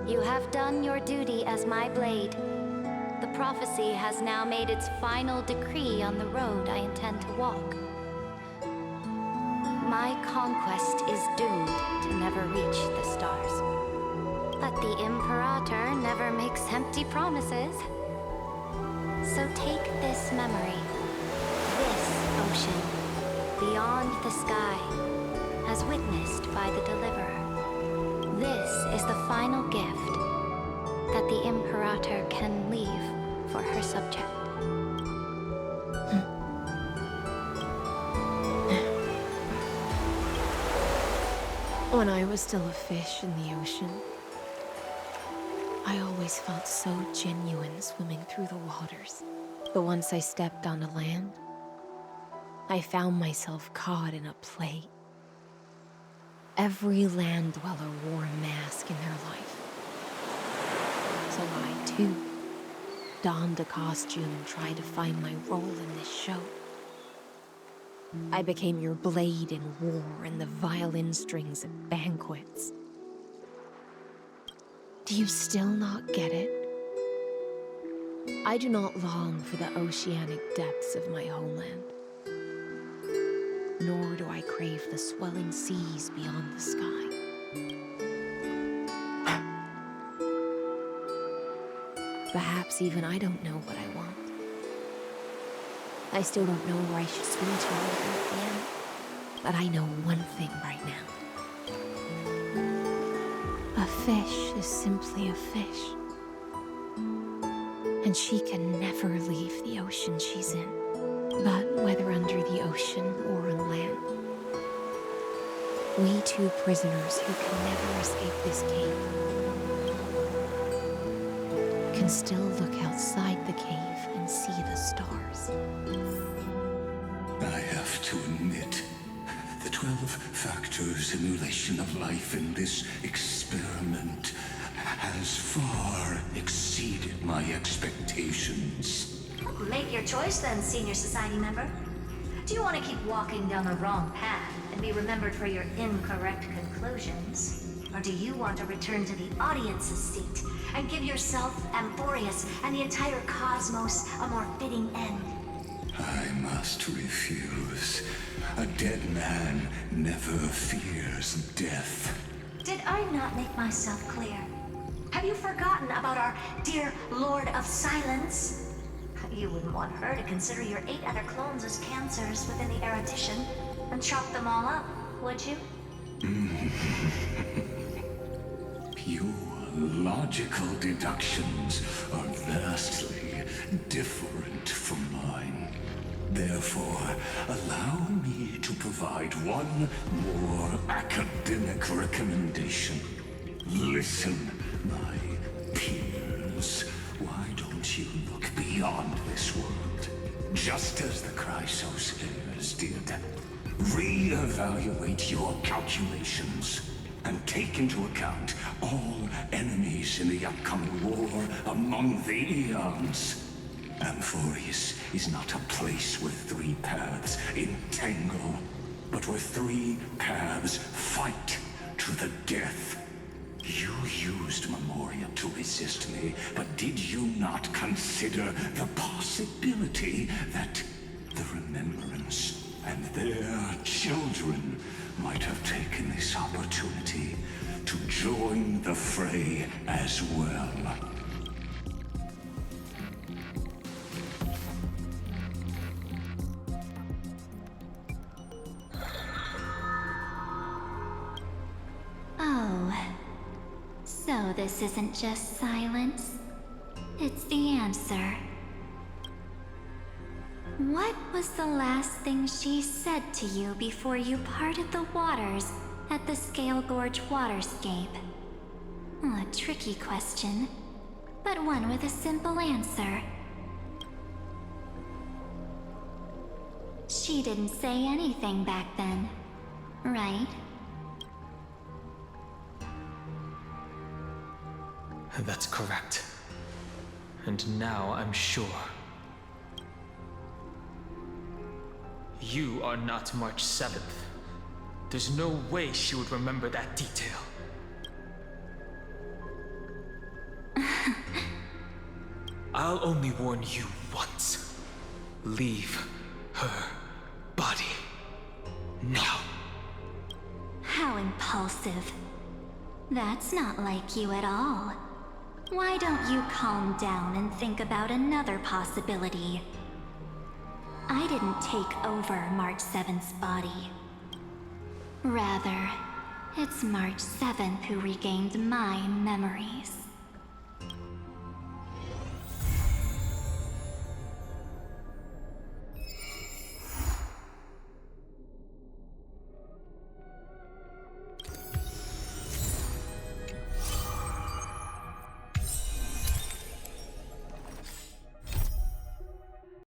Speaker 14: You have done your duty as my blade. The prophecy has now made its final decree on the road I intend to walk. My conquest is doomed to never reach the stars. But the Imperator never makes empty promises. So take this memory, this ocean, beyond the sky, as witnessed by the Deliverer. This is the final gift that the Imperator can leave for her subject.
Speaker 11: When I was still a fish in the ocean, I always felt so genuine swimming through the waters. But once I stepped onto land, I found myself caught in a play. Every land dweller wore a mask in their life. So I, too, donned a costume and tried to find my role in this show. I became your blade in war and the violin strings at banquets. Do you still not get it? I do not long for the oceanic depths of my homeland, nor do I crave the swelling seas beyond the sky. Perhaps even I don't know what I want. I still don't know where I should swim to at the end, but I know one thing right now. A fish is simply a fish. And she can never leave the ocean she's in. But whether under the ocean or on land, we two prisoners who can never escape this cave can still look outside the cave and see the stars.
Speaker 7: I have to admit, the 12-factor simulation of life in this experiment has far exceeded my expectations.
Speaker 21: Make your choice then, senior society member. Do you want to keep walking down the wrong path and be remembered for your incorrect conclusions? Or do you want to return to the audience's seat and give yourself, Amphorius, and the entire cosmos a more fitting end?
Speaker 7: I must refuse. A dead man never fears death.
Speaker 21: Did I not make myself clear? Have you forgotten about our dear Lord of Silence? You wouldn't want her to consider your 8 other clones as cancers within the erudition and chop them all up, would you?
Speaker 7: Your logical deductions are vastly different from mine. Therefore, allow me to provide one more academic recommendation. Listen, my peers. Why don't you look beyond this world? Just as the Chrysoseirs did. Re-evaluate your calculations and take into account all enemies in the upcoming war among the eons. Amphorius is not a place where 3 paths entangle, but where 3 paths fight to the death. You used Memoria to resist me, but did you not consider the possibility that the Remembrance and their children might have taken this opportunity to join the fray as well?
Speaker 4: Oh, so this isn't just silence. It's the answer. What was the last thing she said to you before you parted the waters at the Scale Gorge waterscape? A tricky question, but one with a simple answer. She didn't say anything back then, right?
Speaker 8: That's correct. And now I'm sure.
Speaker 1: You are not March 7th. There's no way she would remember that detail. I'll only warn you once. Leave her body now.
Speaker 4: How impulsive. That's not like you at all. Why don't you calm down and think about another possibility? I didn't take over March 7th's body. Rather, it's March 7th who regained my memories.